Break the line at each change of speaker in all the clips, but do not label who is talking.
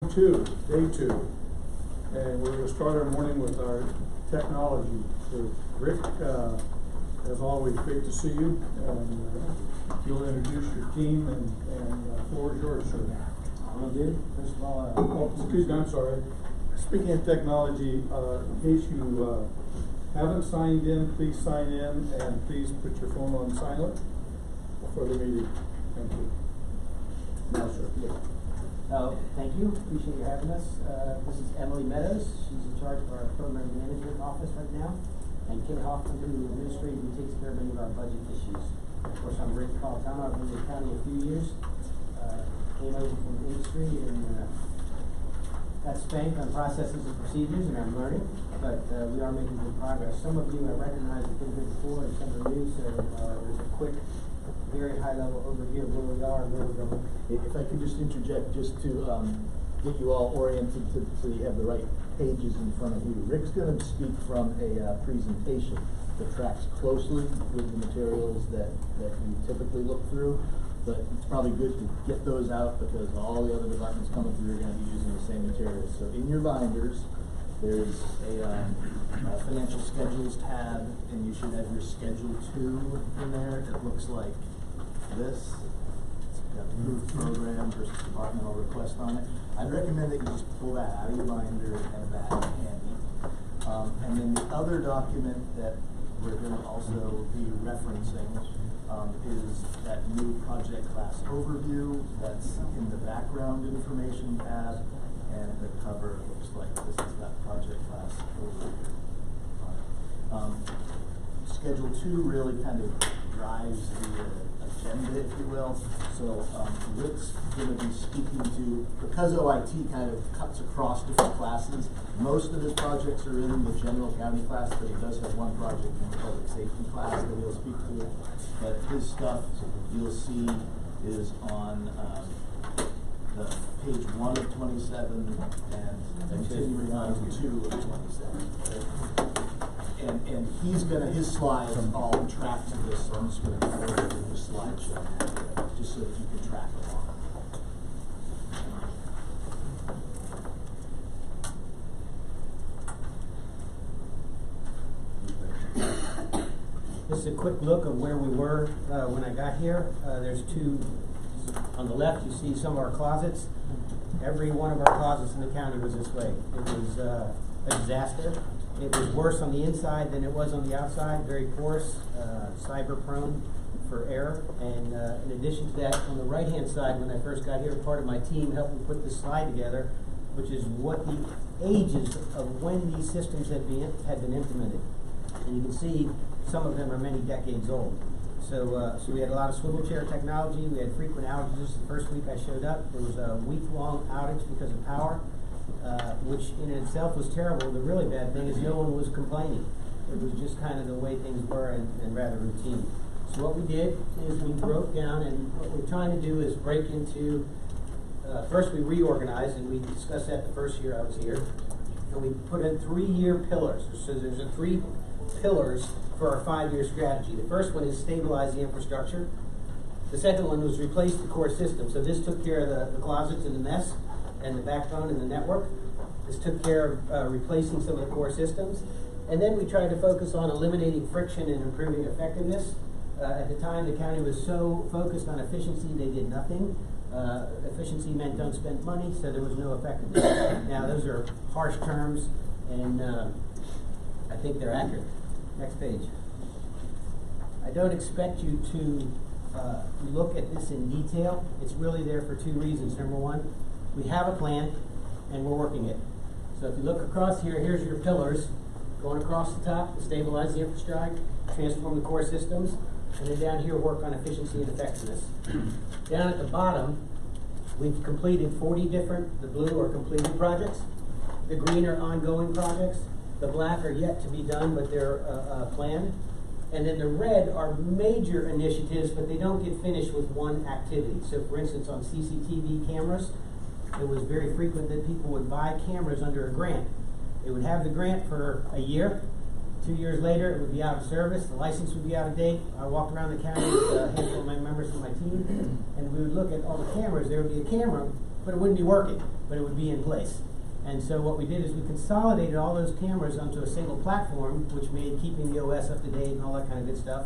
Day two, and we're going to start our morning with our technology. So Rick, as always, great to see you, and you'll introduce your team, and floor is yours, sir.
Will do. First of all,
Excuse me, I'm sorry. Speaking of technology, in case you haven't signed in, please sign in, and please put your phone on silent for the meeting. Thank you. Now, sir.
thank you. Appreciate you having us. This is Emily Meadows. She's in charge of our program management office right now. And Kate Hoffman, who administratively takes care of many of our budget issues. Of course, I'm Rick Colitano. I've been in the county a few years. Came over from industry and got spanked on processes and procedures, and I'm learning. But we are making good progress. Some of you I recognize have been here before, and some are new, so there's a quick, very high-level overview of where we are and where we're going.
If I could just interject, just to get you all oriented so you have the right pages in front of you. Rick's going to speak from a presentation that tracks closely with the materials that you typically look through, but it's probably good to get those out because all the other departments coming through are going to be using the same materials. So in your binders, there's a financial schedules tab, and you should have your Schedule 2 in there. It looks like this. It's got approved program versus departmental request on it. I'd recommend that you just pull that out of your binder and have that handy. And then the other document that we're going to also be referencing is that new project class overview that's in the background information tab, and the cover looks like this is that project class overview. Schedule 2 really kind of drives the agenda, if you will. So Rick's going to be speaking to, because OIT kind of cuts across different classes, most of his projects are in the general county class, but he does have one project in the public safety class that he'll speak to. But his stuff, you'll see, is on the page 1 of 27 and continuing on to 2 of 27. And he's gonna, his slides all track to this, so I'm just gonna go over his slideshow just so that you can track along.
This is a quick look of where we were when I got here. There's two, on the left you see some of our closets. Every one of our closets in the county was this way. It was a disaster. It was worse on the inside than it was on the outside, very porous, cyber prone for error. And in addition to that, on the right-hand side, when I first got here, part of my team helped me put this slide together, which is what the ages of when these systems had been implemented. And you can see some of them are many decades old. So we had a lot of swivel chair technology. We had frequent outages. The first week I showed up, there was a week-long outage because of power. Which in itself was terrible. The really bad thing is no one was complaining. It was just kind of the way things were and rather routine. So what we did is we broke down, and what we're trying to do is break into, first we reorganized, and we discussed that the first year I was here, and we put in 3-year pillars. So there's 3 pillars for our 5-year strategy. The first one is stabilize the infrastructure. The second one was replace the core system. So this took care of the closets and the mess, and the backbone and the network. This took care of replacing some of the core systems. And then we tried to focus on eliminating friction and improving effectiveness. At the time, the county was so focused on efficiency, they did nothing. Efficiency meant don't spend money, so there was no effectiveness. Now, those are harsh terms, and I think they're accurate. Next page. I don't expect you to look at this in detail. It's really there for 2 reasons. Number one, we have a plan, and we're working it. So if you look across here, here's your pillars going across the top to stabilize the infrastructure, transform the core systems, and then down here work on efficiency and effectiveness. Down at the bottom, we've completed 40 different, the blue are completed projects, the green are ongoing projects, the black are yet to be done, but they're planned, and then the red are major initiatives, but they don't get finished with one activity. So for instance, on CCTV cameras, it was very frequent that people would buy cameras under a grant. They would have the grant for a year, 2 years later, it would be out of service, the license would be out of date. I walked around the county with a handful of my members from my team, and we would look at all the cameras. There would be a camera, but it wouldn't be working, but it would be in place. And so what we did is we consolidated all those cameras onto a single platform, which made keeping the OS up to date and all that kind of good stuff.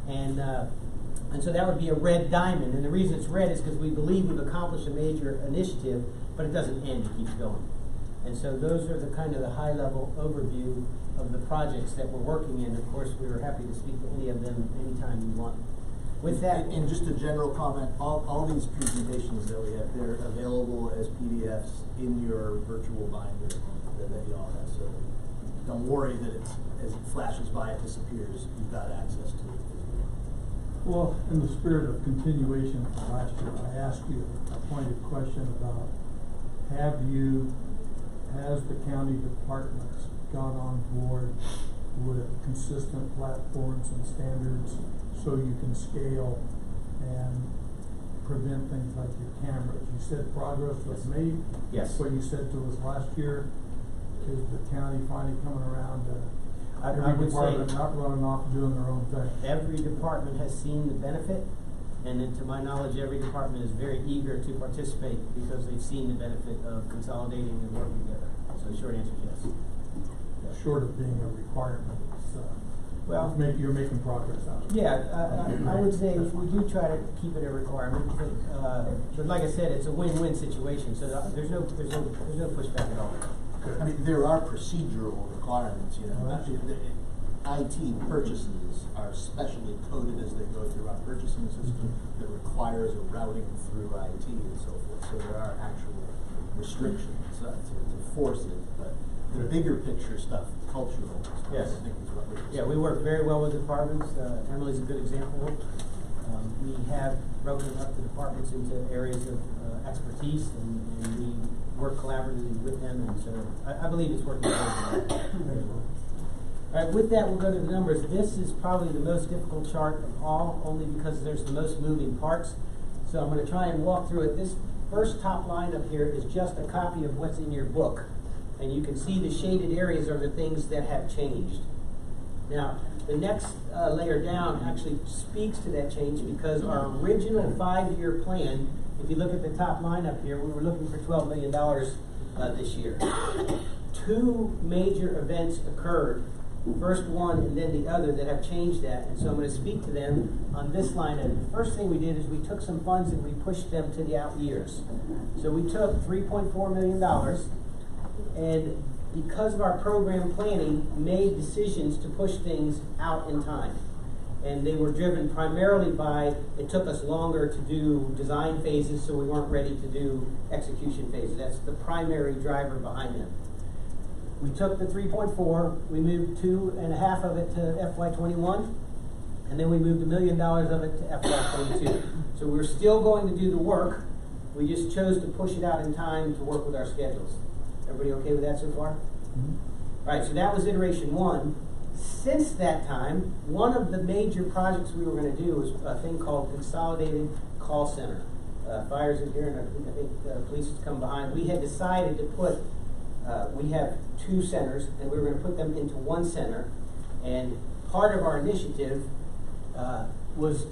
And so that would be a red diamond. And the reason it's red is because we believe we've accomplished a major initiative, but it doesn't end, it keeps going. And so those are the kind of the high-level overview of the projects that we're working in. Of course, we were happy to speak to any of them anytime you want. With that,
and just a general comment, all these presentations that we have, they're available as PDFs in your virtual binder that you all have. So don't worry that it's, as it flashes by, it disappears. You've got access to it.
Well, in the spirit of continuation from last year, I asked you a pointed question about has the county departments got on board with consistent platforms and standards so you can scale and prevent things like your cameras? You said progress was made.
Yes.
What you said to us last year, is the county finally coming around to
I
every
would
department
say
not running off doing their own thing?
every department has seen the benefit, and then to my knowledge, every department is very eager to participate because they've seen the benefit of consolidating and working together. So the short answer is yes.
Short of being a requirement, it's,
Well,
you're making progress out of it.
yeah, I would say we do try to keep it a requirement, but like I said, it's a win-win situation. So there's no pushback at all.
I mean, there are procedural requirements, you know.
Right.
IT purchases are specially coded as they go through our purchasing system that requires a routing through IT and so forth. So there are actual restrictions to force it, but the bigger picture stuff, cultural stuff,
Yes.
I think is what we're
Yeah, we work very well with departments. Emily's a good example. We have broken up the departments into areas of expertise, and we work collaboratively with them, and so I believe it's working very well. All right, with that, we'll go to the numbers. This is probably the most difficult chart of all, only because there's the most moving parts. So I'm going to try and walk through it. This first top line up here is just a copy of what's in your book. And you can see the shaded areas are the things that have changed. Now, the next layer down actually speaks to that change, because our original 5-year plan, if you look at the top line up here, we were looking for $12 million this year. 2 major events occurred, first one and then the other, that have changed that. And so I'm going to speak to them on this line. And the first thing we did is we took some funds and we pushed them to the out years. So we took $3.4 million, and because of our program planning, made decisions to push things out in time. And they were driven primarily by, it took us longer to do design phases, so we weren't ready to do execution phases. That's the primary driver behind them. We took the 3.4, we moved 2.5 of it to FY21, and then we moved $1 million of it to FY22. So we're still going to do the work, we just chose to push it out in time to work with our schedules. Everybody okay with that so far?
Mm-hmm.
All right, so that was iteration 1. Since that time, one of the major projects we were going to do was a thing called Consolidated Call Center. Fire's in here, and I think police has come behind. We had decided to put, we have 2 centers, and we were going to put them into 1 center. And part of our initiative was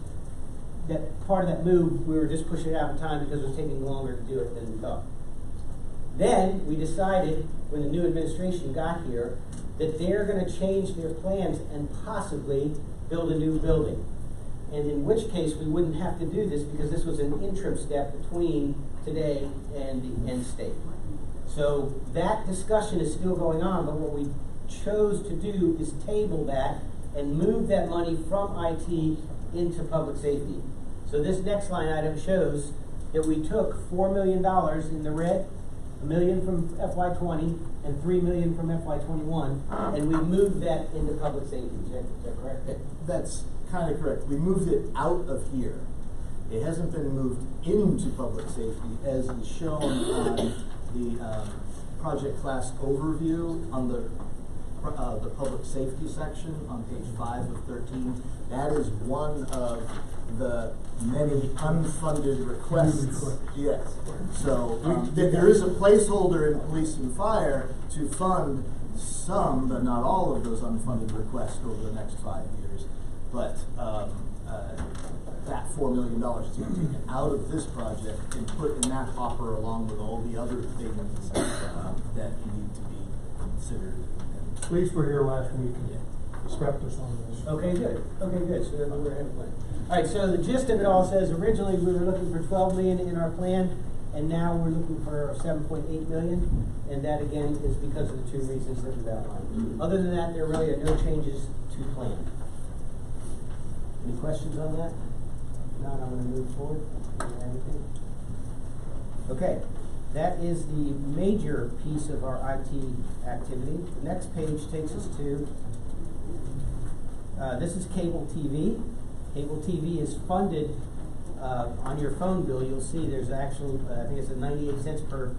that part of that move, we were just pushing it out in time because it was taking longer to do it than we thought. Then we decided, when the new administration got here, that they're going to change their plans and possibly build a new building. And in which case we wouldn't have to do this, because this was an interim step between today and the end state. So that discussion is still going on, but what we chose to do is table that and move that money from IT into public safety. So this next line item shows that we took $4 million in the red, $1 million from FY20 and $3 million from FY21, and we moved that into public safety. Is that correct?
That's kind of correct. We moved it out of here. It hasn't been moved into public safety, as is shown on the project class overview on the public safety section on page 5 of 13. That is one of the many unfunded requests. Yes. So there is a placeholder in police and fire to fund some, but not all of those unfunded requests over the next 5 years. But that $4 million is being taken out of this project and put in that hopper along with all the other things that need to be considered.
Police were here last week and prepped us on this.
Okay, good. Okay, good. So we're ahead of plan. All right. So the gist of it all says originally we were looking for 12 million in our plan, and now we're looking for 7.8 million, and that again is because of the two reasons that we've outlined. Other than that, there really are no changes to plan. Any questions on that? If not, I'm going to move forward. Anything? Okay. That is the major piece of our IT activity. The next page takes us to, this is cable TV. Cable TV is funded on your phone bill. You'll see there's actually, I think it's a 98 cents per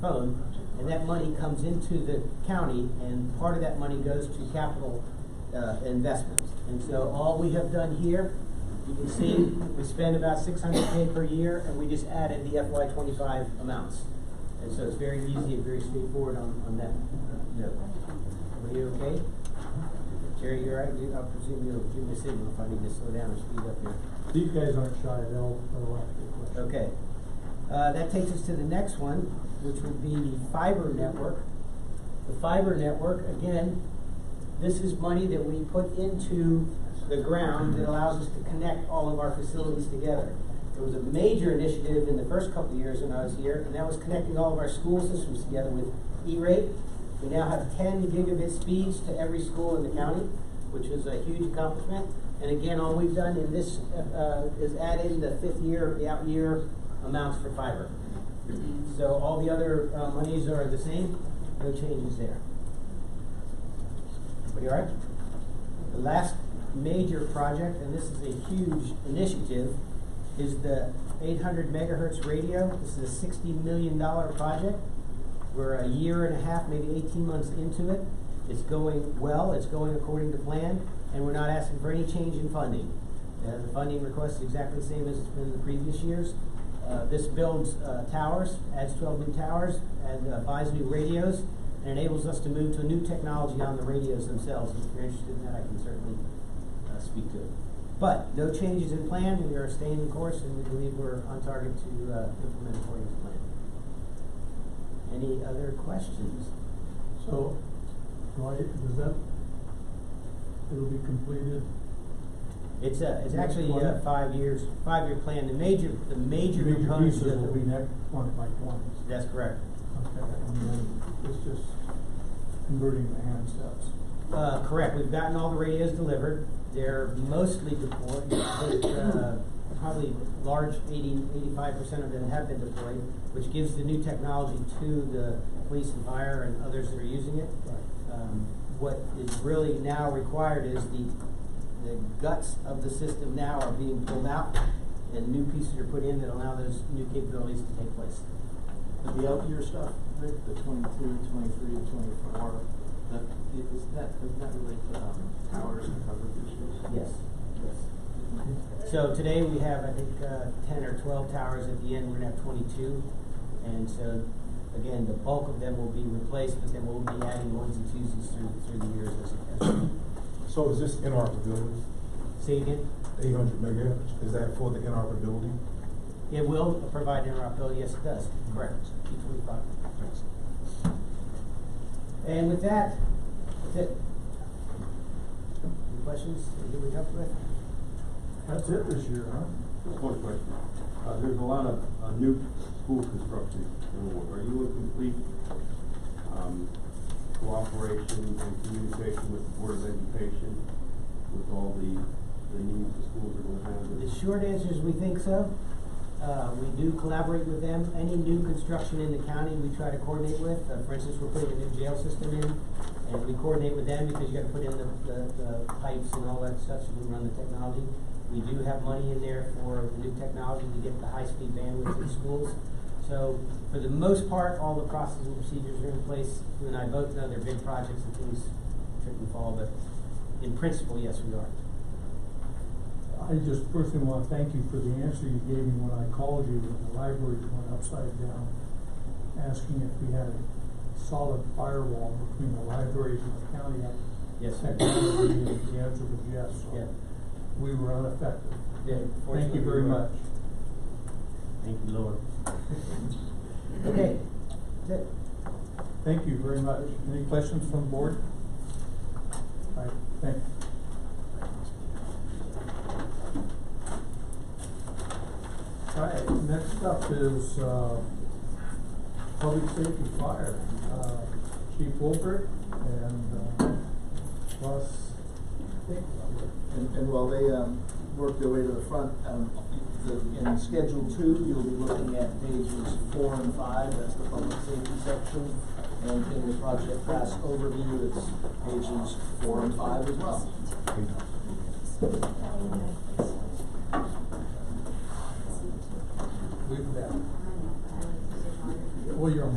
phone, and that money comes into the county, and part of that money goes to capital investments. And so all we have done here, you can see we spend about $600K per year, and we just added the FY25 amounts. And so it's very easy and very straightforward on that note. Are you okay? Jerry, you're right. I'll presume you'll give me a signal if I need to slow down or speed up here.
These guys aren't shy, they'll ask you questions.
Okay. That takes us to the next one, which would be the fiber network. The fiber network, again, this is money that we put into the ground that allows us to connect all of our facilities together. There was a major initiative in the first couple of years when I was here, and that was connecting all of our school systems together with E-rate. We now have 10 gigabit speeds to every school in the county, which is a huge accomplishment. And again, all we've done in this is add in the fifth year, the out year amounts for fiber. So all the other monies are the same, no changes there. Everybody all right? The last major project, and this is a huge initiative, is the 800 megahertz radio. This is a $60 million project. We're a year and a half, maybe 18 months into it. It's going well, it's going according to plan, and we're not asking for any change in funding. The funding request is exactly the same as it's been in the previous years. This builds towers, adds 12 new towers, and buys new radios, and enables us to move to a new technology on the radios themselves. And if you're interested in that, I can certainly speak to it. But no changes in plan. We are staying in course, and we believe we're on target to implement according to plan. Any other questions?
So, does that, it'll be completed?
It's actually 5 years, 5-year plan. The major components
pieces will be next 20 by 20.
That's correct.
Okay, and then it's just converting the handsets.
Correct. We've gotten all the radios delivered. They're mostly deployed. Probably large 85% of them have been deployed, which gives the new technology to the police and fire and others that are using it. What is really now required is the guts of the system now are being pulled out, and new pieces are put in that allow those new capabilities to take place.
The out year stuff, Rick, the 22, 23, and 24, doesn't that relate to towers and coverage issues?
Yes. So today we have, I think, 10 or 12 towers. At the end, we're going to have 22. And so, again, the bulk of them will be replaced, but then we'll be adding ones and twosies through the years as
So is this interoperability?
Say again?
800 megahertz, is that for the interoperability?
It will provide interoperability. Yes, it does. Correct. P25. And with that, that's it. Any questions that we helped with?
That's it this year, huh?
Just one question. There's a lot of new school construction in the world. Are you in complete cooperation and communication with the Board of Education with all the needs the schools are going to have?
The short answer is we think so. We do collaborate with them. Any new construction in the county we try to coordinate with. For instance, we're putting a new jail system in, and we coordinate with them because you got to put in the pipes and all that stuff so we run the technology. We do have money in there for the new technology to get the high-speed bandwidth in schools. So for the most part, all the processes and procedures are in place. You and I both know they're big projects and things trip and fall, but in principle, yes, we are.
I just personally want to thank you for the answer you gave me when I called you when the library went upside down, asking if we had solid firewall between the libraries and the county.
Yes, sir.
Technology, and the answer was yes, so
Yeah.
we were unaffected.
Yeah,
Thank
fortunately
you very
we were.
much.
Thank you, Lord. Okay, that's it.
Thank you very much. Any questions from the board? All right, thanks.
All right, next up is, Public Safety Fire, Chief Wolford and, Russ.
And while they work their way to the front, in Schedule 2, you'll be looking at pages 4 and 5. That's the public safety section. And in the project class overview, it's pages 4 and 5 as well.
We've got. Well, you're on.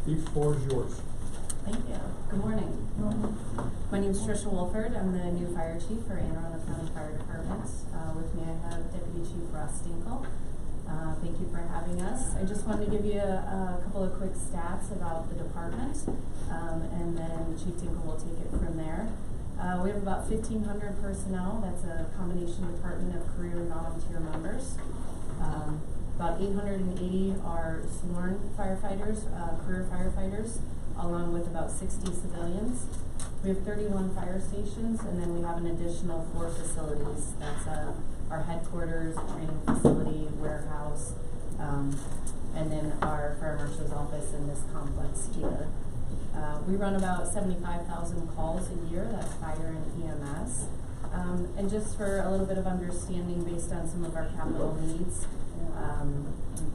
Chief, floor is yours.
Thank you. Good morning. My name is Trisha Wolford. I'm the new fire chief for Anne Arundel County Fire Department. With me I have Deputy Chief Ross Stinkle. Thank you for having us. I just wanted to give you a couple of quick stats about the department, and then Chief Stinkle will take it from there. We have about 1,500 personnel. That's a combination department of career and volunteer members. About 880 are sworn firefighters, career firefighters, along with about 60 civilians. We have 31 fire stations, and then we have an additional 4 facilities. That's our headquarters, training facility, warehouse, and then our fire marshal's office in this complex here. We run about 75,000 calls a year. That's fire and EMS. And just for a little bit of understanding based on some of our capital needs,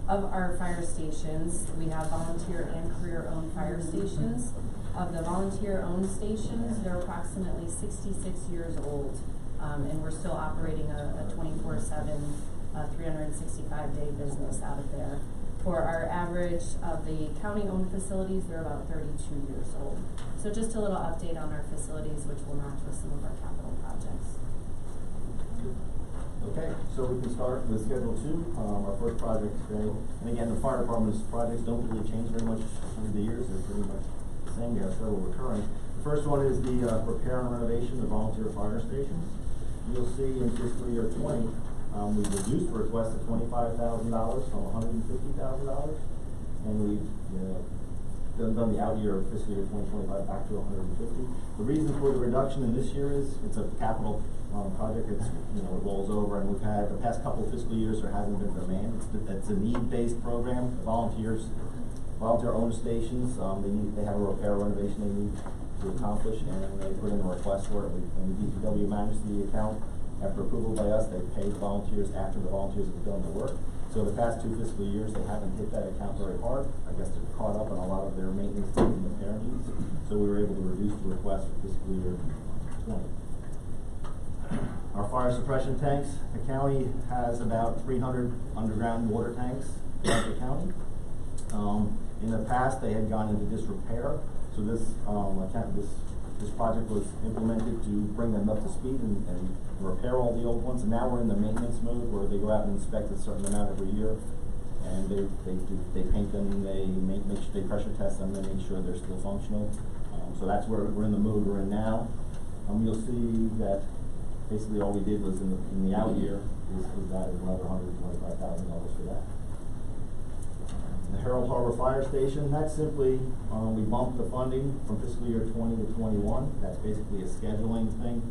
of our fire stations, we have volunteer and career-owned fire stations. Of the volunteer-owned stations, they're approximately 66 years old, and we're still operating a 24/7, 365-day business out of there. For our average of the county-owned facilities, they're about 32 years old. So just a little update on our facilities, which will match with some of our capital projects.
Okay, so we can start with Schedule 2, our first project today. And again, the fire department's projects don't really change very much over the years. They're pretty much the same. We have several recurring. The first one is the repair and renovation of volunteer fire stations. You'll see in fiscal year 20, we reduced the request to $25,000 from $150,000. And we've done the out year of fiscal year 2025 back to $150,000. The reason for the reduction in this year is it's a capital project. It's, it rolls over, and we've had the past couple of fiscal years there hasn't been demand. It's a need-based program. Volunteer owned stations, they have a repair renovation they need to accomplish, and they put in a request for it. And the DPW managed the account. After approval by us, they pay the volunteers after the volunteers have done the work. So the past 2 fiscal years, they haven't hit that account very hard. I guess they're caught up on a lot of their maintenance needs and repair needs. So we were able to reduce the request for fiscal year 20. Our fire suppression tanks, the county has about 300 underground water tanks throughout the county. In the past, they had gone into disrepair. So this project was implemented to bring them up to speed and repair all the old ones. And now we're in the maintenance mode where they go out and inspect a certain amount every year, and they paint them, they pressure test them, and make sure they're still functional. So that's where we're in the mode we're in now. You'll see that basically all we did was in the out year was added another $125,000 for that. The Harold Harbor Fire Station, that's simply, we bumped the funding from fiscal year 20 to 21. That's basically a scheduling thing.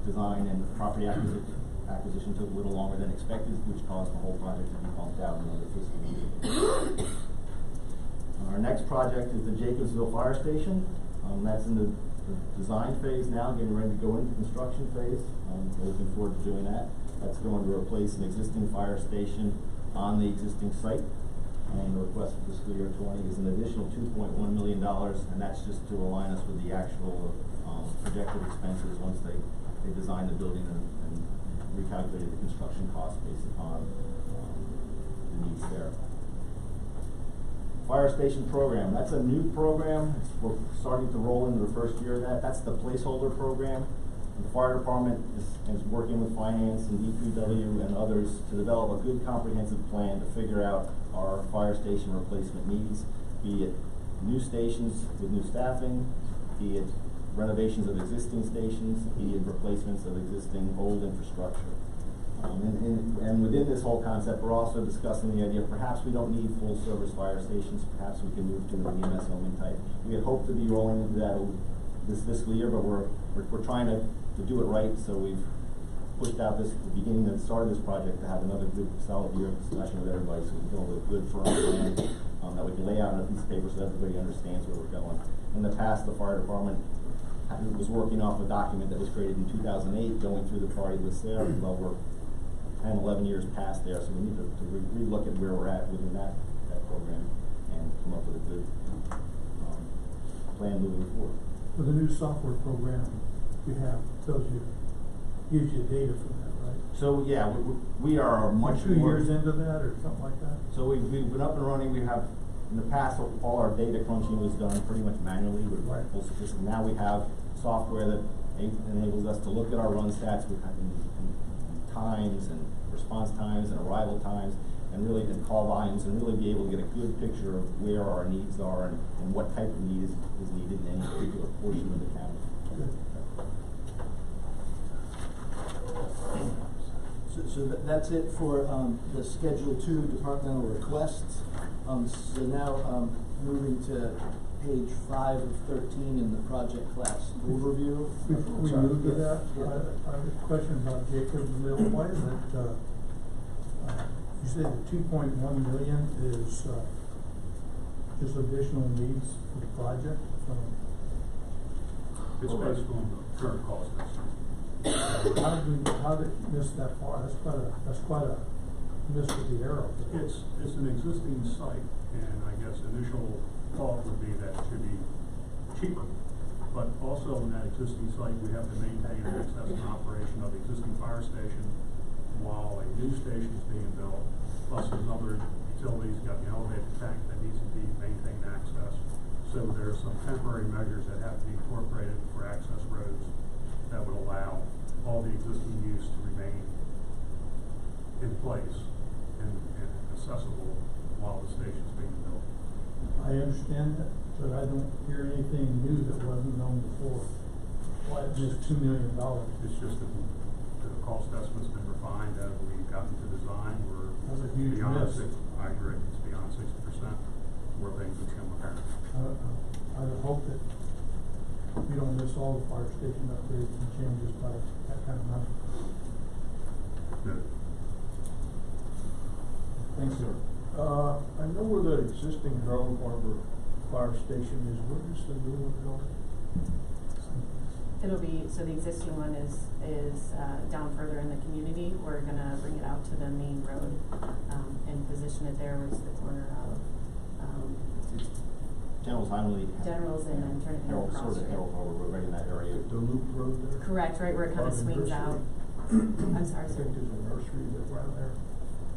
Design and property acquisition took a little longer than expected, which caused the whole project to be bumped out in another fiscal year. Our next project is the Jacobsville Fire Station. That's in the design phase now, getting ready to go into construction phase. We're looking forward to doing that. That's going to replace an existing fire station on the existing site. And the request for fiscal year 20 is an additional $2.1 million, and that's just to align us with the actual projected expenses once they designed the building and recalculated the construction costs based upon the needs there. Fire station program, that's a new program. We're starting to roll into the first year of that. That's the placeholder program. The fire department is working with finance and DPW and others to develop a good comprehensive plan to figure out our fire station replacement needs, be it new stations with new staffing, be it renovations of existing stations, be it replacements of existing old infrastructure. And within this whole concept, we're also discussing the idea perhaps we don't need full service fire stations, perhaps we can move to an EMS only type. We had hoped to be rolling into that this fiscal year, but we're trying to do it right, so we've pushed out the beginning and start of this project to have another good solid year of discussion with everybody, so we can come up with a good firm plan that we can lay out on a piece of paper so everybody understands where we're going. In the past, the fire department was working off a document that was created in 2008, going through the priority list there. Well, we're 10, 11 years past there, so we need to re-look at where we're at within that program and come up with a good plan moving forward.
With the new software program you have, gives you data from that, right?
So yeah, we are much
2
more.
years into that or something like that?
So we've been up and running. We have, in the past, all our data crunching was done pretty much manually with
Right.
full statistics. Now we have software that enables us to look at our run stats with times and response times and arrival times and really and call volumes and really be able to get a good picture of where our needs are and what type of need is needed in any particular portion of the county.
So that's it for the Schedule 2 departmental requests. So now moving to page 5 of 13 in the project class overview.
Before we
Sorry,
move to
yes,
that,
yeah.
I have a question about Jacobs Mill. Why is it, you said the 2.1 million is just additional needs for the project?
It's based on the current cost estimate.
How did it miss that far? That's quite a miss with the arrow.
It's an existing site, and I guess initial thought would be that it should be cheaper. But also in that existing site, we have to maintain and access and operation of the existing fire station while a new station is being built. Plus there's other utilities, you got the elevated tank that needs to be maintained access. So there's some temporary measures that have to be incorporated for access roads that would allow all the existing use to remain in place and accessible while the station's being built.
I understand that, but I don't hear anything new that wasn't known before. Why it's just $2 million?
It's just that the cost estimate's been refined as we've gotten to design. We're
That's a huge
beyond
miss.
I agree, it's beyond 60% where things become apparent.
I would hope that we don't miss all the fire station upgrades and changes by that kind of money.
Good.
Thanks, sir.
I know where the existing Drone Harbor fire station is. Where is the new one going?
It'll be, so the existing one is down further in the community. We're gonna bring it out to the main road, and position it there, which is the corner of,
General's Highway.
General's and then turn it
Harold,
across.
sort of Harold Harbor, we're right in that area.
The loop road there?
Correct, right where it kind of
By the
swings
nursery?
out. I'm sorry,
I
sir.
think there's a nursery that around there.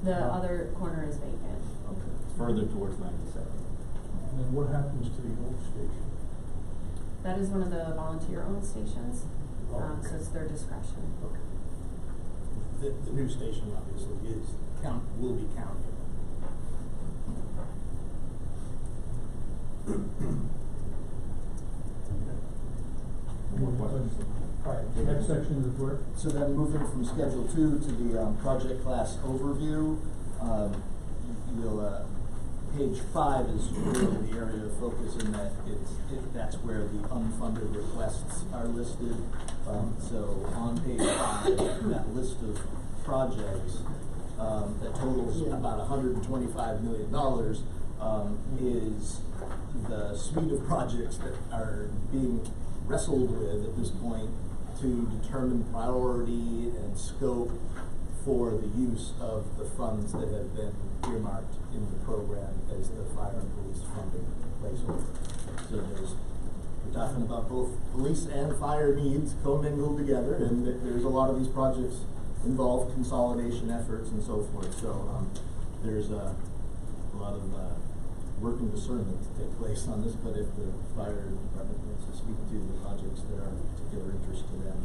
The other corner is vacant.
Okay. It's further towards 97.
And then what happens to the old station?
That is one of the volunteer-owned stations,
Oh,
so
okay.
it's their discretion.
The new station obviously will be county.
More questions?
All right, next section is where?
So then moving from Schedule 2 to the project class overview, page 5 is really the area of focus in that that's where the unfunded requests are listed. So on page 5, that list of projects that totals about $125 million is the suite of projects that are being wrestled with at this point to determine priority and scope for the use of the funds that have been earmarked in the program as the fire and police funding placeholder. So there's We're talking about both police and fire needs commingled together, and there's a lot of these projects involve consolidation efforts and so forth. So there's a lot of working discernment to take place on this, but if the fire department wants to speak to the projects that are of particular interest to them,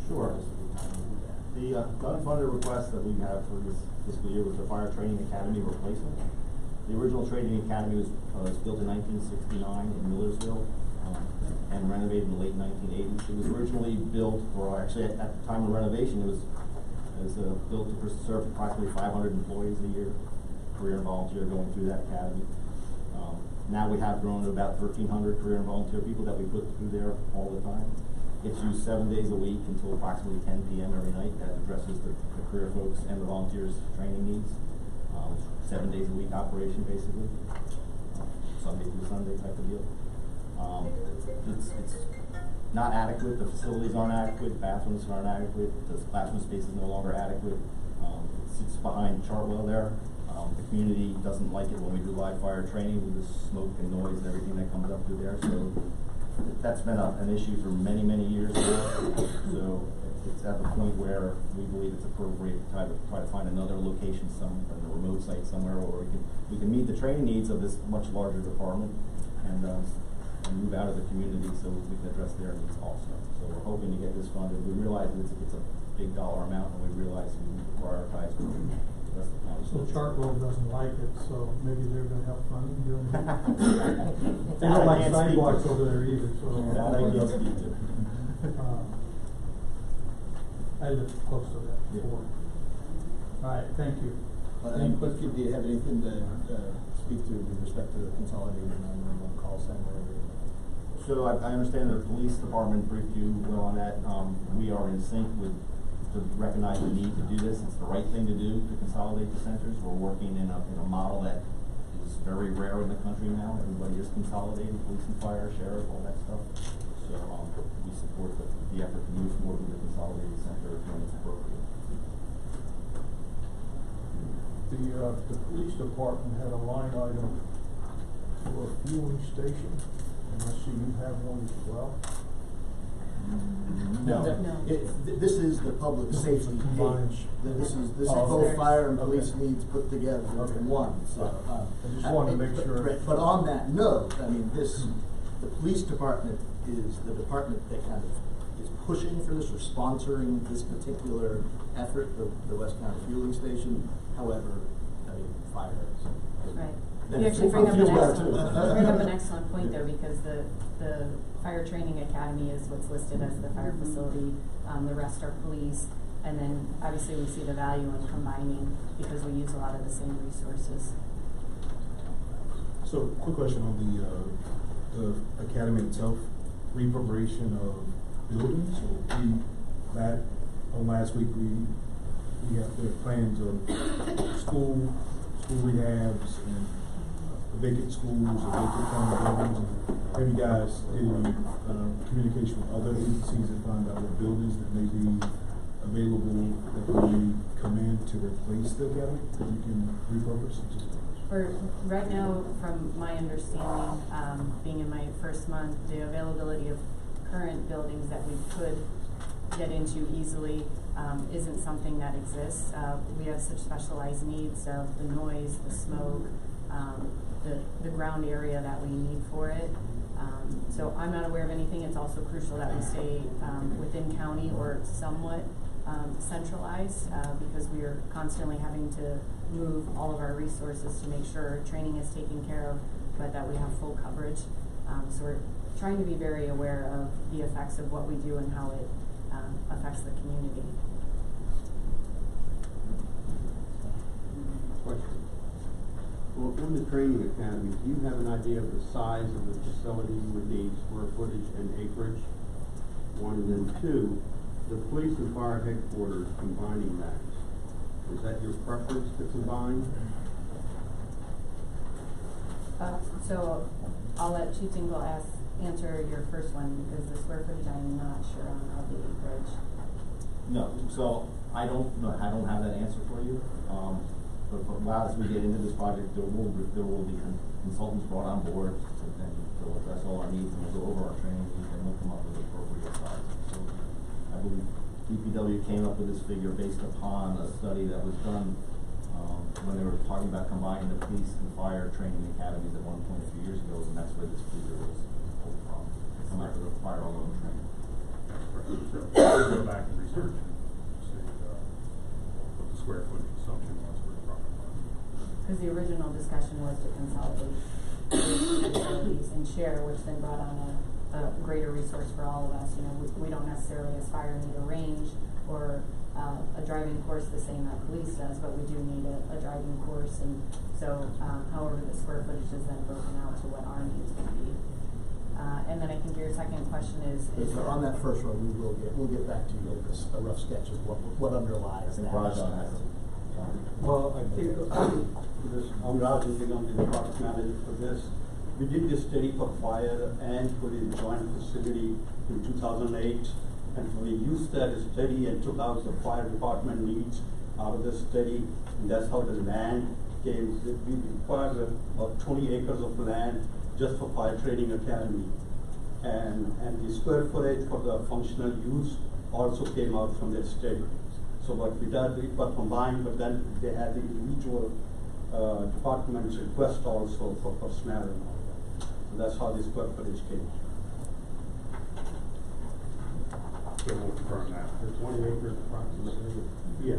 Sure.
this is the time to do that.
The unfunded request that we have for this fiscal year was the Fire Training Academy replacement. The original training academy was built in 1969 in Millersville and renovated in the late 1980s. It was originally built, or actually at the time of renovation, it was built to serve approximately 500 employees a year, career and volunteer going through that academy. Now we have grown to about 1,300 career and volunteer people that we put through there all the time. It's used 7 days a week until approximately 10 p.m. every night. That addresses the career folks and the volunteers' training needs. 7 days a week operation, basically. Sunday through Sunday type of deal. It's not adequate. The facilities aren't adequate. Bathrooms aren't adequate. The classroom space is no longer adequate. It sits behind Chartwell there. The community doesn't like it when we do live fire training with the smoke and noise and everything that comes up through there. So that's been an issue for many, many years now. So it's at the point where we believe it's appropriate to try to find another location, on a remote site somewhere where we can meet the training needs of this much larger department and move out of the community so we can address their needs also. So we're hoping to get this funded. We realize it's a big dollar amount, and we realize we need to prioritize the rest of the county.
So Chartwell doesn't like it, so maybe they're gonna help fund it. They don't like sidewalks over there either, so.
That I can't speak to.
I live close to that before. All right, thank you.
But do you have anything to speak to with respect to the consolidated 911 call center?
So I understand the police department briefed you well on that. We are in sync to recognize the need to do this. It's the right thing to do to consolidate the centers. We're working in a model that is very rare in the country now. Everybody is consolidating, police and fire, sheriff, all that stuff. So we support the effort to move forward with the consolidated center when it's appropriate.
The police department had a line item for a fueling station, and I see you have one as well.
No. This is the public safety page. This is
Oh,
both
okay.
fire and police
Okay.
needs put together in one. So
I just wanted to make sure.
But on that note, I mean, the police department is the department that kind of is pushing for this or sponsoring this particular effort, the West County Fueling Station. However, I mean, fire is.
Right.
And
You actually
it
bring up
feels
an
better,
excellent,
too.
bring up an excellent point though, because the Fire Training Academy is what's listed as the fire facility, the rest are police, and then obviously we see the value in combining because we use a lot of the same resources.
So, quick question on the academy itself, reappropriation of buildings. So last week we have the plans of school rehabs and vacant schools or vacant county buildings. And have you guys did any communication with other agencies and find out what buildings that may be available that may come in to replace the academy that you can repurpose?
For right now, from my understanding, being in my first month, the availability of current buildings that we could get into easily isn't something that exists. We have such specialized needs of the noise, the smoke, the ground area that we need for it. So I'm not aware of anything. It's also crucial that we stay within county or somewhat centralized because we are constantly having to move all of our resources to make sure training is taken care of, but that we have full coverage. So we're trying to be very aware of the effects of what we do and how it affects the community.
Question. Well, in the training academy, do you have an idea of the size of the facility you would need, square footage and acreage? One, and then two, the police and fire headquarters combining that. Is that your preference to combine?
So I'll let Chief Dingle answer your first one because the square footage I'm not sure on of the acreage.
No, so I don't have that answer for you. But as we get into this project, there will be consultants brought on board, and they'll address all our needs, and we'll go over our training, and we'll come up with appropriate size of facility. I believe DPW came up with this figure based upon a study that was done when they were talking about combining the police and fire training academies at one point a few years ago, and that's where this figure was pulled from. Come out with a fire alarm training.
So we'll go back and research and see what the square footage assumption was for the property.
Because the original discussion was to consolidate facilities and share, which then brought on a greater resource for all of us. You know, we don't necessarily aspire need a range or a driving course the same that police does, but we do need a driving course, and so however the square footage is then broken out to what our needs would be. And then I think your second question is
On that first one, we'll get back to you with a rough sketch of what underlies that.
Well, I think I'm Raj Nigam, the product manager for this. We did this study for fire and for the joint facility in 2008, and we used that study and took out the fire department needs out of the study, and that's how the land came. We required about 20 acres of land just for fire training academy, and the square footage for the functional use also came out from that study. So what we did, it was combined, but then they had the individual departments request also for personnel and all that. So that's how the square footage came.
So we'll confirm that.
The 20 acres approximately. Yeah.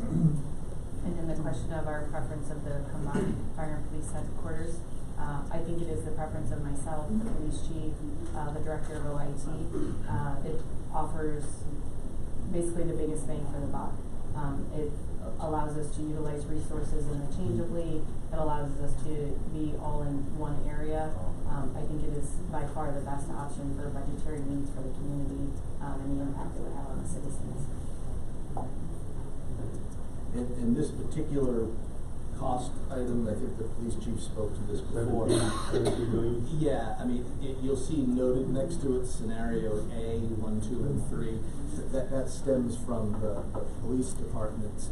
And then the question of our preference of the combined fire and police headquarters, I think it is the preference of myself, the police chief, the director of OIT. It offers basically the biggest bang for the buck. It allows us to utilize resources interchangeably. It allows us to be all in one area. I think it is by far the best option for budgetary needs for the community and the impact it would have on the citizens.
In this particular cost item, I think the police chief spoke to this before. Yeah, I mean, you'll see noted next to it scenario A, 1, 2, and 3. That stems from the police department's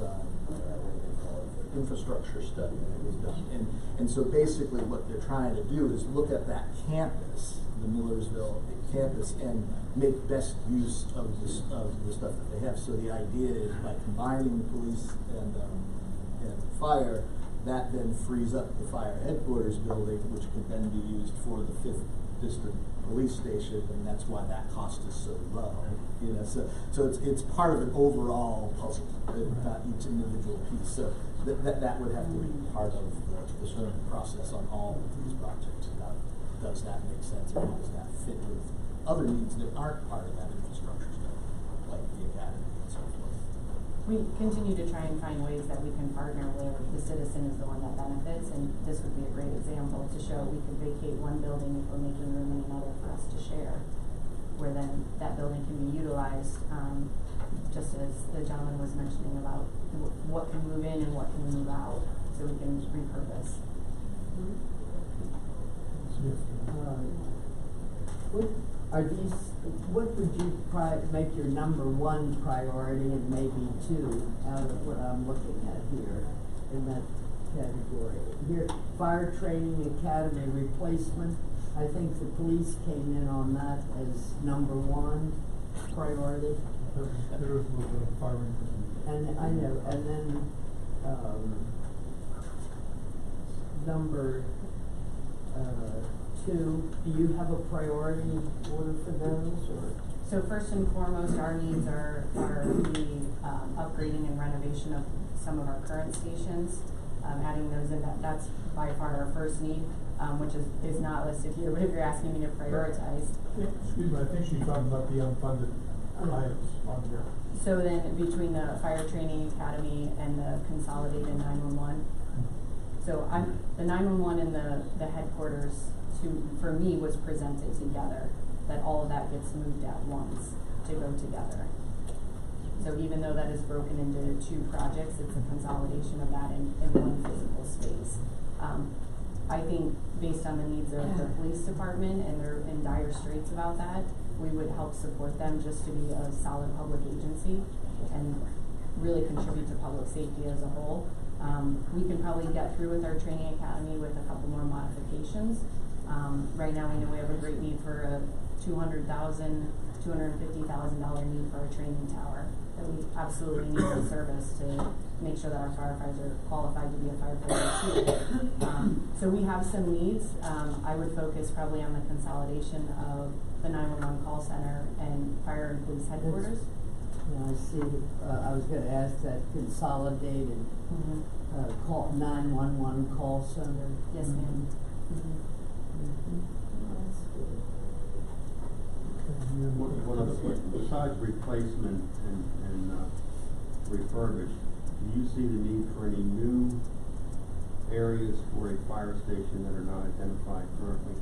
infrastructure study that was done. And so basically what they're trying to do is look at that campus, the Millersville campus, and make best use of the stuff that they have. So the idea is by combining police and fire, that then frees up the fire headquarters building, which could then be used for the 5th District Police Station, and that's why that cost is so low. You know, so it's part of an overall puzzle, not each individual piece. So that would have to be part of the sort of process on all of these projects. Does that make sense, or does that fit with other needs that aren't part of that infrastructure stuff, like the academy and so forth?
We continue to try and find ways that we can partner where the citizen is the one that benefits, and this would be a great example to show we could vacate one building if we're making room in another for us to share, where then that building can be utilized, just as the gentleman was mentioning about what can move in and what can move out, so we can repurpose.
What would you make your number one priority and maybe two out of what I'm looking at here in that category? Here, fire training academy replacement. I think the police came in on that as number one priority.
There was a little bit of firing.
And I know, and then number 2, do you have a priority order for those, or?
So first and foremost, our needs are the upgrading and renovation of some of our current stations, adding those in. That's by far our first need, which is not listed here, but if you're asking me to prioritize.
Excuse me, I think she's talking about the unfunded items on here.
So then between the fire training academy and the consolidated 911, so the 911 and the headquarters for me was presented together, that all of that gets moved at once to go together. So even though that is broken into 2 projects, it's a consolidation of that in one physical space. I think based on the needs of the police department, and they're in dire straits about that, we would help support them just to be a solid public agency and really contribute to public safety as a whole. We can probably get through with our training academy with a couple more modifications. Right now, we know we have a great need for a $250,000 need for a training tower that we absolutely need for service to make sure that our firefighters are qualified to be a firefighter too. So we have some needs. I would focus probably on the consolidation of the 911 call center and fire and police headquarters.
Yeah, I see, I was gonna ask that consolidated, call, 911 call center.
Yes, ma'am.
That's good.
One other question, besides replacement and refurbish, do you see the need for any new areas for a fire station that are not identified currently?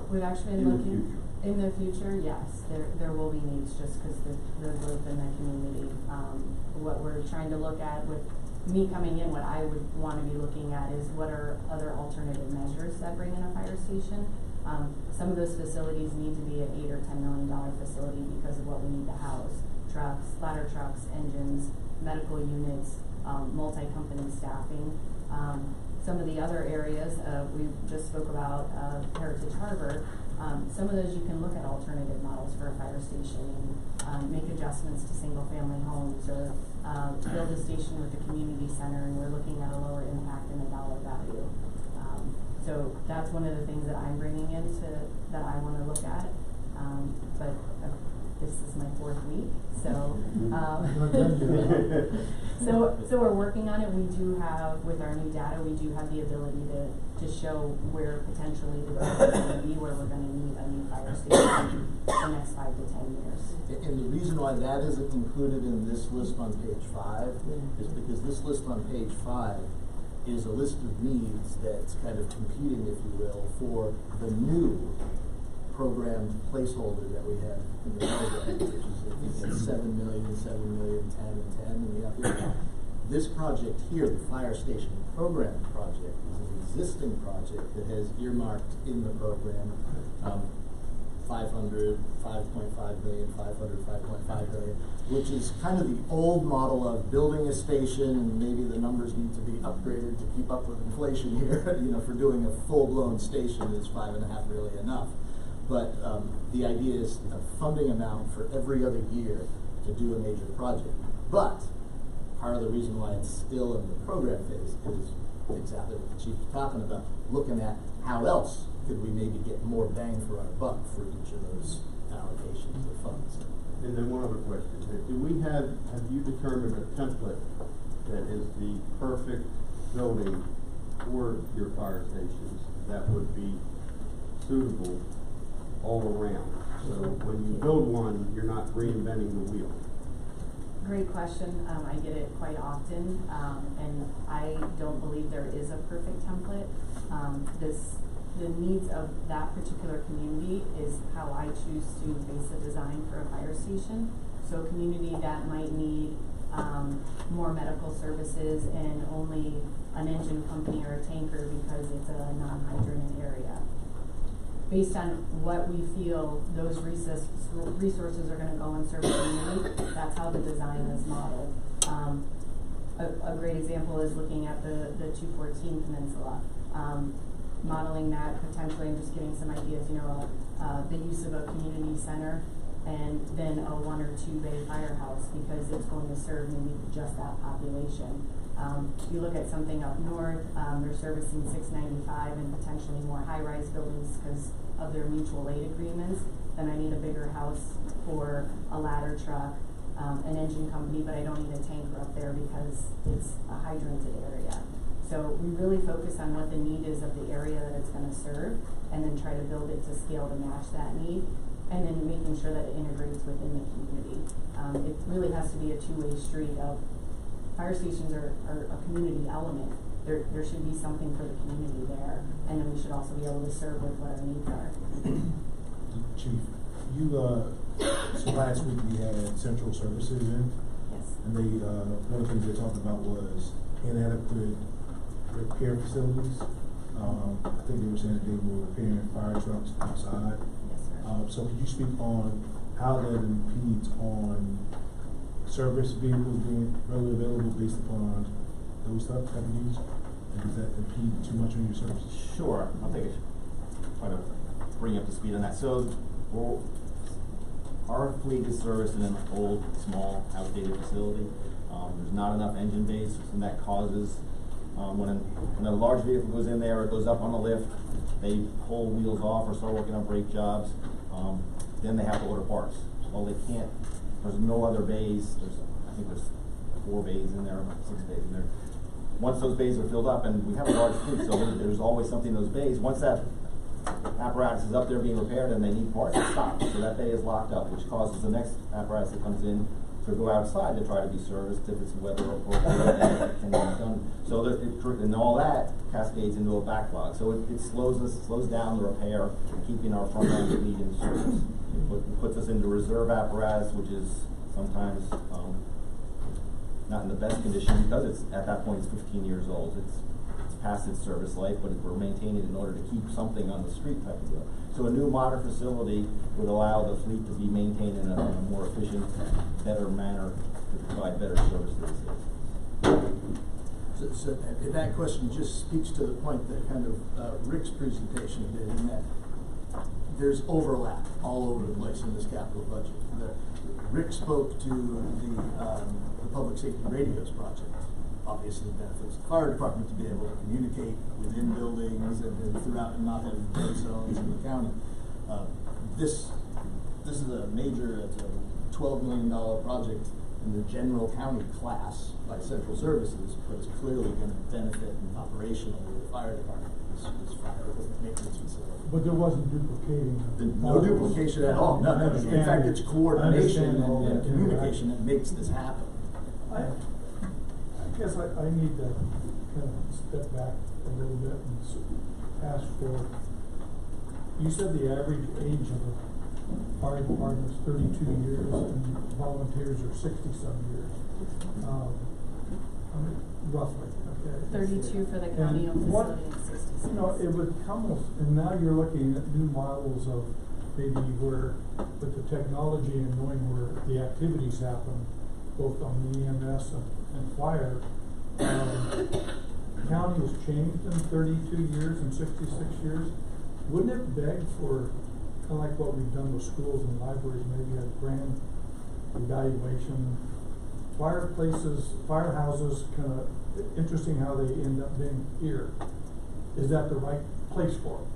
We've actually been looking. In the future, yes, there will be needs just because the growth in the community. What we're trying to look at with me coming in, what I would want to be looking at is what are other alternative measures that bring in a fire station. Some of those facilities need to be an $8 or $10 million facility because of what we need to house: trucks, ladder trucks, engines, medical units, multi-company staffing. Some of the other areas we just spoke about, Heritage Harbor. Some of those you can look at alternative models for a fire station and make adjustments to single-family homes, or build a station with the community center, and we're looking at a lower impact and a dollar value. So that's one of the things that I'm bringing into that I want to look at. But this is my 4th week, so so we're working on it. We do have, with our new data, we do have the ability to show where potentially the development is going to be, where we're going to need a new fire station the next 5 to 10 years.
And the reason why that isn't included in this list on page 5 is because this list on page 5 is a list of needs that's kind of competing, if you will, for the new program placeholder that we have in the program, which is 7 million, 10, and 10, and we have this project here, the fire station program project, is an existing project that has earmarked in the program 500, 5.5 billion, 500, 5.5 billion, which is kind of the old model of building a station, and maybe the numbers need to be upgraded to keep up with inflation here. You know, for doing a full-blown station is 5.5 really enough. But the idea is a funding amount for every other year to do a major project. But part of the reason why it's still in the program phase is exactly what the chief was talking about, looking at how else could we maybe get more bang for our buck for each of those allocations of funds.
And then one other question, have you determined a template that is the perfect building for your fire stations that would be suitable all around? So when you build one, you're not reinventing the wheel.
Great question. I get it quite often, and I don't believe there is a perfect template. The needs of that particular community is how I choose to base a design for a fire station. So a community that might need more medical services and only an engine company or a tanker because it's a non-hydrogen area. Based on what we feel those resources are going to go and serve the community, that's how the design is modeled. A great example is looking at the 214 Peninsula. Modeling that potentially, and just giving some ideas, you know, the use of a community center and then a 1 or 2 bay firehouse, because it's going to serve maybe just that population. You look at something up north, they're servicing 695 and potentially more high-rise buildings because of their mutual aid agreements. Then I need a bigger house for a ladder truck, an engine company, but I don't need a tanker up there because it's a hydranted area. So we really focus on what the need is of the area that it's going to serve, and then try to build it to scale to match that need, and then making sure that it integrates within the community. It really has to be a two-way street of fire stations are a community element. There should be something for the community there, and then we should also be able to serve with what our needs are.
Chief, so last week we had Central Services in.
Yes.
And they, one of the things they talked about was inadequate repair facilities. I think they were saying that they were repairing fire trucks outside.
Yes, sir.
So could you speak on how that impedes on service vehicles being readily available based upon those type of needs? And does that impede too much on your services?
Sure, I think I should try to bring you up to speed on that. So, our fleet is serviced in an old, small, outdated facility. There's not enough engine bays, and that causes, when a large vehicle goes in there, it goes up on the lift, they pull wheels off or start working on brake jobs, then they have to order parts. Well, they can't, there's no other bays, I think there's 4 bays in there, 6 bays in there. Once those bays are filled up, and we have a large fleet, so there's always something in those bays, once that apparatus is up there being repaired and they need parts, it stops. So that bay is locked up, which causes the next apparatus that comes in to go outside to try to be serviced if it's weather appropriate and can be done. So that and all that cascades into a backlog. So it slows down the repair and keeping our frontline fleet in service. It puts us into reserve apparatus, which is sometimes not in the best condition because it's at that point it's 15 years old. It's past its service life, but we're maintaining it in order to keep something on the street type of deal. So a new modern facility would allow the fleet to be maintained in a more efficient, better manner to provide better service to the citizens.
So that question just speaks to the point that kind of Rick's presentation did, in that there's overlap all over the place in this capital budget. Rick spoke to the Public Safety Radios project. Obviously benefits the fire department to be able to communicate within buildings and throughout and not having dead zones in the county. This is a major, it's a $12 million project in the general county class by central services, but it's clearly going to benefit operationally the fire department, this fire maintenance facility.
But there wasn't duplicating.
No duplication at all. No. In fact, it's coordination and communication that makes this happen.
I guess I need to kind of step back a little bit and ask for, you said the average age of a fire department is 32 years and volunteers are 60-some years. I mean, roughly, okay?
32 for the county owned facility and 66.
You know, it would almost, and now you're looking at new models of maybe where, with the technology and knowing where the activities happen, both on the EMS and fire, the county has changed in 32 years and 66 years. Wouldn't it beg for, kind of like what we've done with schools and libraries, maybe a grand evaluation? Firehouses, kind of interesting how they end up being here. Is that the right place for it?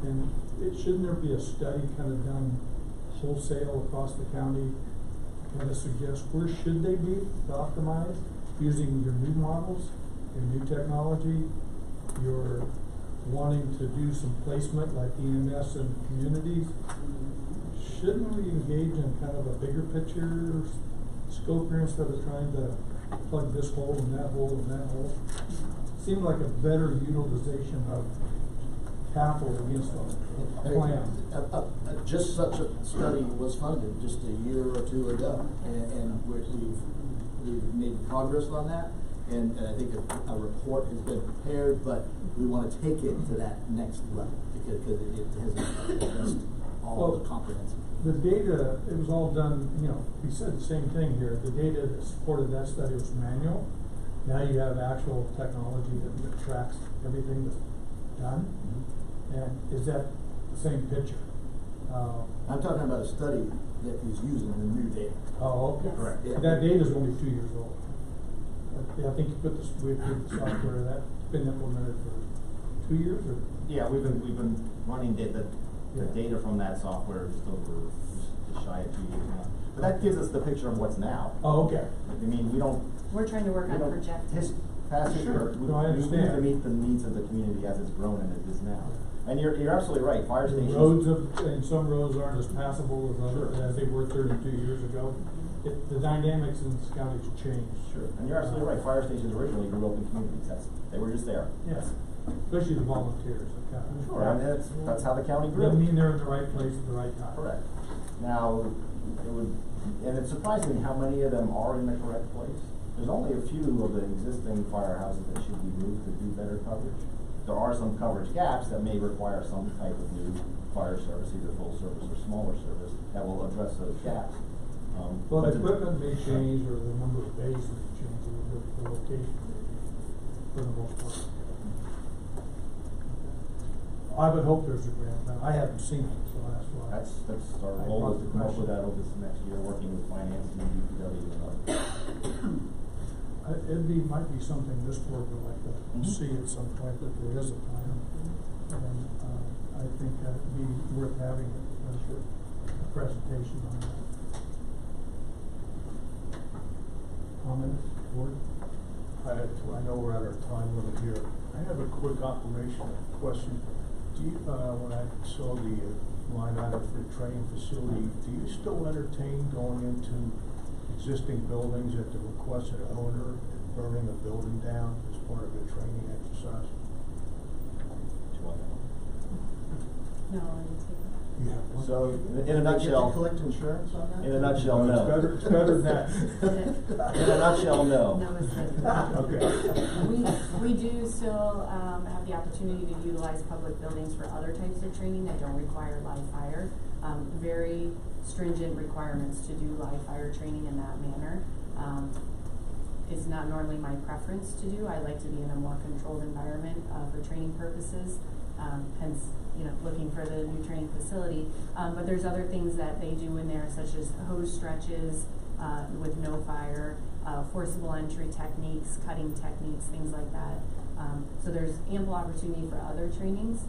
And shouldn't there be a study kind of done wholesale across the county to kind of suggest where should they be to optimize using your new models, your new technology, your wanting to do some placement like EMS in communities? Shouldn't we engage in kind of a bigger picture scope here instead of trying to plug this hole and that hole and that hole? Seemed like a better utilization of capital against a plan.
Just such a study was funded just a year or two ago, and we've made progress on that, and I think a report has been prepared, but we want to take it to that next level because it hasn't addressed all the comprehensive.
The data, it was all done, you know, we said the same thing here. The data that supported that study was manual. Now you have actual technology that tracks everything that's done. Mm-hmm. And is that the same picture?
I'm talking about a study that is using the new data.
Oh, okay.
Correct. Yeah.
That data is only 2 years old. Yeah, I think we put the software that's been implemented for 2 years or?
Yeah, we've been running the data from that software just shy of 2 years now. But that gives us the picture of what's now.
Oh, okay.
I mean,
We're trying to work on projecting.
Past history, we need to meet the needs of the community as it's grown and it is now. And you're absolutely right. Fire stations.
And some roads aren't as passable as others as they were 32 years ago. The dynamics in this county has changed.
Sure, and you're absolutely right. Fire stations originally grew up in communities. They were just there.
Yes, especially the volunteers.
Sure, and that's how the county grew.
Doesn't mean they're in the right place at the right time.
Correct. Now, it's surprising how many of them are in the correct place. There's only a few of the existing firehouses that should be moved to do better coverage. There are some coverage gaps that may require some type of new fire service, either full service or smaller service, that will address those gaps.
Well, the equipment may change, or the number of bays may change, or the location may. for the most part. I would hope there's a grant, now, I haven't seen it, so that's why.
That's our goal, is to come up with that over this next year, working with finance and DPW and others.
Might be something this board would like to see at some point, that there is a plan. And, I think that'd be worth having as a presentation on that. Comments, board?
I know we're at our time limit here. I have a quick confirmation question. Do you, when I saw the line item for the training facility, do you still entertain going into existing buildings at the request of the owner and burning a building down as part of a training exercise?
No, I didn't take it.
Yeah.
So, in a nutshell.
Collect insurance on that?
In a nutshell, no.
It's better than that.
In a nutshell, no.
No, it's
Okay.
We do still have the opportunity to utilize public buildings for other types of training that don't require live fire. Very stringent requirements to do live fire training in that manner. Is not normally my preference to do. I like to be in a more controlled environment for training purposes. Hence, looking for the new training facility. But there's other things that they do in there, such as hose stretches with no fire, forcible entry techniques, cutting techniques, things like that. So there's ample opportunity for other trainings,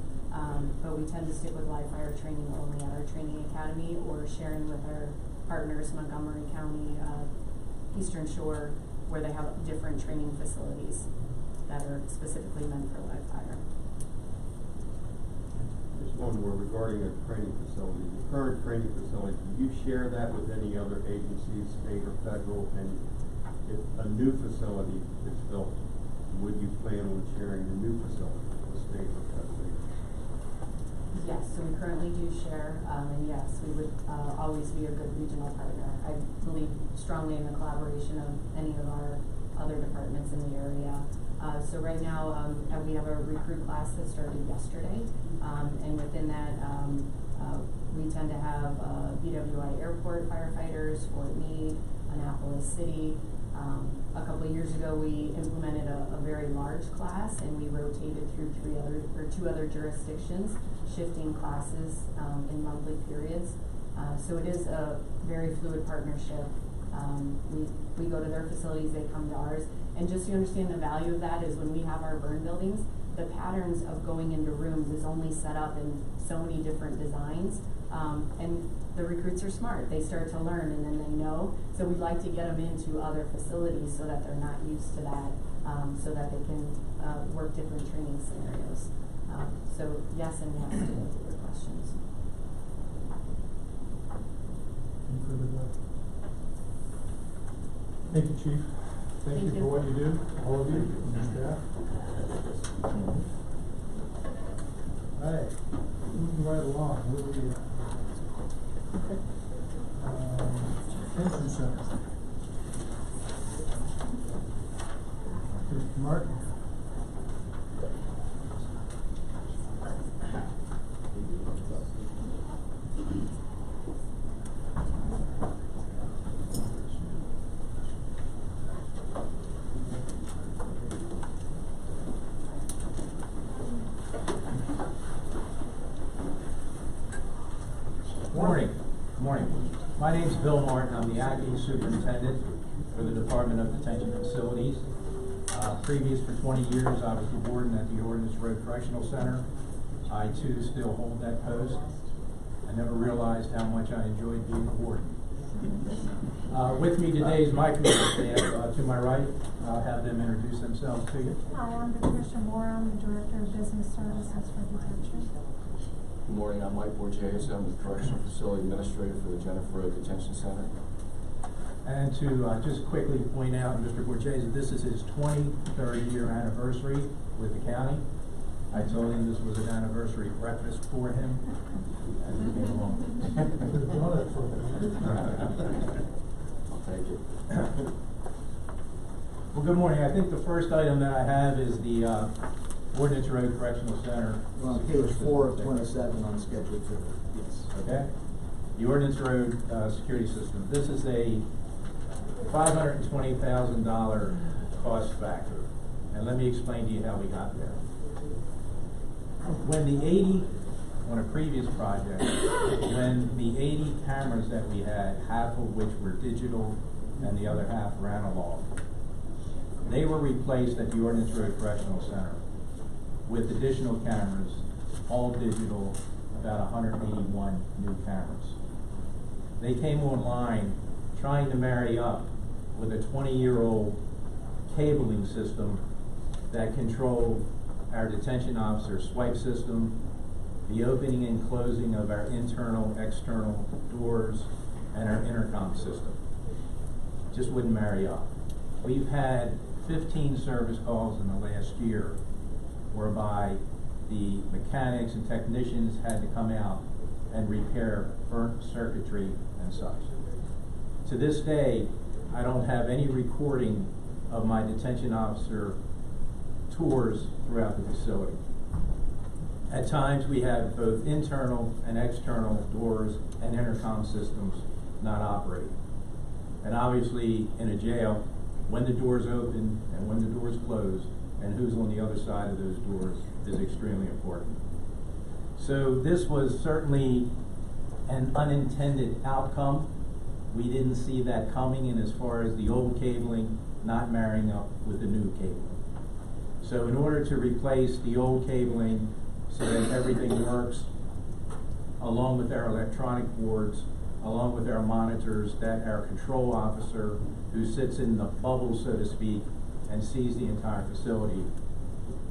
but we tend to stick with live fire training only at our training academy, or sharing with our partners, Montgomery County, Eastern Shore, where they have different training facilities that are specifically meant for live fire.
Just one more regarding a training facility. The current training facility, do you share that with any other agencies, state or federal? And if a new facility is built, would you plan on sharing the new facility with state or federal agencies?
Yes, so we currently do share, and yes, we would always be a good regional partner. I believe strongly in the collaboration of any of our other departments in the area. So right now, we have a recruit class that started yesterday, and within that, we tend to have BWI Airport firefighters, Fort Meade, Annapolis City. A couple of years ago, we implemented a very large class, and we rotated through two other jurisdictions, shifting classes in monthly periods. So it is a very fluid partnership. We go to their facilities, they come to ours. And just so you understand the value of that is when we have our burn buildings, the patterns of going into rooms is only set up in so many different designs. And the recruits are smart. They start to learn and then they know. So we'd like to get them into other facilities so that they're not used to that, so that they can work different training scenarios. So yes and yes to both of your questions.
Any further questions? Thank you, Chief. Thank you for what you do, all of you, and your staff. All right, moving right along, where are we at? Detention Center. Mr. Martin.
My name is Bill Martin. I'm the acting superintendent for the Department of Detention Facilities. Previous for 20 years, I was the warden at the Ordnance Road Correctional Center. I too still hold that post. I never realized how much I enjoyed being a warden. With me today is my committee staff. To my right, I'll have them introduce themselves to you.
Hi, I'm Patricia Moore. I'm the Director of Business Services for Detention.
Good morning, I'm Mike Borges. I'm the Correctional Facility Administrator for the Jennifer Road Detention Center.
And to just quickly point out, Mr. Borges, this is his 23rd year anniversary with the county. I told him this was an anniversary breakfast for him as we came along.
I'll take it.
Well, good morning. I think the first item that I have is the Ordnance Road Correctional Center.
We're on page 4 of 27 on schedule 2. Yes.
Okay. The Ordnance Road Security System. This is a $520,000 cost factor. And let me explain to you how we got there. When the 80, on a previous project, when the 80 cameras that we had, half of which were digital and the other half were analog, they were replaced at the Ordnance Road Correctional Center with additional cameras, all digital, about 181 new cameras. They came online trying to marry up with a 20-year-old cabling system that controlled our detention officer swipe system, the opening and closing of our internal, external doors, and our intercom system. Just wouldn't marry up. We've had 15 service calls in the last year whereby the mechanics and technicians had to come out and repair burnt circuitry and such. To this day, I don't have any recording of my detention officer tours throughout the facility. At times, we have both internal and external doors and intercom systems not operating. And obviously, in a jail, when the doors open and when the doors close, and who's on the other side of those doors is extremely important. So this was certainly an unintended outcome. We didn't see that coming in as far as the old cabling not marrying up with the new cabling. So in order to replace the old cabling so that everything works, along with our electronic boards, along with our monitors, that our control officer who sits in the bubble, so to speak, and sees the entire facility,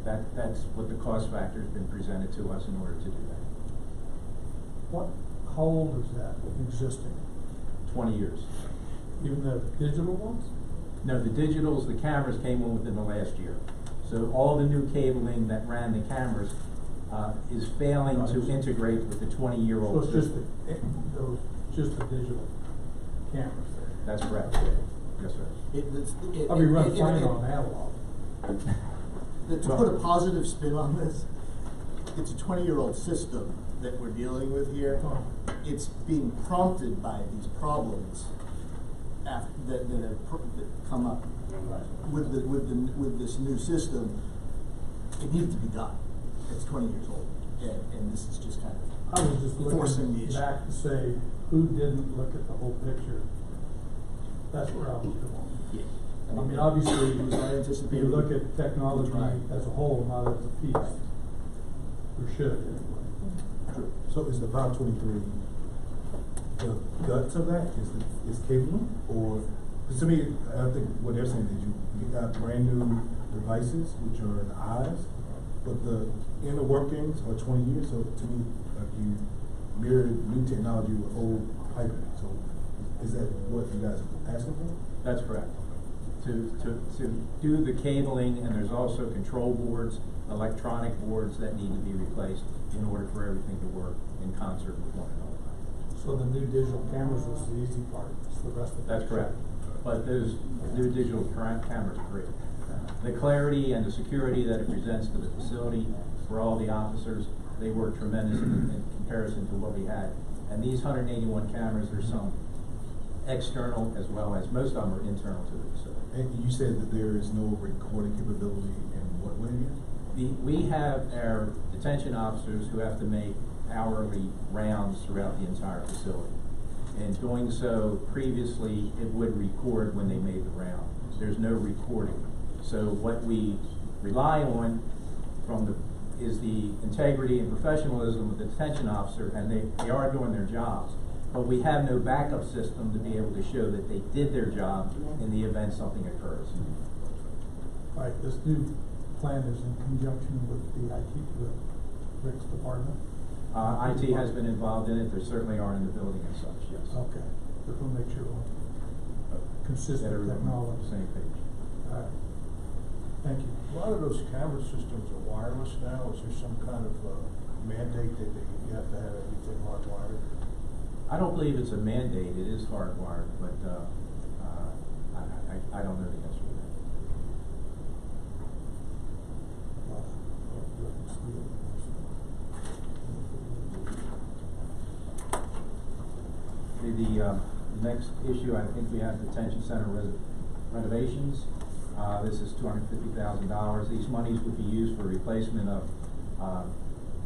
that's what the cost factor has been presented to us in order to do that.
How old is that existing?
20 years.
Even the digital ones?
No, the digitals, the cameras came in within the last year. So all the new cabling that ran the cameras is failing to integrate with the 20-year-old
So it's
system.
just the digital cameras there?
That's correct. Yes, sir.
I'll be running fine on analog.
To put a positive spin on this, it's a 20-year-old system that we're dealing with here. It's being prompted by these problems that have come up with this new system. It needs to be done. It's 20 years old, and this is just kind of
I was just
forcing the
looking
issue.
back to say, who didn't look at the whole picture? That's where I was going.
Yeah.
I mean, obviously, you look at technology as a whole, not as a piece. Or should, anyway.
So is the 523 the guts of that? Is cabling? Or, because to me, I think what they're saying is you got brand new devices, which are in the eyes, but the inner workings are 20 years. So to me, like you mirrored new technology with old piping. So is that what you guys are asking for?
That's correct. To do the cabling, and there's also control boards, electronic boards that need to be replaced in order for everything to work in concert with one another.
So the new digital cameras was the easy part. It's the rest of it.
That's correct. But those new digital cameras are great. The clarity and the security that it presents to the facility for all the officers, they work tremendous in comparison to what we had. And these 181 cameras, there's some external as well as most of them are internal to the facility.
And you said that there is no recording capability in what way again?
We have our detention officers who have to make hourly rounds throughout the entire facility. And doing so previously, it would record when they made the round. There's no recording. So what we rely on is the integrity and professionalism of the detention officer, and they are doing their jobs. But we have no backup system to be able to show that they did their job in the event something occurs.
All right, this new plan is in conjunction with the IT, the Rick's department?
IT has been involved in it. They certainly are in the building and such, yes.
Okay, just want to make sure we're consistent technology.
Same page.
All right, thank you.
A lot of those camera systems are wireless now. Is there some kind of mandate that you have to have everything hardwired?
I don't believe it's a mandate. It is hardwired, but I don't know the answer to that. The next issue, I think we have detention center renovations. This is $250,000. These monies would be used for replacement of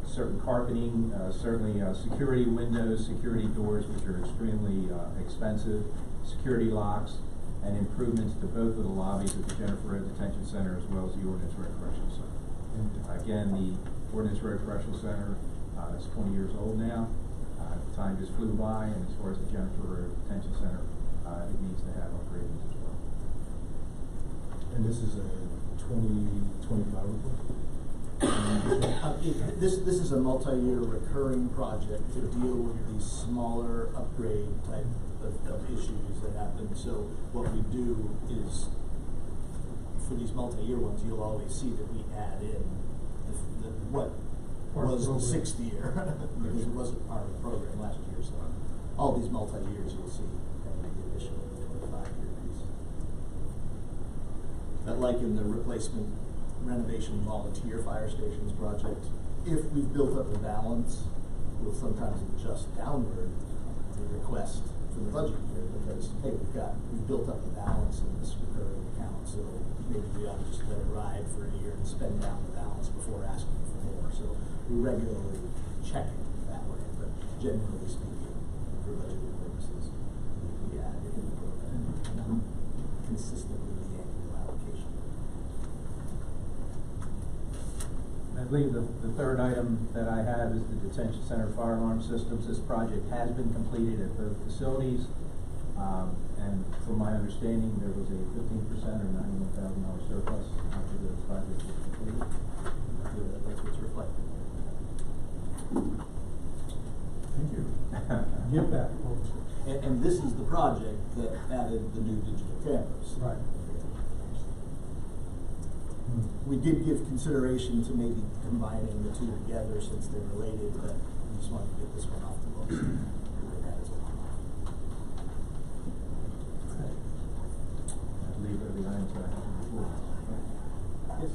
certain carpeting, certainly security windows, security doors, which are extremely expensive, security locks, and improvements to both of the lobbies at the Jennifer Road Detention Center as well as the Ordnance Road Correctional Center. And again, the Ordnance Road Correctional Center is 20 years old now. Time just flew by, and as far as the Jennifer Road Detention Center, it needs to have upgrades as well.
And this is a 2025 report?
This is a multi-year recurring project to deal with these smaller upgrade type of issues that happen. So what we do is, for these multi-year ones, you'll always see that we add in what was the sixth year, because it wasn't part of the program last year. So all these multi-years, you'll see kind of the additional 25-year piece. But like in the replacement renovation volunteer fire stations project, if we've built up a balance, we'll sometimes adjust downward the request for the budget year, because hey, we've built up the balance in this recurring account, so maybe we ought to just let it ride for a year and spend down the balance before asking for more. So we regularly check it that way, but generally speaking, for budgeting purposes, we add it in the program consistent with the annual allocation.
I believe the third item that I have is the detention center fire alarm systems. This project has been completed at both facilities, and from my understanding, there was a 15% or $91,000 surplus after the project was completed.
That's what's reflected.
Thank you. Give back, folks.
And this is the project that added the new digital cameras.
Right.
We did give consideration to maybe combining the two together since they're related, but we just wanted to get this one off the books. That is a one-off.
I believe every item's that I have before.
Yes.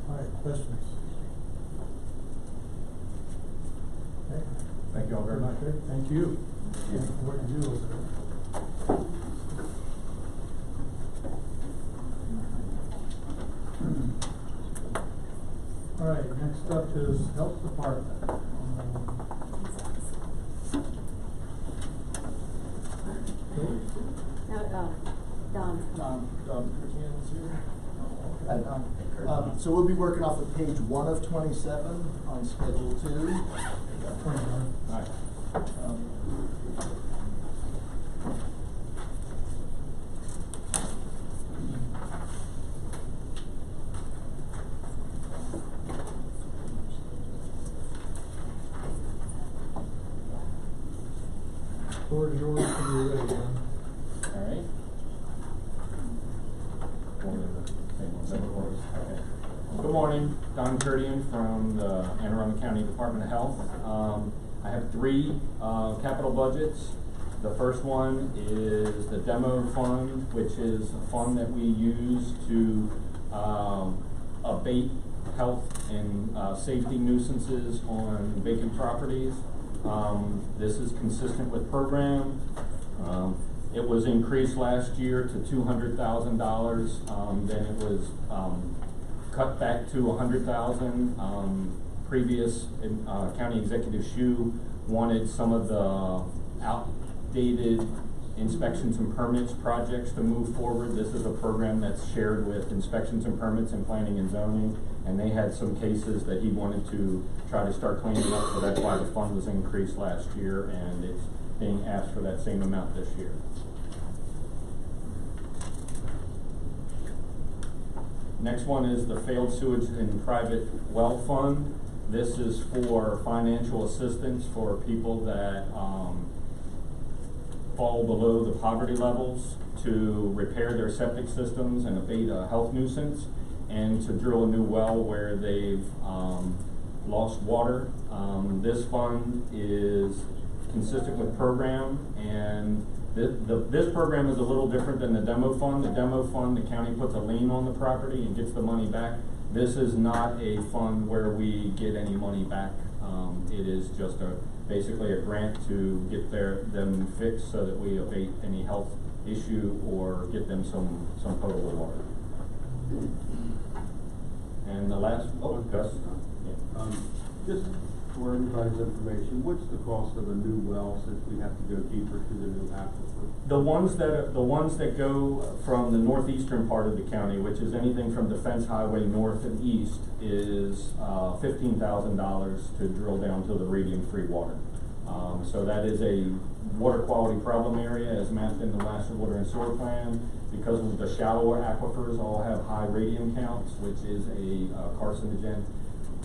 All right, questions? Okay.
Thank you all very much.
Okay, thank you. Thank you for what you do over there. All right, next up is Health Department.
Don Kurtian is here. So we'll be working off of page 1 of 27 on Schedule 2.
29.
All right.
Floor is yours when you're ready, Don.
All right. Good morning, Don Kurtian from the Anne Arundel County Department of Health. I have three capital budgets. The first one is the demo fund, which is a fund that we use to abate health and safety nuisances on vacant properties. This is consistent with program. It was increased last year to $200,000. Then it was cut back to $100,000. Previous County Executive Shue wanted some of the outdated inspections and permits projects to move forward. This is a program that's shared with inspections and permits and planning and zoning, and they had some cases that he wanted to try to start cleaning up, so that's why the fund was increased last year, and it's being asked for that same amount this year. Next one is the Failed Sewage and Private Well Fund. This is for financial assistance for people that fall below the poverty levels to repair their septic systems and abate a health nuisance, and to drill a new well where they've lost water. This fund is consistent with program, and this program is a little different than the demo fund. The demo fund, the county puts a lien on the property and gets the money back. This is not a fund where we get any money back. It is just basically a grant to get them fixed so that we abate any health
issue or get them some potable water. And the last, Gus? Yeah.
Just for everybody's information, what's the cost of a new well since we have to go deeper to the new aquifer?
The ones that go from the northeastern part of the county, which is anything from Defense Highway north and east, is $15,000 to drill down to the radium-free water. So that is a water quality problem area as mapped in the Master Water and Sewer Plan. Because of the shallower aquifers all have high radium counts, which is a carcinogen.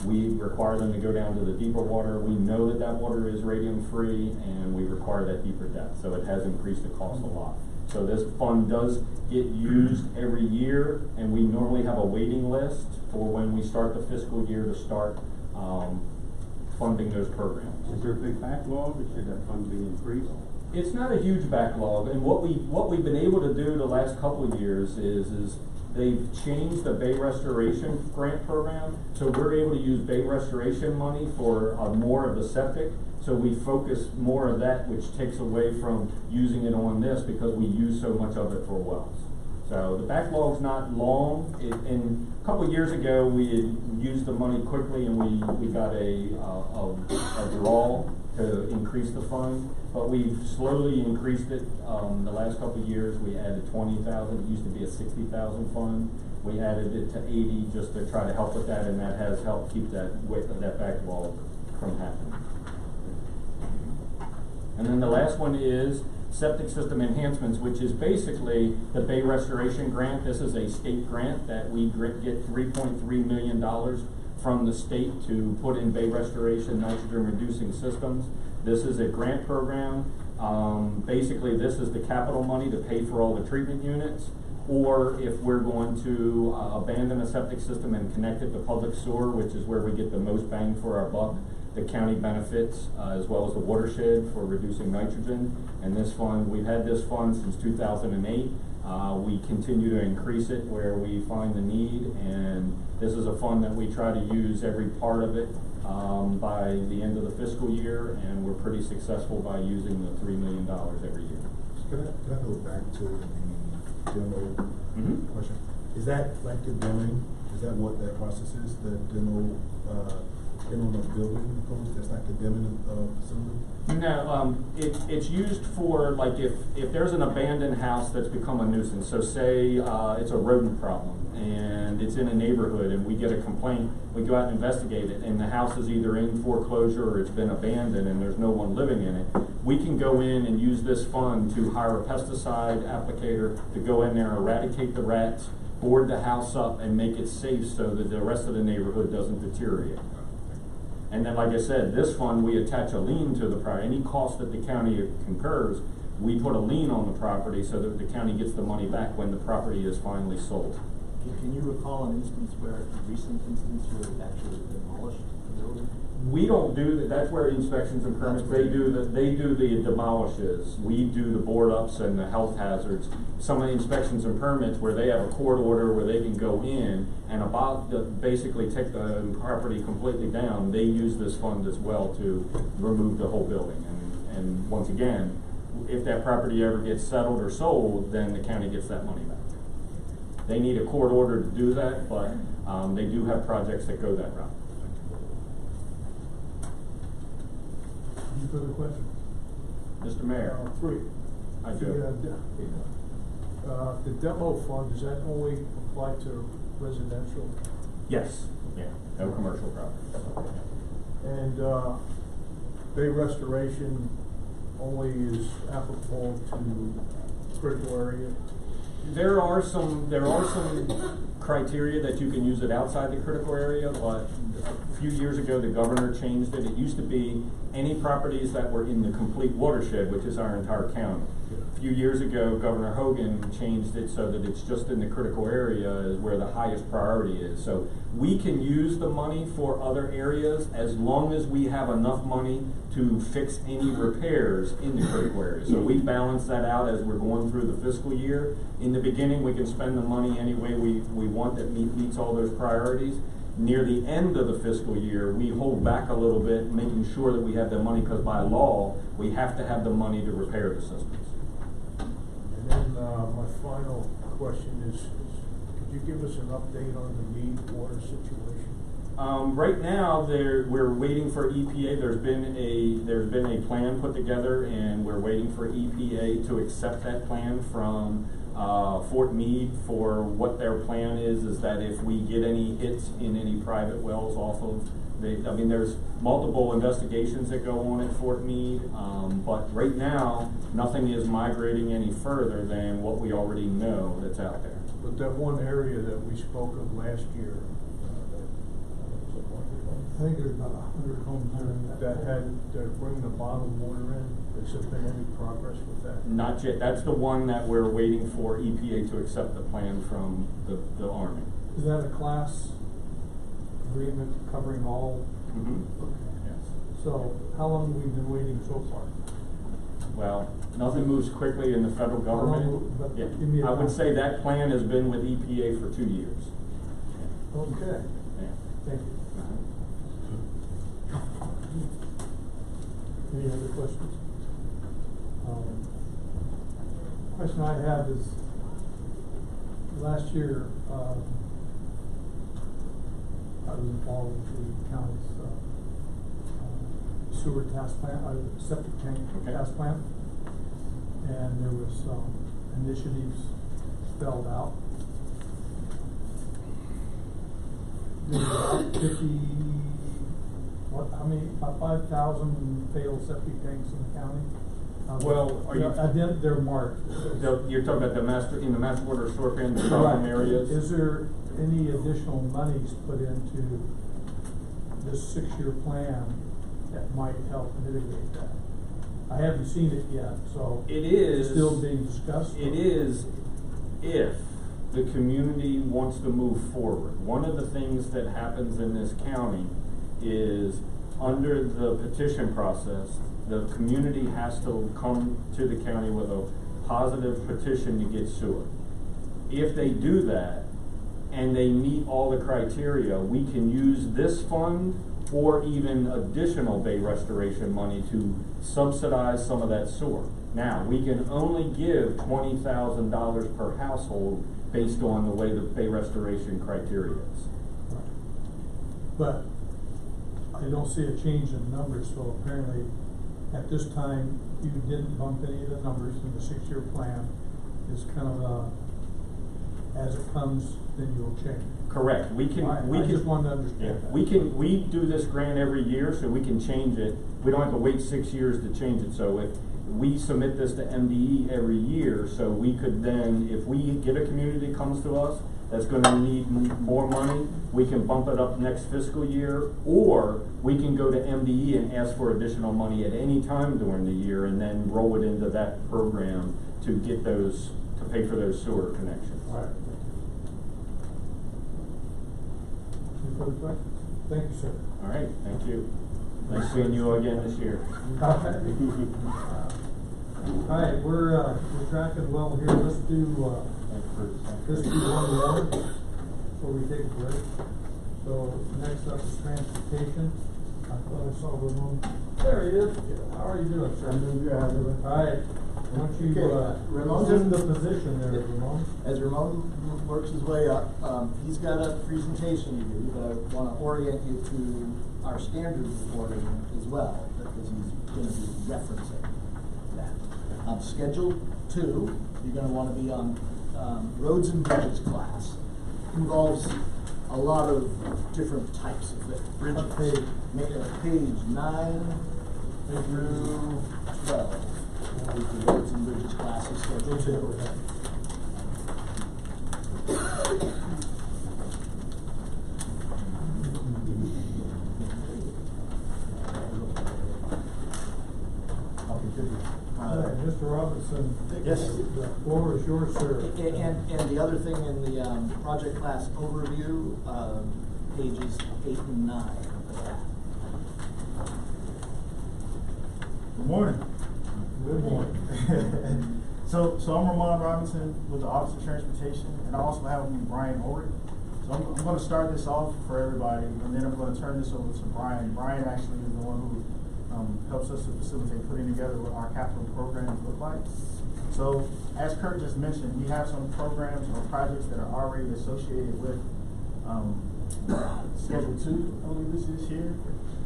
We require them to go down to the deeper water. We know that water is radium-free, and we require that deeper depth. So it has increased the cost a lot. So this fund does get used every year, and we normally have a waiting list for when we start the fiscal year to start funding those programs.
Is there a big backlog, or should that fund be increased?
It's not a huge backlog, and what we've been able to do the last couple of years is they've changed the bay restoration grant program, so we're able to use bay restoration money for more of the septic. So we focus more of that, which takes away from using it on this because we use so much of it for wells. So the backlog's not long. And a couple of years ago, we had used the money quickly, and we got a draw to increase the fund. But we've slowly increased it. The last couple of years, we added 20,000. It used to be a 60,000 fund. We added it to 80 just to try to help with that, and that has helped keep that backlog from happening. And then the last one is septic system enhancements, which is basically the Bay Restoration Grant. This is a state grant that we get $3.3 million from the state to put in bay restoration nitrogen reducing systems. This is a grant program. Basically, this is the capital money to pay for all the treatment units, or if we're going to abandon a septic system and connect it to public sewer, which is where we get the most bang for our buck. The county benefits, as well as the watershed for reducing nitrogen. And this fund, we've had this fund since 2008. We continue to increase it where we find the need, and this is a fund that we try to use every part of it by the end of the fiscal year, and we're pretty successful by using the $3 million every year.
Can I go back to the demo question? Is that like the demoing? Is that what that process is? The demo of building opposed? That's not condemning facility?
No, it's used for, like, if there's an abandoned house that's become a nuisance. So say it's a rodent problem and it's in a neighborhood and we get a complaint, we go out and investigate it, and the house is either in foreclosure or it's been abandoned and there's no one living in it. We can go in and use this fund to hire a pesticide applicator to go in there, eradicate the rats, board the house up, and make it safe so that the rest of the neighborhood doesn't deteriorate. And then, like I said, this fund, we attach a lien to the property. Any cost that the county concurs, we put a lien on the property so that the county gets the money back when the property is finally sold.
Can you recall an instance where, a recent instance where it actually demolished the building?
We don't do that. That's where inspections and permits, they do the demolishes. We do the board ups and the health hazards. Some of the inspections and permits where they have a court order where they can go in and basically take the property completely down, they use this fund as well to remove the whole building. And once again, if that property ever gets settled or sold, then the county gets that money back. They need a court order to do that, but they do have projects that go that route.
Any further questions?
Mr. Mayor.
Three.
I do.
The demo fund, does that only apply to residential?
Yes. Yeah. No commercial property.
And bay restoration only is applicable to critical area?
There are some criteria that you can use it outside the critical area, but a few years ago the governor changed it. It used to be any properties that were in the complete watershed, which is our entire county. A few years ago, Governor Hogan changed it so that it's just in the critical area is where the highest priority is. So we can use the money for other areas as long as we have enough money to fix any repairs in the critical area. So we balance that out as we're going through the fiscal year. In the beginning, we can spend the money any way we want that meets all those priorities. Near the end of the fiscal year, we hold back a little bit, making sure that we have the money, because by law, we have to have the money to repair the systems.
And then my final question is, could you give us an update on the Mead water situation?
Right now, we're waiting for EPA. There's been a plan put together, and we're waiting for EPA to accept that plan from Fort Meade for what their plan is that if we get any hits in any private wells off of, there's multiple investigations that go on at Fort Meade, but right now, nothing is migrating any further than what we already know that's out there.
But that one area that we spoke of last year,
I think there's about 100 homes there.
they're bringing the bottled water in. Has there been any progress with that?
Not yet. That's the one that we're waiting for EPA to accept the plan from the Army.
Is that a class agreement covering all?
Mm-hmm.
Yes. So how long have we been waiting so far?
Well, nothing moves quickly in the federal government.
But
Yeah.
give me a
I would
time.
say that plan has been with EPA for 2 years.
Okay.
Yeah.
Thank you. Any other questions? Question I have is, last year, I was involved with the county's sewer task plant, septic tank task plant, and there was some initiatives spelled out. There were about 50, how many, about 5,000 failed septic tanks in the county.
Well, are you?
They're marked.
You're talking about the master water short band, the problem areas?
Is there any additional monies put into this 6-year plan that might help mitigate that? I haven't seen it yet, so.
It is.
It's still being discussed?
It is if the community wants to move forward. One of the things that happens in this county is under the petition process, the community has to come to the county with a positive petition to get sewer. If they do that and they meet all the criteria, we can use this fund or even additional bay restoration money to subsidize some of that sewer. Now, we can only give $20,000 per household based on the way the bay restoration criteria is.
But I don't see a change in numbers, so apparently at this time you didn't bump any of the numbers in the 6-year plan. It's kind of as it comes, then you'll change.
Correct. We can.
I just wanted to understand that.
We do this grant every year, so we can change it. We don't have to wait 6 years to change it. So if we submit this to MDE every year, so we could then, if we get a community that comes to us that's going to need more money, we can bump it up next fiscal year, or we can go to MDE and ask for additional money at any time during the year, and then roll it into that program to get those, to pay for those sewer connections.
All right. Any further questions? Thank you, sir.
All right, thank you. Nice seeing you again this year.
All right, we're tracking well here. Let's do one more before we take a break. So next up is transportation. I thought I saw Ramon. There he is. How are you doing, sir?
I'm doing good. How are you doing?
All right. Why don't you
Ramon's
assume the position there, Ramon?
As Ramon works his way up, he's got a presentation to do, but I want to orient you to our standard reporting as well, because he's going to be referencing that. Schedule 2, you're going to want to be on roads and bridges class. Involves a lot of different types of bridges. Page 9 through 12. The roads and bridges class is schedule 2.
Mr. Robinson,
yes.
The floor is yours, sir.
And the other thing in the project class overview, pages 8 and 9 of that.
Good morning.
Good morning.
So I'm Ramon Robinson with the Office of Transportation, and I also have with me Brian Ulrich. So I'm going to start this off for everybody, and then I'm going to turn this over to Brian. Brian actually is the one who helps us to facilitate putting together what our capital programs look like. So, as Kurt just mentioned, we have some programs or projects that are already associated with Schedule 2, I believe this is here,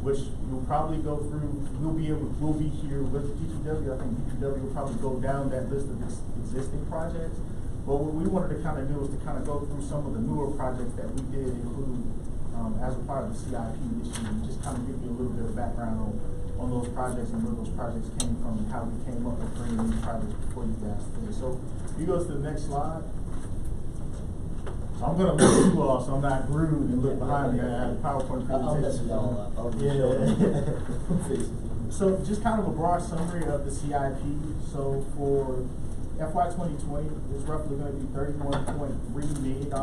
which you'll probably go through. We'll be here with DPW. I think DPW will probably go down that list of existing projects. But what we wanted to kind of do was to kind of go through some of the newer projects that we did include as a part of the CIP this year, and just kind of give you a little bit of background on those projects and where those projects came from and how we came up with bringing these projects before you guys today. So you go to the next slide. So I'm going to look at you all so I'm not rude and look behind me. I have a PowerPoint presentation. So just kind of a broad summary of the CIP. So for FY 2020, it's roughly going to be $31.3 million.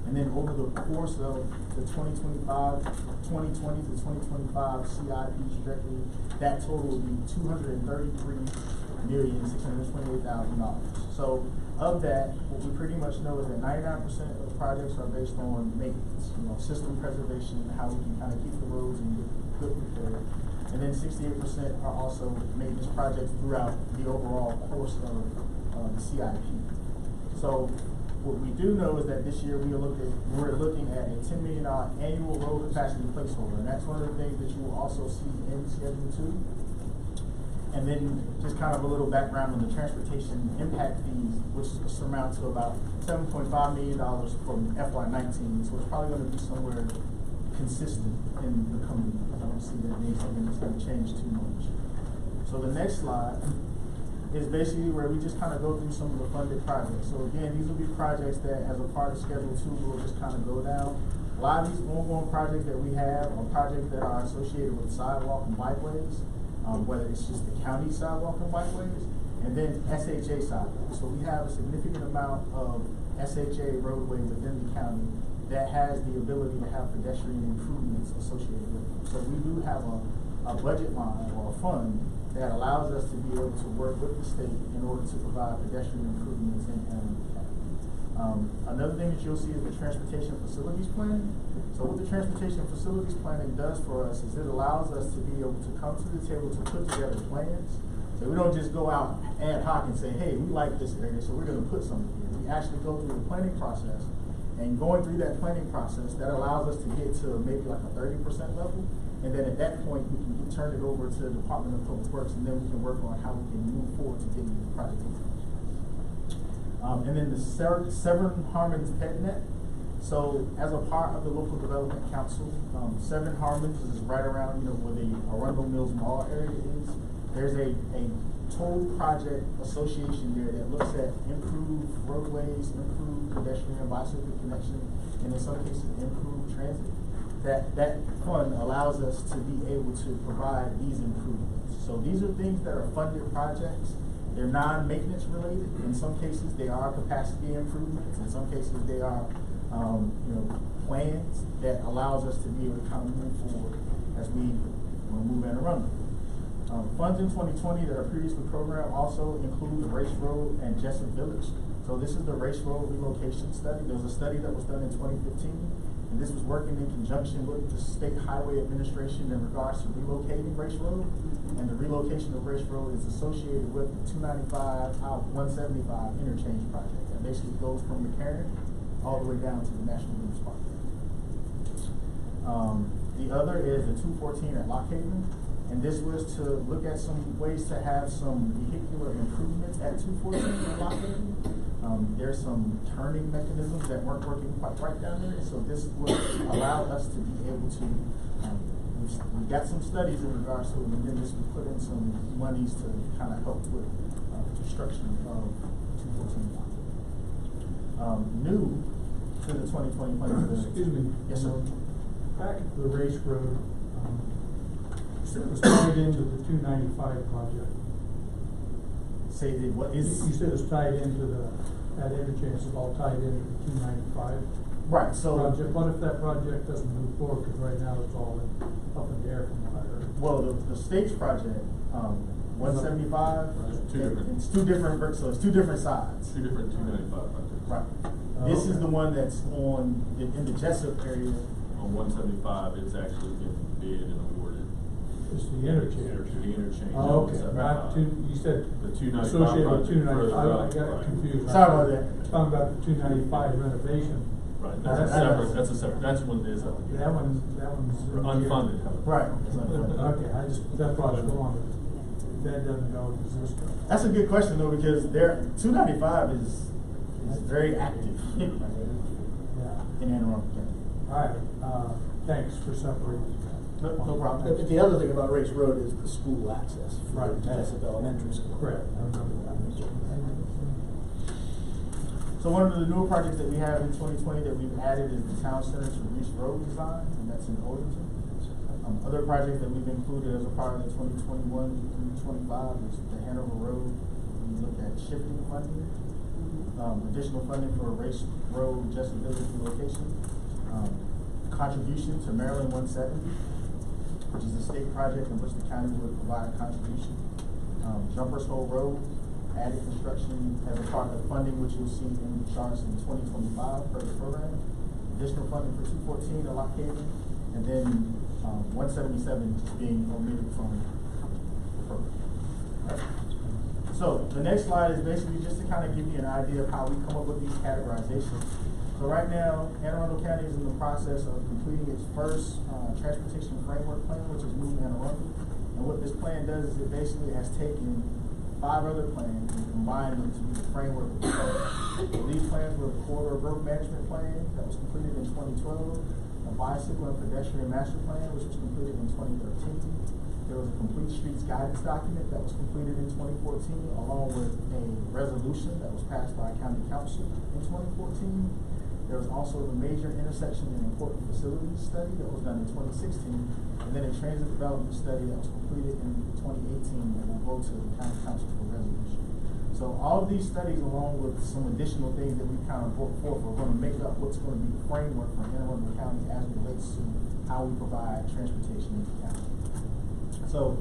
And then over the course of the 2020 to 2025 CIP trajectory, that total will be $233,628,000. So of that, what we pretty much know is that 99% of the projects are based on maintenance, system preservation, how we can kind of keep the roads in good repair. And then 68% are also maintenance projects throughout the overall course of the CIP. So what we do know is that this year we're looking at a $10 million annual road capacity placeholder, and that's one of the things that you will also see in Schedule 2. And then just kind of a little background on the transportation impact fees, which surmount to about $7.5 million from FY19. So it's probably going to be somewhere consistent in the coming years. I don't see that it's going to change too much. So the next slide is basically where we just kind of go through some of the funded projects. So again, these will be projects that as a part of Schedule 2 we'll just kind of go down. A lot of these ongoing projects that we have are projects that are associated with sidewalk and bikeways, whether it's just the county sidewalk and bikeways, and then SHA sidewalks. So we have a significant amount of SHA roadway within the county that has the ability to have pedestrian improvements associated with them. So we do have a budget line or a fund that allows us to be able to work with the state in order to provide pedestrian improvements in Anne Arundel County. Another thing that you'll see is the transportation facilities planning. So what the transportation facilities planning does for us is it allows us to be able to come to the table to put together plans. So we don't just go out ad hoc and say, hey, we like this area, so we're going to put something here. We actually go through the planning process, and going through that planning process, that allows us to get to maybe like a 30% level. And then at that point, we can turn it over to the Department of Public Works, and then we can work on how we can move forward to getting the project information. And then the Severn Harmons PetNet. So as a part of the Local Development Council, Severn Harmons is right around where the Arundel Mills Mall area is. There's a toll project association there that looks at improved roadways, improved pedestrian and bicycle connection, and in some cases improved transit. That fund allows us to be able to provide these improvements. So these are things that are funded projects. They're non-maintenance related. In some cases, they are capacity improvements. In some cases, they are plans that allows us to be able to kind of move forward as we move in around them. Funds in 2020 that are previously programmed also include the Race Road and Jessup Village. So this is the Race Road relocation study. There was a study that was done in 2015. And this was working in conjunction with the State Highway Administration in regards to relocating Race Road. And the relocation of Race Road is associated with the 295 out 175 interchange project that basically goes from McCarran all the way down to the National News Park. The other is the 214 at Lock Haven. And this was to look at some ways to have some vehicular improvements at 214 at Lock Haven. There's some turning mechanisms that weren't working quite right down there, so this would allow us to be able to, we've got some studies in regards to it, and then this would put in some monies to kind of help with construction of 214 Lock. New to the 2020 plan.
Excuse me.
Yes, sir.
Back at the Race Road, it was tied into the 295 project.
Say that what is?
You said it's tied into that interchange is all tied into the 295
right, so
project. What if that project doesn't move forward? Because right now it's all up in the air from what I heard.
Well, the stage project, 175, it's two different, so it's two different sides.
Two different 295 projects.
Right. This is the one that's in the Jessup area.
On 175, it's actually been bid and awarded.
is the interchange.
The interchange.
Oh, okay,
on
not
75.
two, you said
The 295
associated with
project
295,
further
I
up,
got
right.
confused.
Sorry about that.
Talking about the 295 renovation.
Right, that's a separate, that's one that is up here.
That one's.
Unfunded.
Right. It's unfunded.
Okay, that's why I was going with it. That doesn't go with this stuff.
That's a good question though, because 295 is very active
Yeah.
in Anne Arundel County.
All right, thanks for separating.
No problem. The other thing about Race Road is the school access.
Right.
Jessup Elementary School.
Correct, I remember that.
So one of the newer projects that we have in 2020 that we've added is the Town Center to Reach Road design, and that's in Overton. Other projects that we've included as a part of the 2021-2025 is the Hanover Road. We looked at shifting funding, additional funding for a Race Road Jessup Village relocation, contribution to Maryland 170, which is a state project in which the county would provide a contribution. Jumpers Hole Road, added construction as a part of funding, which you'll see in the charts in 2025 per the program. Additional funding for 214 to Lock Haven, and then 177 being omitted from the program. Right. So the next slide is basically just to kind of give you an idea of how we come up with these categorizations. So right now, Anne Arundel County is in the process of completing its first transportation framework plan, which is Moving Anne Arundel. And what this plan does is it basically has taken 5 other plans and combined them to be the framework of the plan. So these plans were the Corridor Growth Management Plan that was completed in 2012, a Bicycle and Pedestrian Master Plan, which was completed in 2013. There was a Complete Streets Guidance Document that was completed in 2014, along with a resolution that was passed by County Council in 2014. There was also the Major Intersection and Important Facilities Study that was done in 2016, and then a Transit Development Study that was completed in 2018 that will go to the County Council for resolution. So all of these studies, along with some additional things that we kind of brought forth, are going to make up what's going to be the framework for Anne Arundel County as it relates to how we provide transportation in the county. So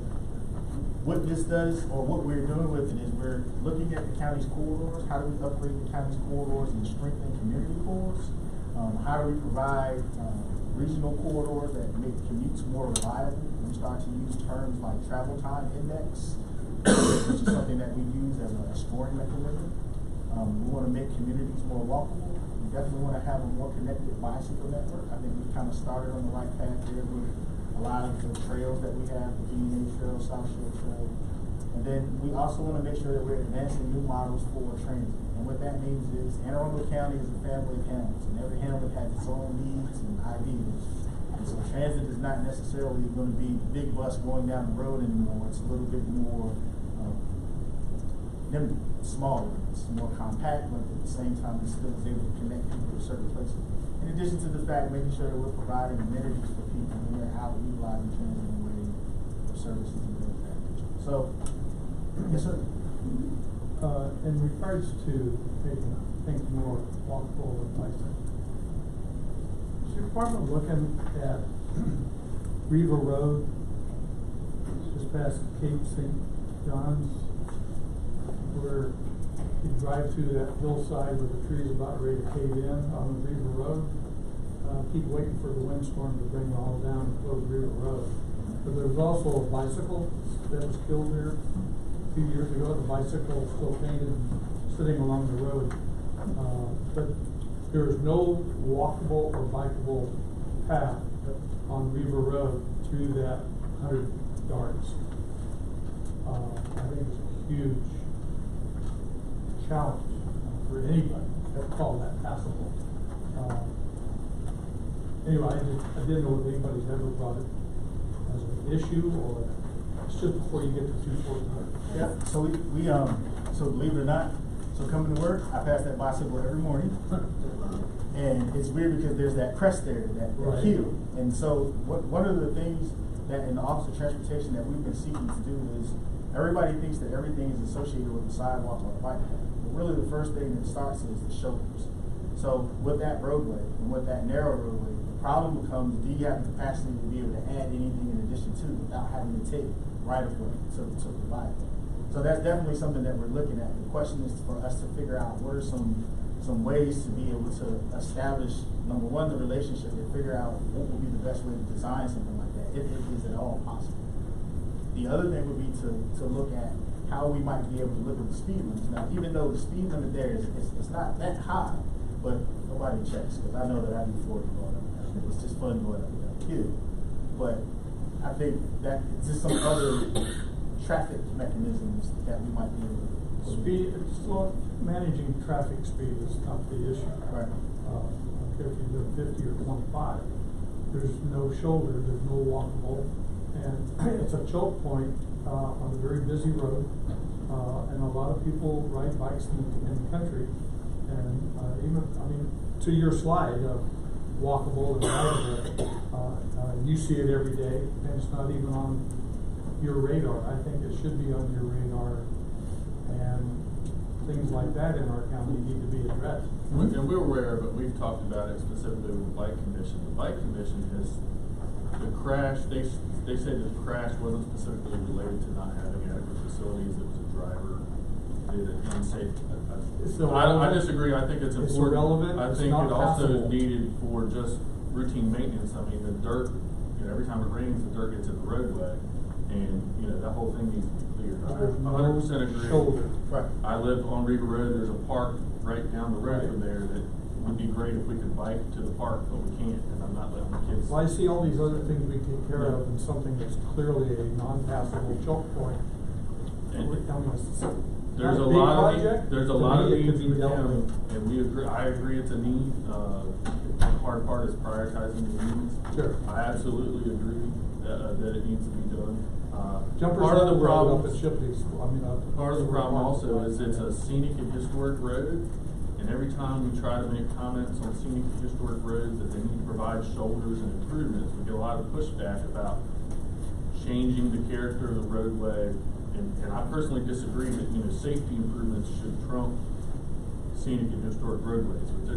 what this does, or what we're doing with it, is we're looking at the county's corridors. How do we upgrade the county's corridors and strengthen community corridors? How do we provide regional corridors that make commutes more reliable? We start to use terms like travel time index, which is something that we use as a scoring mechanism. We want to make communities more walkable. We definitely want to have a more connected bicycle network. I think we kind of started on the right path there with a lot of the trails that we have, the VA Trail, South Shore Trail. And then we also want to make sure that we're advancing new models for transit. And what that means is Anne Arundel County is a family of hamlets, and every hamlet has its own needs and ideas. And so transit is not necessarily going to be the big bus going down the road anymore. It's a little bit more smaller, it's more compact, but at the same time it still is able to connect people to certain places. In addition to the fact, making sure that we're providing amenities for people when they're out utilizing transit and waiting for services and things like that. So, yes, sir.
In regards to making things more walkable and bicycle, is your department looking at Riva Road, just past Cape St. John's, where you drive through that hillside where the trees are about ready to cave in on the Riva Road? Keep waiting for the windstorm to bring it all down and close Riva Road. But there was also a bicycle that was killed there a few years ago. The bicycle is still painted, sitting along the road. But there is no walkable or bikeable path on Riva Road through that 100 yards. I think it's a huge challenge for anybody to call that passable. Anyway, I didn't know if anybody's ever brought it as an issue, or it's just before you get to 249.
Yeah. So so believe it or not, so coming to work, I pass that bicycle every morning, and it's weird because there's that crest there, that
Right.
hill, and so one of the things that in the Office of Transportation that we've been seeking to do is everybody thinks that everything is associated with the sidewalk or the bike path, but really the first thing that starts is the shoulders. So with that roadway and with that narrow roadway, the problem becomes, do you have the capacity to be able to add anything in addition to without having to take right of way to provide it? So that's definitely something that we're looking at. The question is for us to figure out what are some ways to be able to establish, number one, the relationship, and figure out what would be the best way to design something like that, if it is at all possible. The other thing would be to look at how we might be able to look at the speed limits. Now, even though the speed limit there is, it's not that high, but nobody checks, because I know that I'd be 40 going up there. It's just fun going up there, kid. But I think that it's just some other traffic mechanisms that we might be able to.
Speed, managing traffic speed is not the issue.
Right.
I don't care if you live 50 or 25. There's no shoulder, there's no walkable, and it's a choke point on a very busy road. And a lot of people ride bikes in the country. And even, I mean, to your slide, walkable and rideable, you see it every day, and it's not even on your radar. I think it should be on your radar. And things like that in our county need to be addressed.
And we're aware, but we've talked about it specifically with the Bike Commission. The Bike Commission has, the crash, they said that the crash wasn't specifically related to not having adequate facilities. It was a driver did an unsafe. I disagree. I think it's important.
It's irrelevant.
I think it also is needed for just routine maintenance. I mean, the dirt, every time it rains, the dirt gets in the roadway. And, that whole thing needs to be cleared. I 100% agree.
Shoulder.
Right. I live on Riva Road. There's a park right down the road from there that would be great if we could bike to the park, but we can't, and I'm not letting the kids.
Well, I see all these other things we take care of, and something that's clearly a non-passable choke point.
There's a lot of needs in the county, and we agree. I agree it's a need. The hard part is prioritizing the needs.
Sure.
I absolutely agree that it needs to be done.
Part of the problem
also is it's a scenic and historic road, and every time we try to make comments on scenic and historic roads that they need to provide shoulders and improvements, we get a lot of pushback about changing the character of the roadway. And I personally disagree that safety improvements should trump scenic and historic roadways. But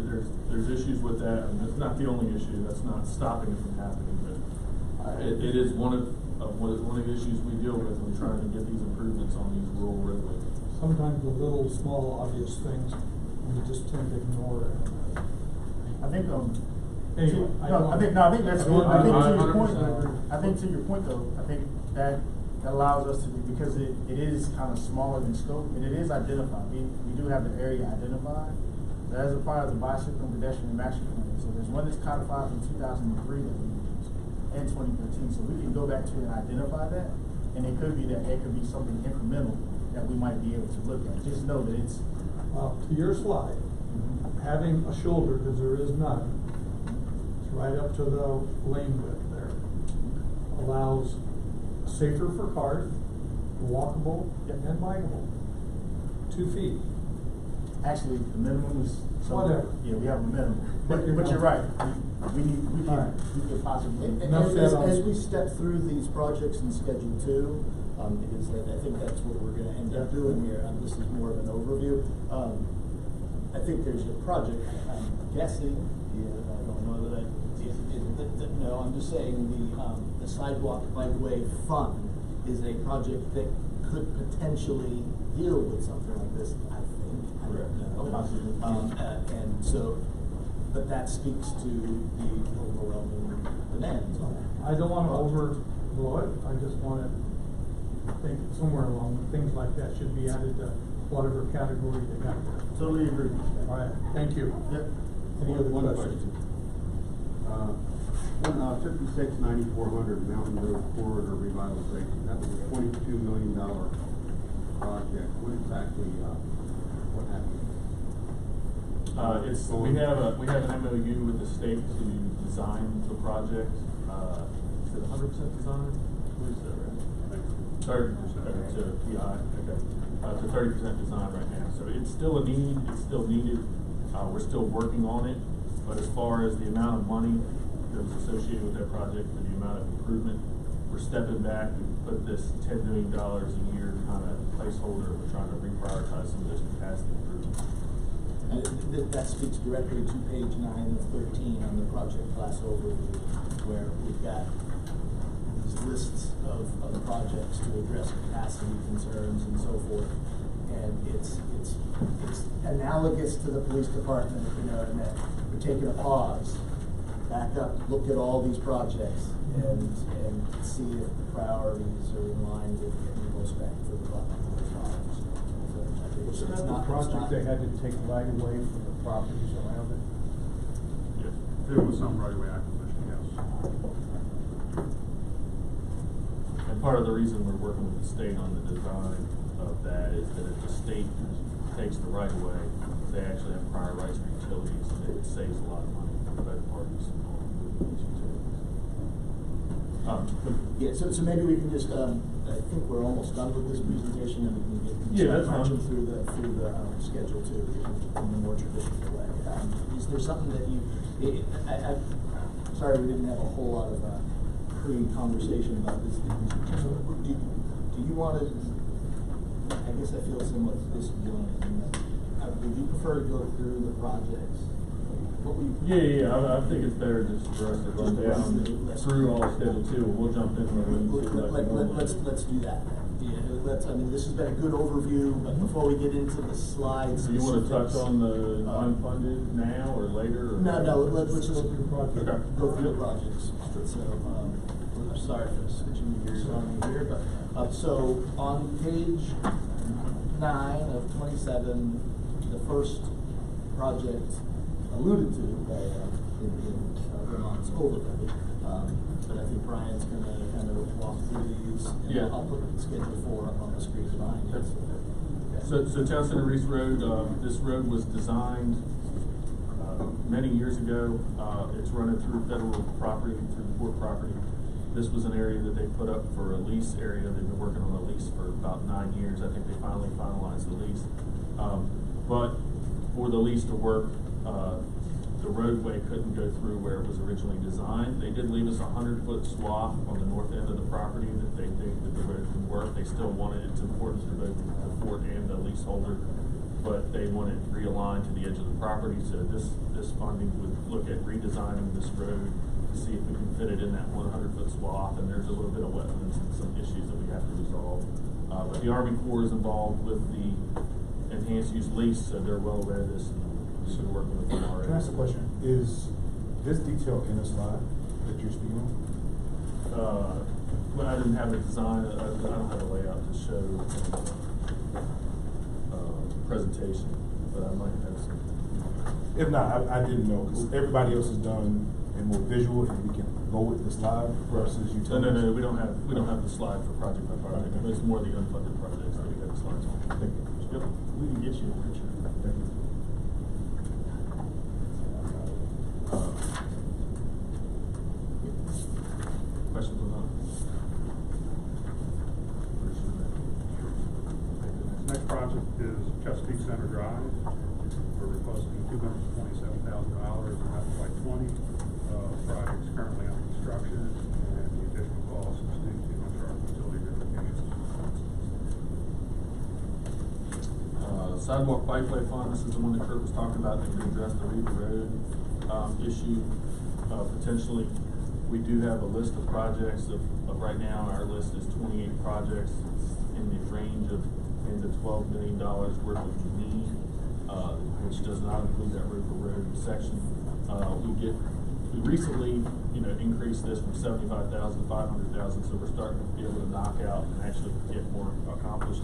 there's issues with that, and that's not the only issue. That's not stopping it from happening, but it is one of the issues we deal with when trying to get these improvements on these rural roadways.
Sometimes the little, small, obvious things we just tend to ignore it.
I think
anyway,
I think that's good. I think to your point, though, I think that allows us to do, because it is kind of smaller in scope, and it is identified. We do have the area identified. But as a part of the bicycle and pedestrian master plan, so there's one that's codified from 2003 that we used, and 2013. So we can go back to it and identify that, and it could be something incremental that we might be able to look at. Just know that it's
to your slide, having a shoulder, because there is none, it's right up to the lane width there, allows safer for cars, walkable, and bikeable. 2 feet.
Actually, the minimum is
whatever.
Yeah, we have a minimum. But you're right. We could possibly.
As we step through these projects in Schedule 2, because I think that's what we're going to end up doing here. This is more of an overview. I think there's a project. I'm guessing. I don't know that no, I'm just saying the Sidewalk Bikeway Fund is a project that could potentially deal with something like this. I think. I don't know. And so, but that speaks to the overwhelming demands on it.
I don't want to overblow it. I just want to think somewhere along things like that should be added to whatever category they got there.
Totally agree.
All right. Thank you.
Yep.
Any other questions?
56-9400 Mountain Road Corridor Revitalization. That was a $22 million project. What exactly, what happened?
We have an MOU with the state to design the project. Is it 100% design? What is that, right? 30% to PI. Okay. It's a 30% design right now. So it's still a need. It's still needed. We're still working on it. But as far as the amount of money that was associated with that project and the amount of improvement, we're stepping back and put this $10 million a year kind of placeholder. We're trying to reprioritize some of those capacity improvements.
And that speaks directly to page 9 of 13 on the project class overview, where we've got these lists of projects to address capacity concerns and so forth. And it's analogous to the police department, and that we're taking a pause, back up, look at all these projects, and see if
priorities are in line with getting most back for the buck.
Was that the project they had to take right away from the properties around it?
Yes, there was some right-of-way acquisition, yes.
And part of the reason we're working with the state on the design of that is that if the state takes the right of way, they actually have prior rights for utilities, and it saves a lot of money for both parties involved with these utilities.
Yeah, so maybe we can just, I think we're almost done with this presentation, and we can get
that's
marching
fine.
through the schedule too, in the more traditional way. Is there something that you, I'm sorry we didn't have a whole lot of pre-conversation about this. Do you want to, I guess I feel similar to this one, would you prefer to go through the projects? What would you?
I think it's better just for us to run down through all of Schedule 2. We'll jump in when
Let's do that then. Yeah, I mean, this has been a good overview, but before we get into the slides.
Do you want to touch on the unfunded now or later? Or
No, let's just go through the
Okay.
projects. So, I'm sorry for switching gears on you here, but, so on page 9 of 27, the first project alluded to by, in Vermont's overview. But I think Brian's going to kind of walk through these. And I'll put Schedule 4 up on the screen behind you.
So Town Center Reese Road, this road was designed many years ago. It's running through federal property, through the port property. This was an area that they put up for a lease area. They've been working on a lease for about 9 years. I think they finally finalized the lease. But for the lease to work, the roadway couldn't go through where it was originally designed. They did leave us a 100-foot swath on the north end of the property that they think that the road can work. They still wanted it to important to both the port and the leaseholder, but they want it realigned to the edge of the property. So this funding would look at redesigning this road to see if we can fit it in that 100-foot swath. And there's a little bit of wetlands and some issues that we have to resolve. But the Army Corps is involved with the enhanced use lease, so they're well aware of this. So we're working with them already.
Can I ask a question? Is this detail in the slide that you're speaking on?
Well, I didn't have a design. I don't have a layout to show presentation, but I might have some.
If not, I didn't know, because everybody else is done and more visual, and we can go with the slide versus you.
No, we don't have the slide for project by project. It's more the unfunded projects that we have the slides on.
Thank you.
Yep.
We can get you a picture.
Thank you.
Questions on that?
Next project is Chesapeake Center Drive. We're requesting $227,000 in FY20. Project's currently under construction, and the additional cost is due to uncharged utility relocations.
Sidewalk bikeway fund, this is the one that Kurt was talking about that would address the Reaver Road issue. Potentially, we do have a list of projects of right now, our list is 28 projects in the range of $10 to $12 million worth of need, which does not include that Reaver Road section. We recently, increased this from 75,000 to 500,000, so we're starting to be able to knock out and actually get more accomplished.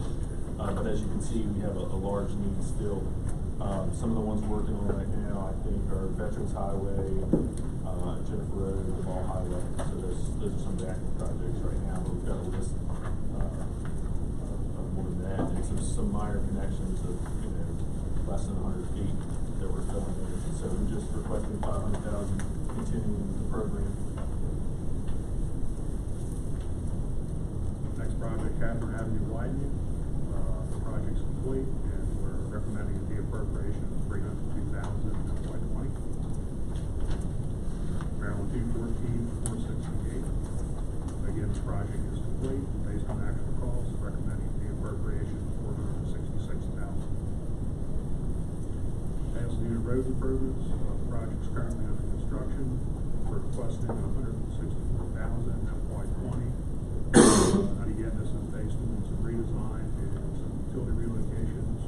But as you can see, we have a large need still. Some of the ones we're working on right now, I think, are Veterans Highway, Jennifer Road, and the Ball Highway. So those are some of the active projects right now, but we've got a list of more than that, and some minor connections of less than 100 feet that we're filling in. So we're just requesting 500,000, continuing the program.
Next project, Catherine Avenue widening. The project's complete, and we're recommending the appropriation of $302,000 in FY20. Maryland 214-468. Again, the project is complete, based on actual costs, recommending the appropriation of $466,000. Pasadena Road improvements, the project's currently under construction. We're requesting $164,000 in FY20. And again, this is based on some redesign and some utility relocations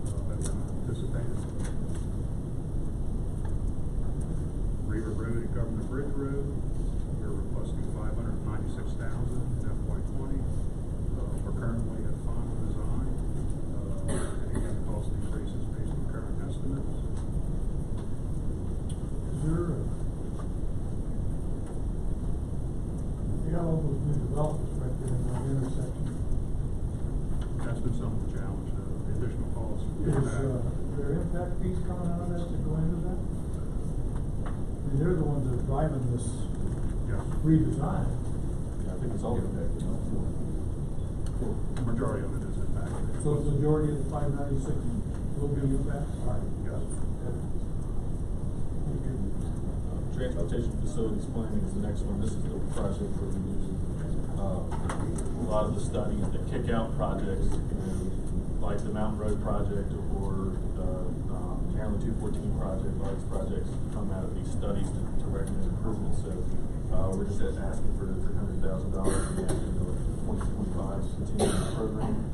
that we're not anticipating. Reaver Road and Government Bridge Road, we're requesting $596,000 in
impact fees coming out of that to go into that? And they're the ones that are driving this redesign.
Yeah, I think it's all impacted. The majority of it is impacted.
So the majority of the 596 will be impacted?
Yes. Transportation facilities planning is the next one. This is the project where we do a lot of the studies that kick out projects, like the Mountain Road project or the Maryland 214 project. A lot of these projects come out of these studies to recommend improvements. So we're just asking for $300,000 in the 2025 continuing program.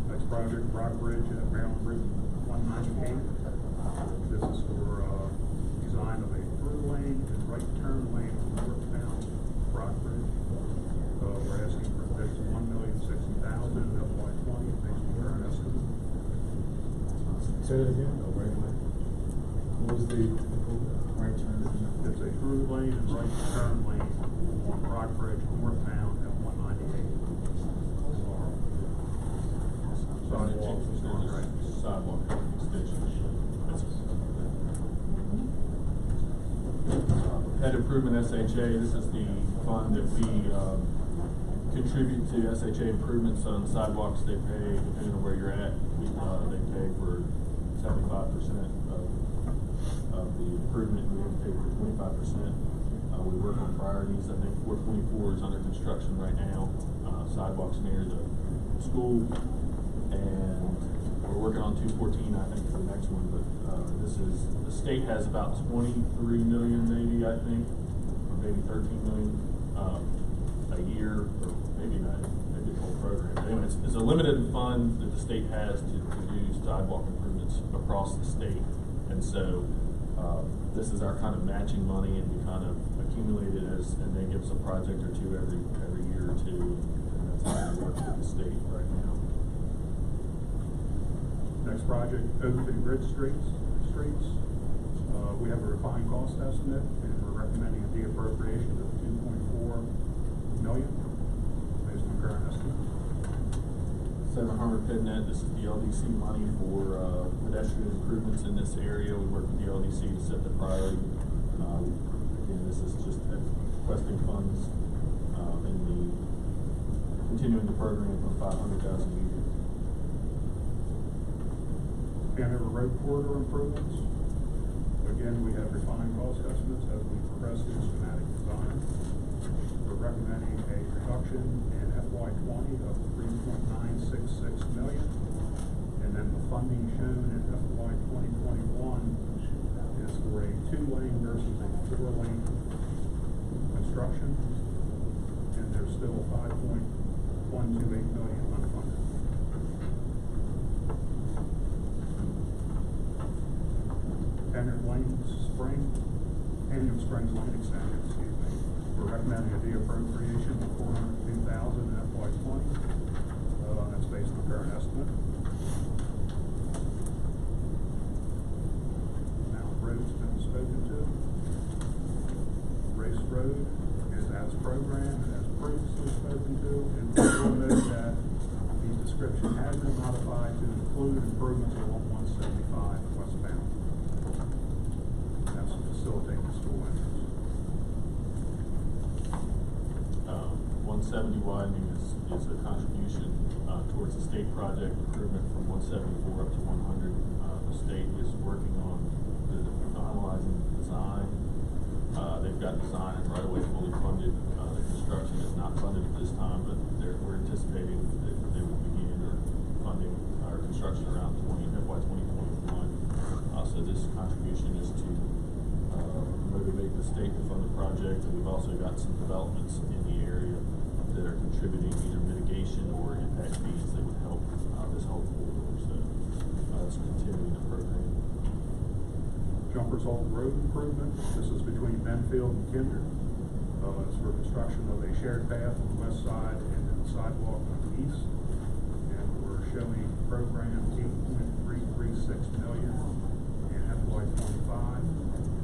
Next project, Rock Bridge at Maryland Bridge 198. This is for design of a through lane and right turn lane northbound Rock Bridge. We're asking for this $1,060,000 in FY20 based on current estimate.
Say that again?
What was the right turn?
It's a through lane and right turn lane on Rock Bridge northbound at 198.
Sidewalk extension. Head Improvement SHA, this is the fund that we contribute to SHA improvements on sidewalks. They pay, depending on where you're at, they pay for 75% of the improvement. We have to pay for 25%. We work on priorities. I think 424 is under construction right now. Sidewalks near the school, and we're working on 214, I think, for the next one. But this is, the state has about 23 million, maybe, I think, or maybe 13 million a year, or maybe not, maybe the whole program. But anyway, it's a limited fund that the state has to do sidewalk improvements across the state, and so this is our kind of matching money, and we kind of accumulate it as, and they give us a project or two every year or two, and that's how we work with the state right now.
Next project, Oakton Bridge Streets. We have a refined cost estimate, and we're recommending a de-appropriation of $2.4 million based on current estimate.
700 PidNet, this is the LDC money for pedestrian improvements in this area. We work with the LDC to set the priority. Again, this is just requesting funds in the continuing the program for 500,000 a year.
Hanover Road corridor improvements. Again, we have refined cost estimates as we progress through schematic design. We're recommending a reduction in FY20 of $3.966 million, and then the funding shown in FY 2021 is for a 2-lane versus a 4-lane construction, and there's still $5.128 million unfunded. Canyon Springs Lane extension, excuse me. We're recommending a de-appropriation of $402,000 in FY20. That's based on current estimate. Mountain Road's been spoken to. Race Road is as programmed and as previously spoken to, and we will note that the description has been modified to include improvements along 175 westbound. That's to facilitate the school entrance.
170 widening is a contribution towards the state project improvement from 174 up to 100. The state is working on finalizing the design. They've got design and right away fully funded. The construction is not funded at this time, but we're anticipating that they will begin funding our construction around FY 2021. So this contribution is to motivate the state to fund the project, and we've also got some developments in the area that are contributing either mitigation or impact fees that would help this whole corridor. So it's continuing the program.
Jumpers Hole Road improvement. This is between Benfield and Kinder. It's for construction of a shared path on the west side and then a sidewalk on the east. And we're showing program $8.336 million in FY25.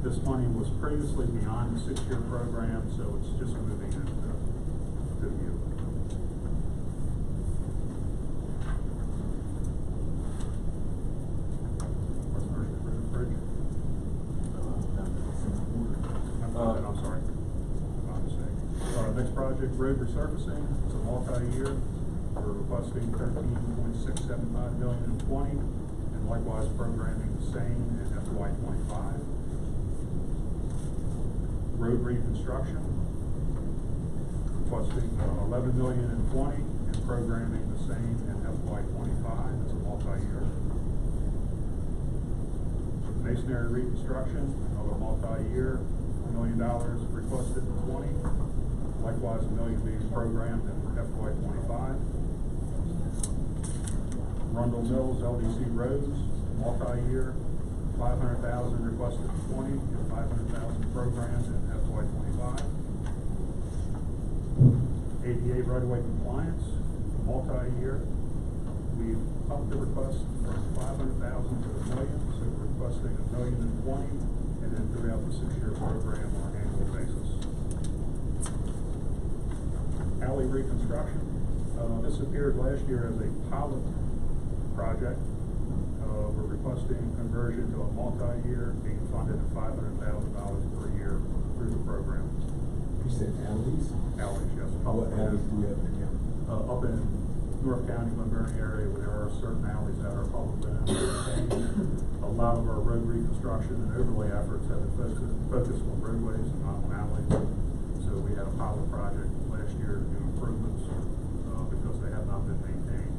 This money was previously beyond the 6-year program, so it's just moving into the view. Road resurfacing, it's a multi-year. We're requesting $13.675 million in 20, and likewise programming the same in FY '25. Road reconstruction, requesting $11 million in 20, and programming the same in FY '25. It's a multi-year. Masonry reconstruction, another multi-year, $1 million requested in 20. Likewise, $1 million being programmed in FY '25. Rundle Mills LDC roads, multi-year, $500,000 requested in 20, and $500,000 programmed in FY '25. ADA right-of-way compliance, multi-year. We've upped the request from $500,000 to $1 million, so we're requesting $1 million in 20, and then throughout the 6-year program on an annual basis. Alley reconstruction. This appeared last year as a pilot project. We're requesting conversion to a multi-year, being funded at $500,000 per year through the program.
You said alleys?
Alleys, yes.
What alleys do we have in the county?
Up in North County, Montgomery area, where there are certain alleys that are publicly maintained. A lot of our road reconstruction and overlay efforts have been focused on roadways and not on alleys. So we had a pilot project last year to do improvements because they have not been maintained.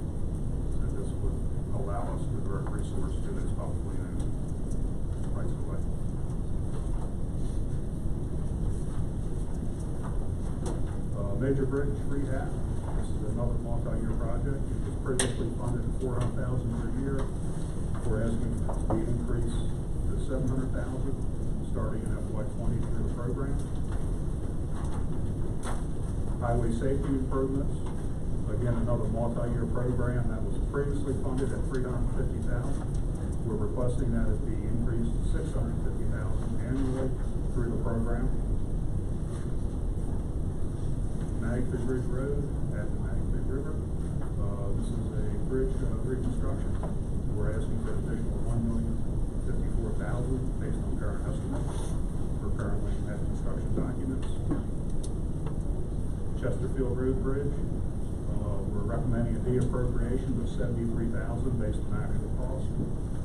So this would allow us to divert resources to those publicly owned rights of way. Major bridge rehab. This is another multi-year project. It was previously funded at $400,000 per year. We're asking to increase to $700,000 starting in FY '20 through the program. Highway safety improvements. Again, another multi-year program that was previously funded at $350,000. We're requesting that it be increased to $650,000 annually through the program. Magpie Bridge Road at the Magpie River. This is a bridge reconstruction. We're asking for an additional $1,054,000 based on current estimates. We're currently at construction documents. Chesterfield Road Bridge. We're recommending a de-appropriation of $73,000 based on actual cost.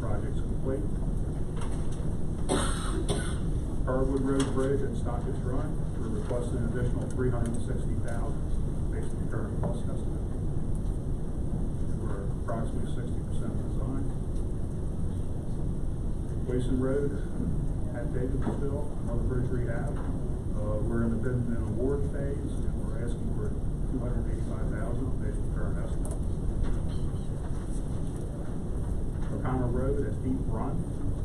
Project's complete. Harwood Road Bridge at Stockage Run. We're requesting an additional $360,000 based on the current cost estimate. We're approximately 60% design. Wason Road at Davidsville, another bridge rehab. We're in the bid and award phase, and we're asking for $285,000 based on current estimate. O'Connor Road at Deep Run,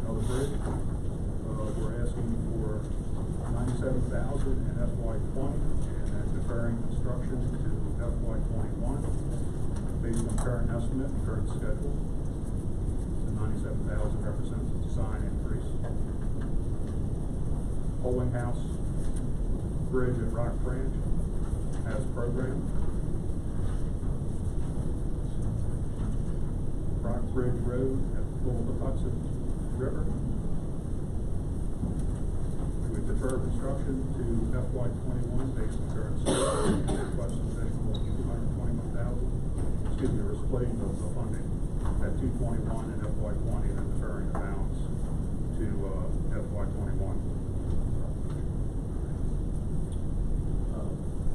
another bridge. We're asking for $97,000 in FY '20 and then deferring construction to FY '21 based on current estimate and current schedule. The $97,000 represents a design increase. Polling House Bridge at Rock Branch as programmed. Rock Bridge Road at the Hudson River. We defer construction to FY '21 based on current schedule and request an additional $221,000. Excuse me, we're splitting the funding at $221 in FY '20 and then deferring the balance to FY '21.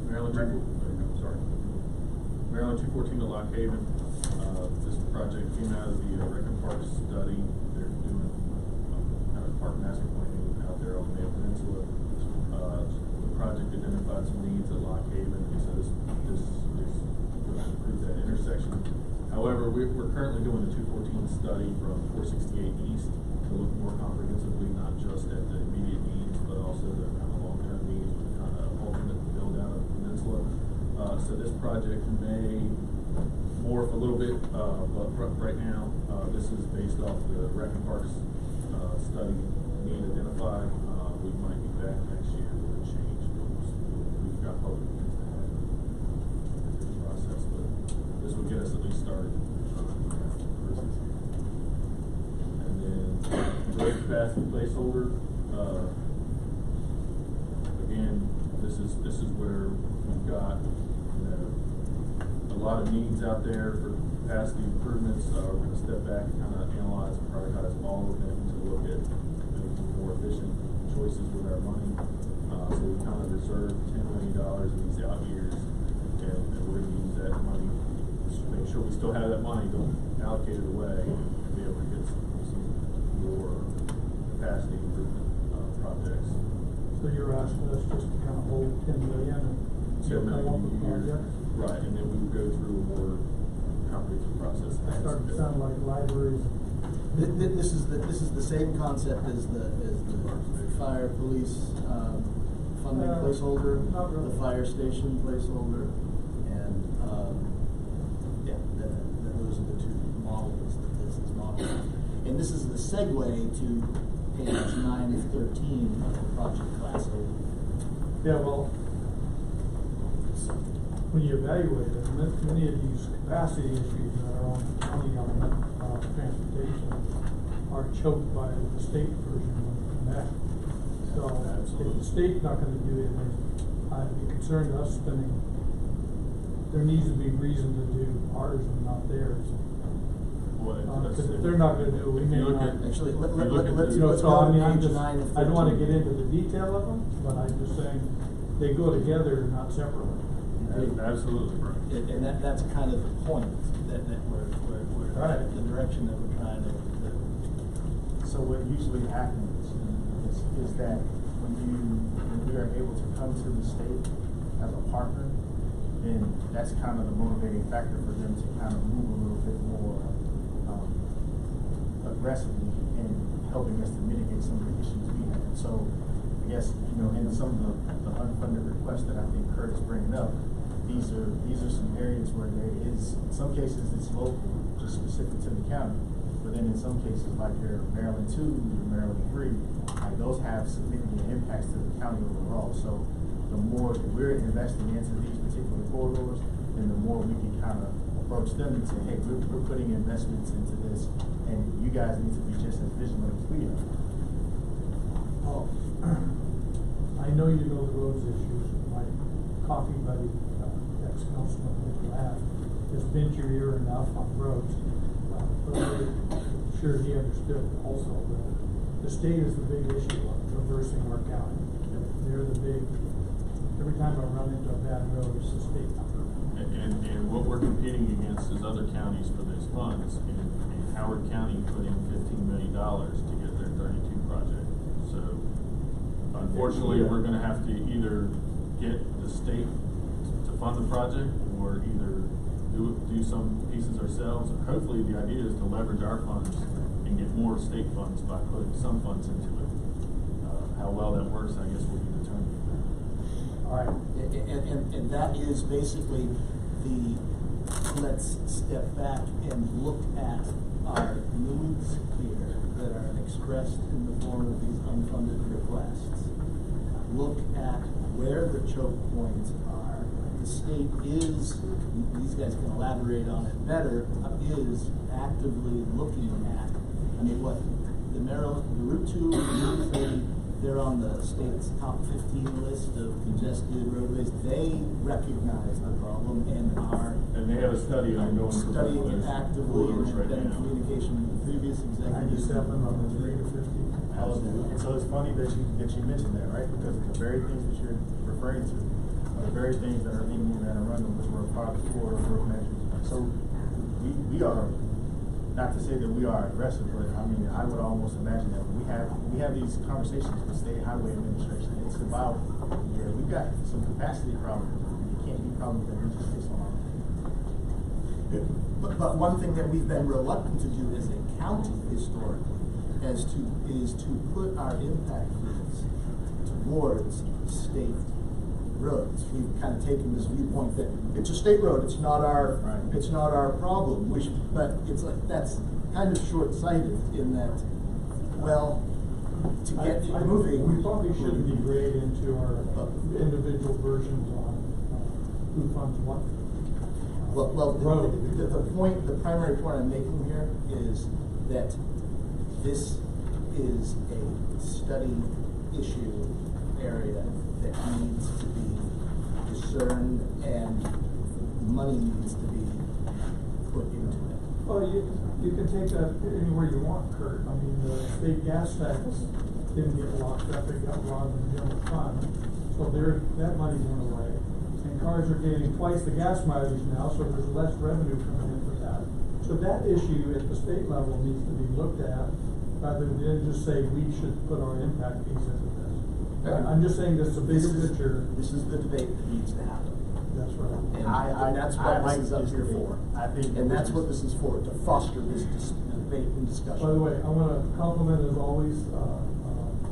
Maryland 214 to Lock Haven. This project came out of the Recon Park study. They're doing kind of park master planning out there on the Mayo Peninsula. The project identified some needs at Lock Haven, so this is going to improve that intersection. However, we're currently doing the 214 study from 468 East to look more comprehensively, not just at the immediate needs, but also the kind of long-term needs with the kind of ultimate build out of the peninsula. So this project may morph a little bit, but right now, this is based off the Recon Parks study need identified. We might be back next year with a change. We've got public meetings to have through the process, but this would get us at least started. And then road capacity placeholder. Again, this is where we've got, a lot of needs out there for capacity improvements. We're gonna step back and kind of analyze and prioritize all of them to look at making more efficient choices with our money. So we kind of reserved $10 million in these out years, and we're gonna use that money, just make sure we still have that money, don't allocate it away, and be able to get some more capacity improvement projects.
So you're asking us just to kind of hold 10 million and
$10
come up with
million a year.
projects?
Right, and then we would go through a more comprehensive process.
That started to sound like libraries.
This is the same concept as the fire, police, funding placeholder,
not really.
the fire station placeholder, and, those are the two models that this is modeling. And this is the segue to page 9 of 13 of the project class A.
Yeah, well, when you evaluate it, many of these capacity issues that are on the county element of transportation are choked by the state version of the Connect. So if the state's not gonna do anything, I'd be concerned us spending, there needs to be reason to do ours and not theirs. Because if they're not gonna do it, we may not.
Actually, let's
So
go
I mean,
to
I'm
page
just,
9 of 13.
I don't wanna get into the detail of them, but I'm just saying, they go together, not separately.
Absolutely, right.
And that's kind of the point, that we're
Right.
the direction that we're trying to.
So what usually happens is that when we are able to come to the state as a partner, then that's kind of the motivating factor for them to kind of move a little bit more aggressively in helping us to mitigate some of the issues we have. So I guess, in some of the unfunded requests that I think Kurt is bringing up, these are some areas where there is, in some cases it's local, just specific to the county, but then in some cases like your Maryland 2, your Maryland 3, those have significant impacts to the county overall. So the more that we're investing into these particular corridors, then the more we can kind of approach them and say, hey, we're putting investments into this, and you guys need to be just as vigilant as we are.
Oh, I know you know the roads issues. My coffee buddy, ex-councilman Nick Ladd, has bent your ear enough on roads. But I'm sure he understood also that the state is the big issue of traversing our county. They're the big, every time I run into a bad road, it's the state number.
And what we're competing against is other counties for those funds. And Howard County put in $15 million to get their 32 project. So unfortunately, we're gonna have to either get the state to fund the project or either do some pieces ourselves. And hopefully the idea is to leverage our funds and get more state funds by putting some funds into it. How well that works, I guess, will be determined.
All right, and that is basically let's step back and look at our needs here that are expressed in the form of these unfunded requests. Look at where the choke points are. The state is, these guys can elaborate on it better, is actively looking at, what, the Route 2, Route 30, they're on the state's top 15 list of congested roadways. They recognize the problem and are.
And they have a study ongoing.
Studying it actively and
right
been in
now.
communication with the previous executives.
97 on the 3 to 50.
And so it's funny that you mentioned that, right? Because the very things that you're referring to are the very things that are in Anne Arundel, which were a part of the corridor work measures. So we are, not to say that we are aggressive, but I would almost imagine that we have these conversations with State Highway Administration. It's about, we've got some capacity problems. It can't be problems that we just face on our own.
But one thing that we've been reluctant to do as a county historically is to put our impact fees towards state roads. We've kind of taken this viewpoint that it's a state road, it's not our problem. But it's like that's kind of short-sighted in that, well, to get it moving.
We probably shouldn't degrade into our individual versions on who funds what.
Well, the primary point I'm making here is that this is a study issue area that needs to be discerned and money needs to be put into it?
Well, you can take that anywhere you want, Kurt. I mean, the state gas tax didn't get locked up, it got robbed in the general fund. So that money went away. And cars are getting twice the gas mileage now, so there's less revenue coming in for that. So that issue at the state level needs to be looked at, rather than just say we should put our impact fees into this. I'm just saying this is a bigger picture.
This is the debate that needs to happen.
That's right.
And that's what this is up here for. And that's what this is for, to foster this debate and discussion.
By the way, I want to compliment, as always,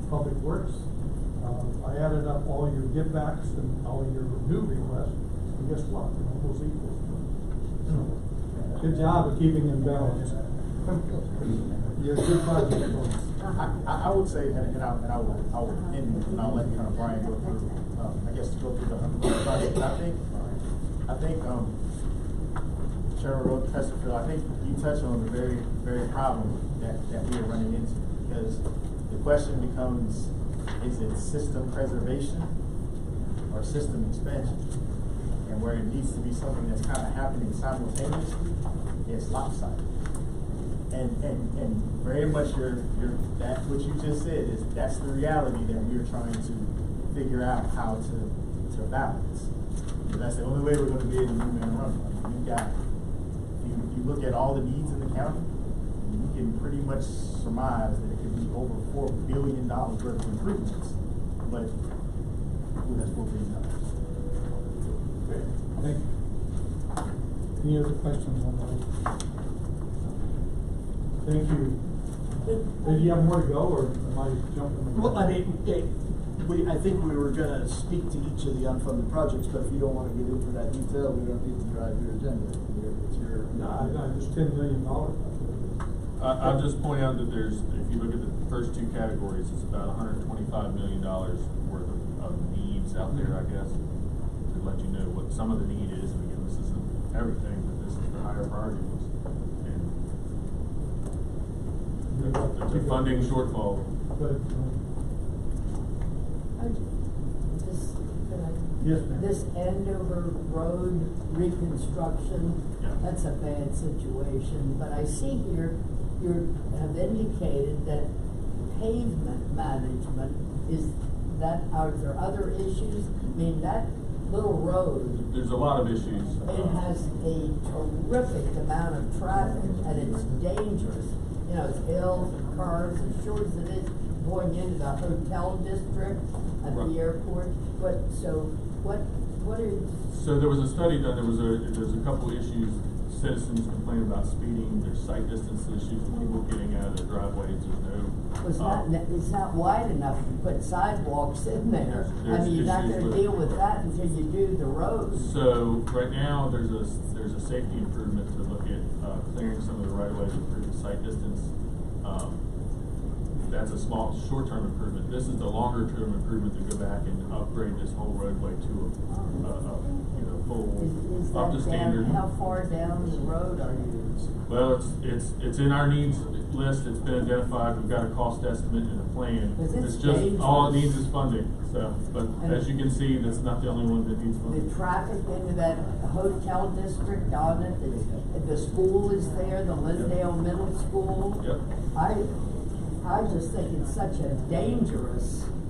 Public Works. I added up all your give backs and all your new requests, and guess what? It almost equals. Good job of keeping in balance. You're a good project.
I would say, and I'll let kind of Brian go through, I guess to go through the project. But I think Chairman Road Chesterfield, I think you touched on the very, very problem that we are running into, because the question becomes, is it system preservation or system expansion? And where it needs to be something that's kind of happening simultaneously, it's lopsided. And very much that what you just said is that's the reality that we're trying to figure out how to balance. And that's the only way we're going to be able to move and run. I mean, you look at all the needs in the county, you can pretty much surmise that it could be over $4 billion worth of improvements. But that's $4 billion.
Okay. Thank you. Any other questions on those? Thank you. Did you have more to go, or am I jumping?
Well, I mean, I think we were going to speak to each of the unfunded projects, but if you don't want to get into that detail, we don't need to drive your agenda. It's your.
No, just $10 million.
I'll just point out that there's, if you look at the first two categories, it's about $125 million worth of needs out there, I guess, to let you know what some of the need is. And again, this isn't everything, but this is the higher priority ones. And there's a funding shortfall.
Yes, ma'am.
This Andover Road reconstruction, that's a bad situation. But I see here, you have indicated that pavement management are there other issues? I mean, that little road.
There's a lot of issues.
It has a terrific amount of traffic, and it's dangerous. You know, it's hills and cars, as short as it is, going into the hotel district at the airport. What is?
So there was a study done. There's a couple issues. Citizens complain about speeding. There's sight distance issues of people getting out of their driveways. There's no.
It's not wide enough to put sidewalks in there. I mean, you're not going to deal with that until you do the road.
So right now there's a safety improvement to look at clearing some of the right of ways, improving sight distance. That's a small, short-term improvement. This is the longer-term improvement to go back and upgrade this whole roadway to a full up to standard.
How far down the road are you?
Well, it's in our needs list. It's been identified. We've got a cost estimate and a plan.
It's
just
dangerous.
all it needs is funding. So, but as you can see, that's not the only one that needs funding.
The traffic into that hotel district on it, the school is there, the Lindale Middle School.
Yep.
I just think it's such a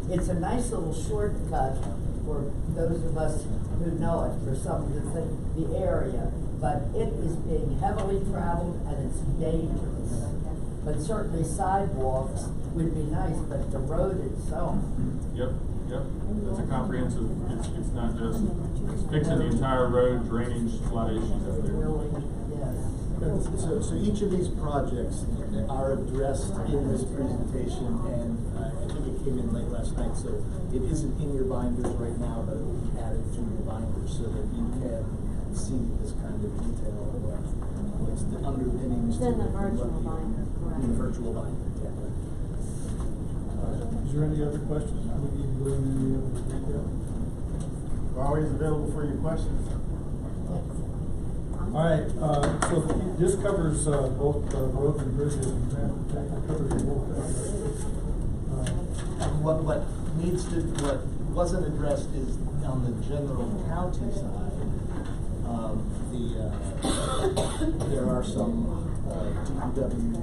it's a nice little shortcut for those of us who know it, for some of the area, but it is being heavily traveled and it's dangerous. But certainly sidewalks would be nice, but the road itself.
Yep. It's a comprehensive, it's not just fixing the entire road, drainage, a lot of issues out there.
Really, yes.
So each of these projects are addressed in this presentation, and I think it came in late last night, so it isn't in your binders right now, but it will be added to your binders so that you can see this kind of detail of what's the underpinnings.
It's in the virtual binder, correct?
In the virtual binder, yeah.
Is there any other questions? We need to go into any other detail.
We're always available for your questions.
All right, so this covers both roads and bridges and transportation. Covers both.
What wasn't addressed is on the general county side, there are some DPW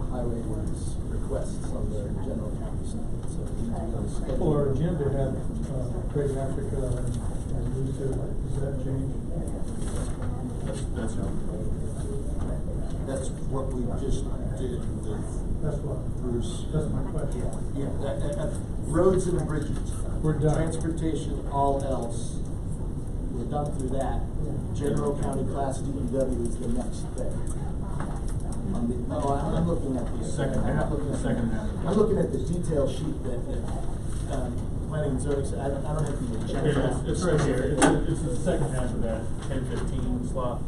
highways requests on the general county side. So we need to go schedule.
Well, our agenda had Great Africa and these two. Does that change?
That's what we just did with
That's what.
Bruce.
That's my question.
Yeah, roads and bridges.
We're done.
Transportation, all else, we're done through that. General county class DPW is the next thing. I'm looking at the
Second half. Second half.
I'm looking at the detail sheet that planning and zoning said. I don't have the agenda.
It's right here. It's the second half of that 10-15 slot.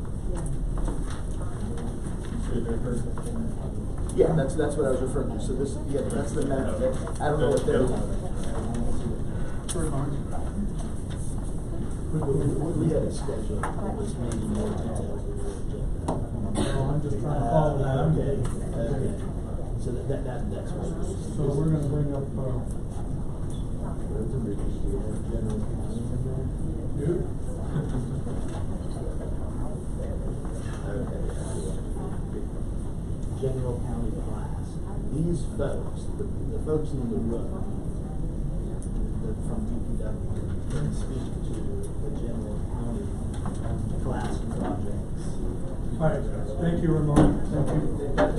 See there, Kurt?
Yeah, that's what I was referring to. So this, that's the map. I don't know what they're doing. We had a schedule that was maybe more detailed.
I'm just trying to follow that.
Okay. So that's what it is.
So we're gonna bring up,
General county class. These folks, the folks in the room, from DPW, can speak to the general county class projects.
all right, thank you, Ramon. Thank you.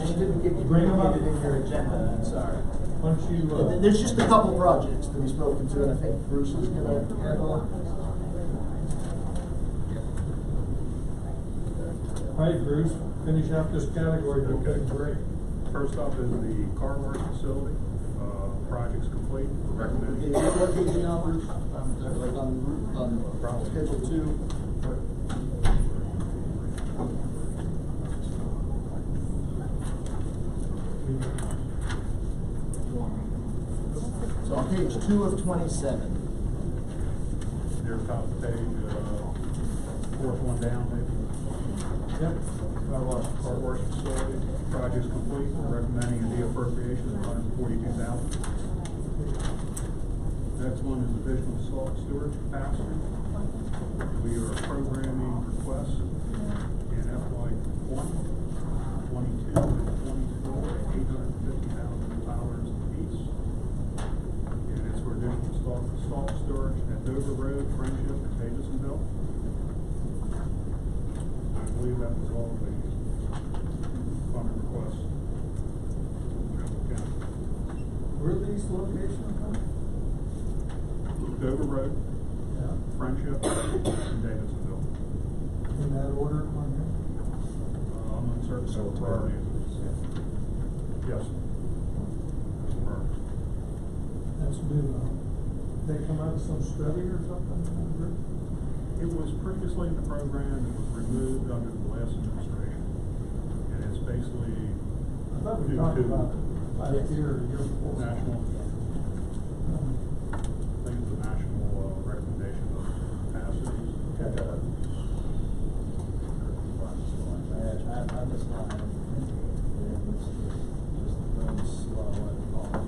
Just didn't get
Bring them up.
it in your agenda, I'm sorry.
Why don't you,
There's just a couple projects to be spoken to, and I think Bruce is gonna handle it.
all right, Bruce, finish out this category.
Okay.
Great.
First up is the car wash facility. Project's complete. Recommended.
What page are you on, Bruce? Like on schedule 2? So on page 2 of 27.
Near the top of the page, fourth one down, maybe.
Yep.
Car wash facility, project's complete, recommending a de-appropriation of $142,000. Next one is additional salt storage capacity. We are programming requests in FY 22 and 24, $850,000 apiece. And it's for additional salt storage at Dover Road, Friendship, and Davisonville. I believe that was all the funding requests.
Where are these locations?
Dover Road, Friendship, and Davisonville.
In that order on here?
I'm uncertain of the priority. Yes.
That's new, they come out of some study or something?
It was previously in the program, it was removed under the last administration. And it's basically
I thought we
due
talked
to
about it last year or year before.
national, I think it's the national recommendation of capacities.
I missed mine. Just runs slow and all that.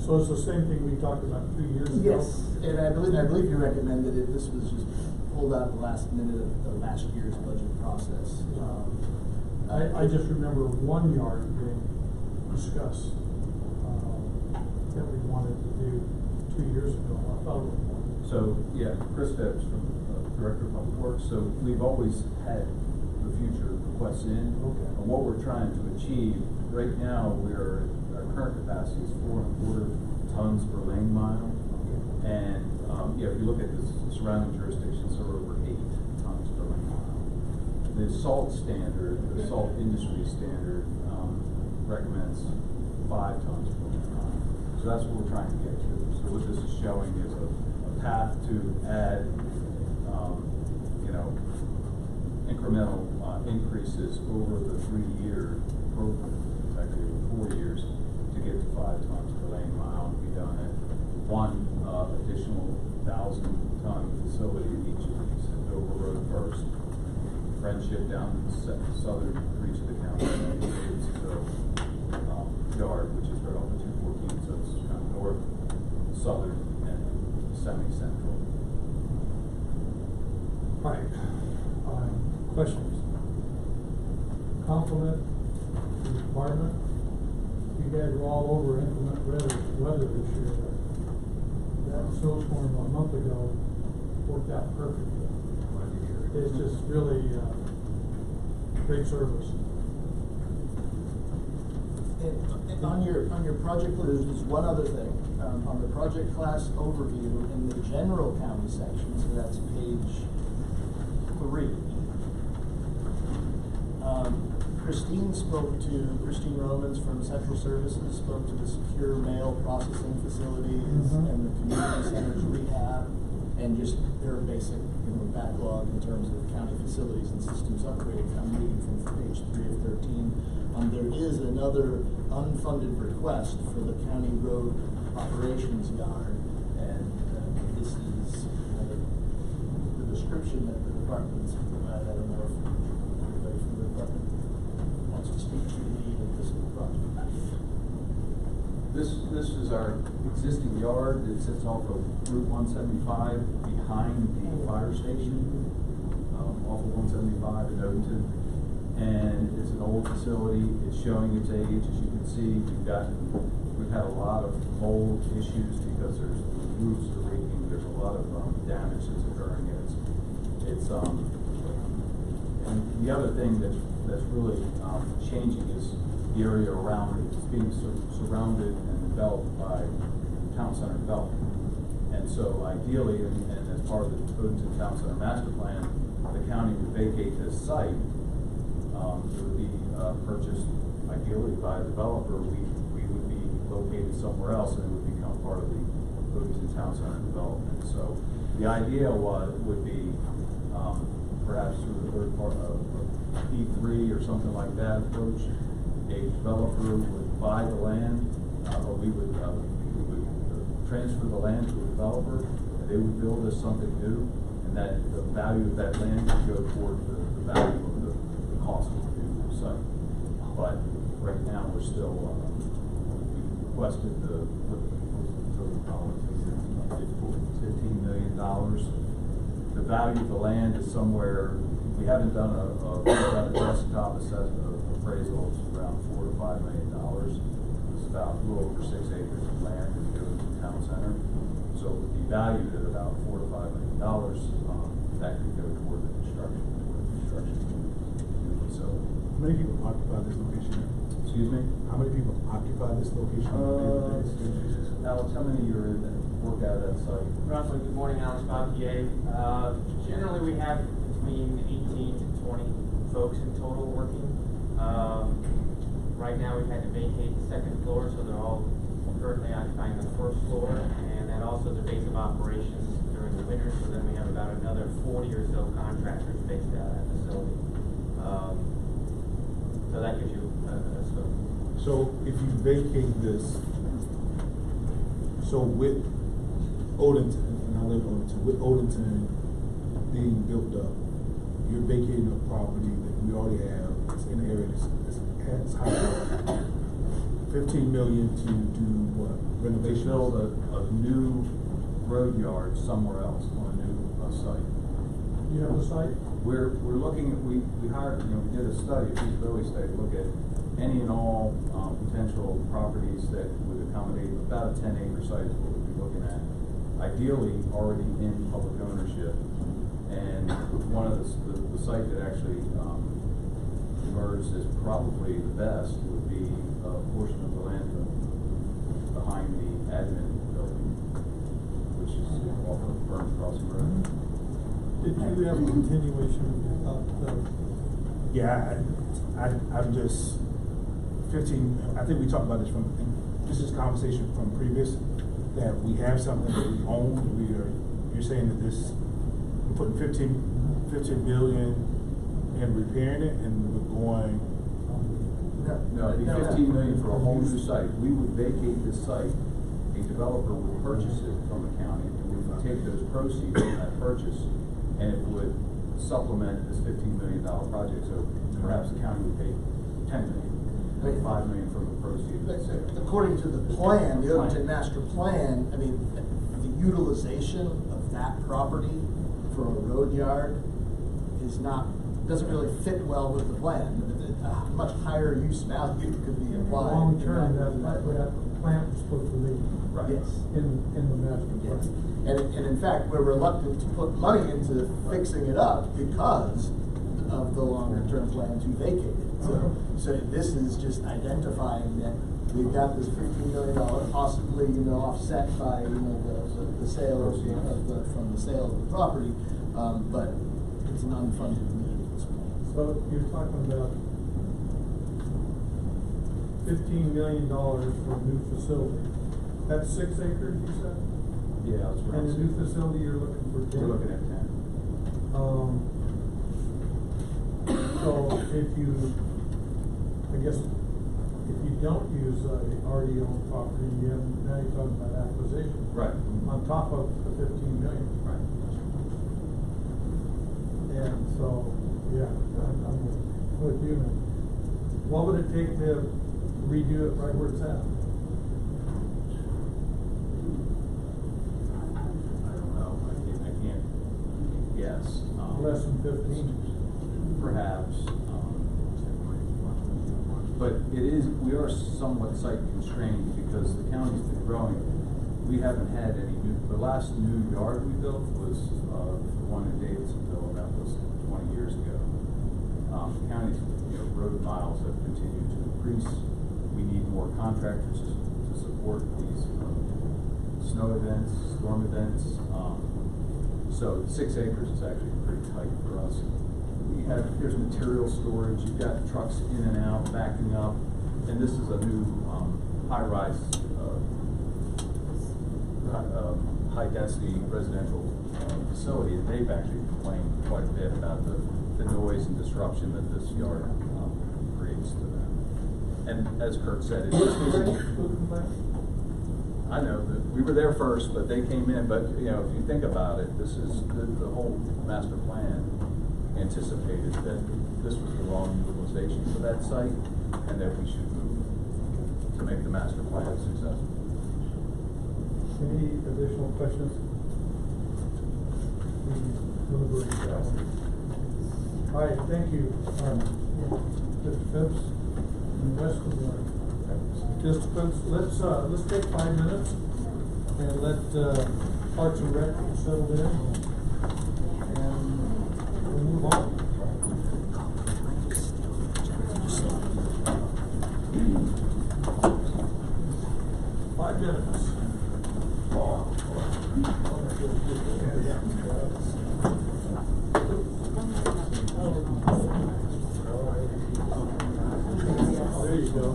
So it's the same thing we talked about 2 years ago?
Yes, and I believe you recommended it. This was just pulled out at the last minute of last year's budget process.
I just remember one yard being discussed, that we wanted to do 2 years ago. I thought it was one.
So, yeah, Chris Phipps, from Director of Public Works. So we've always had the future requests in.
Okay.
And what we're trying to achieve, right now, our current capacity is 4.25 tons per lane mile. And, if you look at the surrounding jurisdictions, they're over 8 tons per lane mile. The salt standard, the salt industry standard, recommends 5 tons per lane mile. So that's what we're trying to get to. So what this is showing is a path to add, incremental increases over the 3-year program. It's actually over 4 years to get to 5 tons per lane mile and be done at one additional 1,000-ton facility in each of these, at Dover Road first, Friendship down to the southern reach of the county, and Davidsonville yard, which is right off of 214, so it's kind of north, southern, and semi-central.
Right. Questions? Compliment the department. You guys were all over inclement weather this year. That snowstorm a month ago worked out perfectly. It's just really great service.
And on your project, there's just one other thing. On the project class overview in the general county section, so that's page 3. Christine Romans from Central Services spoke to the secure mail processing facilities and the community centers rehab, and just their basic backlog in terms of county facilities and systems upgrade. I'm reading from page 3 of 13. There is another unfunded request for the county road operations yard, and this is the description that the department's provided. I don't know if everybody from the department wants to speak to the need of this project.
This is our existing yard that sits off of Route 175 behind the fire station, off of 175 in Odenton. And it's an old facility. It's showing its age. As you can see, we've had a lot of mold issues because the roofs are leaking. There's a lot of damage that's occurring. And and the other thing that's really changing is the area around it. It's being surrounded and developed by town center development. And so ideally, and as part of the Odenton Town Center Master Plan, the county would vacate this site. It would be purchased ideally by a developer. We would be located somewhere else, and it would become part of the Odenton Town Center development. So the idea would be perhaps through the third part of P3 or something like that approach. A developer would buy the land, or we would transfer the land to a developer, and they would build us something new, and that the value of that land would go toward the value of the cost of the new site. But right now we're still we requested the $15 million. The value of the land is somewhere. We haven't done a desktop assessment appraisal. It's around $4 to $5 million. It's about a little over 6 acres of land in the Odenton Town Center. So it would be valued at about $4 to $5 million. That could go toward the construction. So,
how many people occupy this location?
Excuse me?
How many people occupy this location?
Alex, how many are in that work out of that site?
Roughly, good morning, Alex Bautier. Generally, we have between 18 to 20 folks in total working. Right now, we've had to vacate the second floor, so they're all currently occupying the first floor, and that also is a base of operations during the winter. So then we have about another 40 or so contractors based out of that facility. So that gives you a scope.
So if you vacate this, so with Odenton, and I live in Odenton, with Odenton being built up, you're vacating a property that we already have. It's in an area that's high. $15 million to do what? Renovation?
Build a new road yard somewhere else on a new site.
You have a site?
We're looking at, we hired, we did a study, a feasibility study, to look at any and all potential properties that would accommodate about a 10-acre site is what we'd be looking at. Ideally, already in public ownership. And one of the site that actually emerged as probably the best would be a portion of the land behind the admin building, which is off of Burns Crossing Road.
Did you have a continuation of the?
Yeah, I'm just 15. I think we talked about this this is conversation from previous, that we have something that we own. You're saying that we're putting 15 billion in repairing it, and we're going.
No, it'd be 15 million for a whole new site. We would vacate this site. A developer would purchase it from the county, and we would take those proceeds from that purchase, and it would supplement this $15 million project, so perhaps the county would pay $10 million, $5 million from the proceeds.
According to the plan, the Overton master plan, I mean, the utilization of that property for a road yard is not, doesn't really fit well with the plan. A much higher use value could be applied.
Long term, that plant is supposed to be
Yes.
in the master plan.
And in fact, we're reluctant to put money into fixing it up because of the longer term plan to vacate it. So this is just identifying that we've got this $15 million, possibly, offset by, the sale of from the sale of the property, but it's an unfunded need at this point.
So you're talking about $15 million for a new facility. That's 6 acres, you said?
Yeah, that's right.
And the new facility, you're looking for 10?
We're looking at 10.
So if you, I guess, if you don't use already owned property, now you're talking about acquisition.
Right.
On top of the $15 million.
Right.
And so, yeah, I'm with you now. What would it take to redo it right where it's at?
I don't know. I can't guess.
Less than 15?
Perhaps. But we are somewhat site constrained because the county's been growing. We haven't had any the last new yard we built was the one in Davidsonville, and that was 20 years ago. The county's road miles have continued to increase. We need more contractors to support these snow events, storm events. So 6 acres is actually pretty tight for us. There's material storage, you've got trucks in and out, backing up, and this is a new high-rise, high-density residential facility, and they've actually complained quite a bit about the noise and disruption that this yard creates to them. And as Kurt said, I know that we were there first, but they came in, but if you think about it, this is the whole master plan anticipated that this was the wrong utilization for that site, and that we should move to make the master plan successful.
Any additional questions? All right, thank you, Mr. Phipps and the rest of the participants. Let's take 5 minutes and let Parks and Rec settle in, and we'll move on. There you go.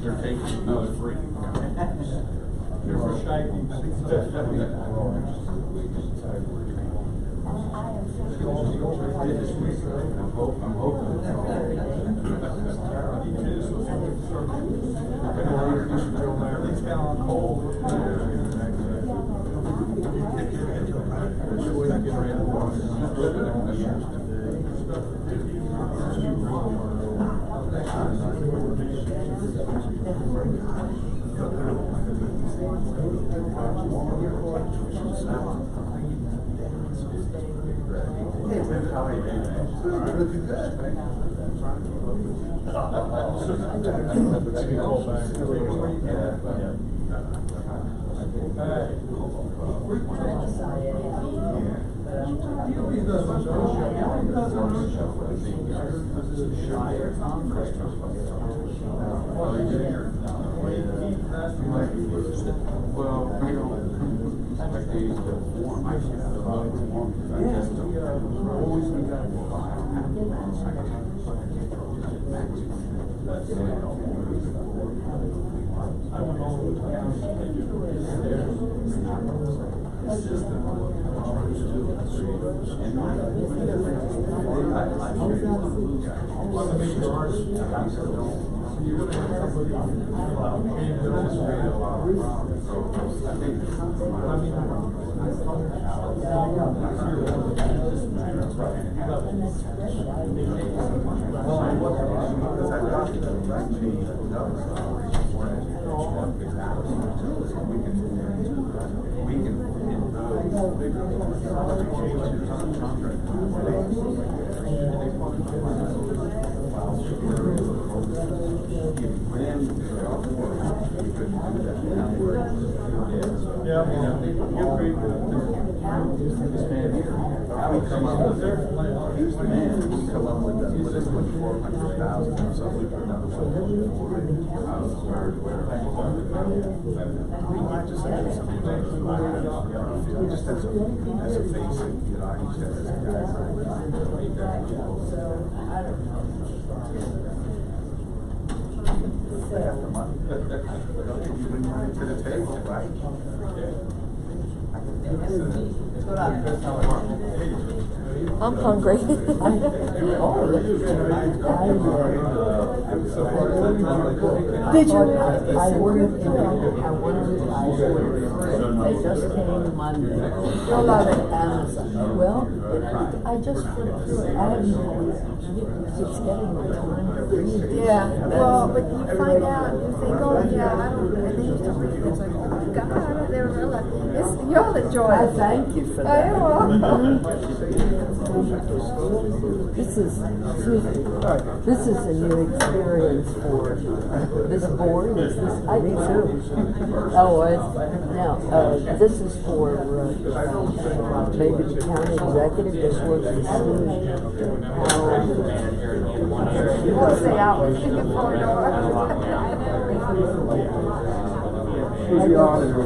They're taking, no, it's free. They're for
I'm hungry. Did you?
I ordered it. They just came Monday.
You'll love it.
Amazon. Well, I just flipped through it. I haven't it's getting the time to read.
Yeah. Well, but you find out, you think, oh yeah, I don't. And then you start reading. It's like, oh my God, they're real. You'll enjoy it.
I thank you for that.
You're welcome.
This is a new experience for this board. Is this? I do too. Oh, now this is for maybe the county executive just wants to see how.
You won't say hours. You can pull it over.
Who's the auditor?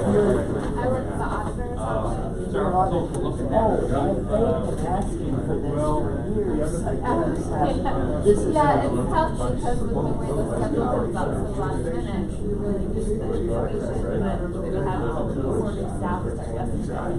I work for the auditor's office. They've been asking for this for years. This is
yeah, it's tough because with the way the schedule comes up to the last minute, we really need the information, and then we have supporting staff start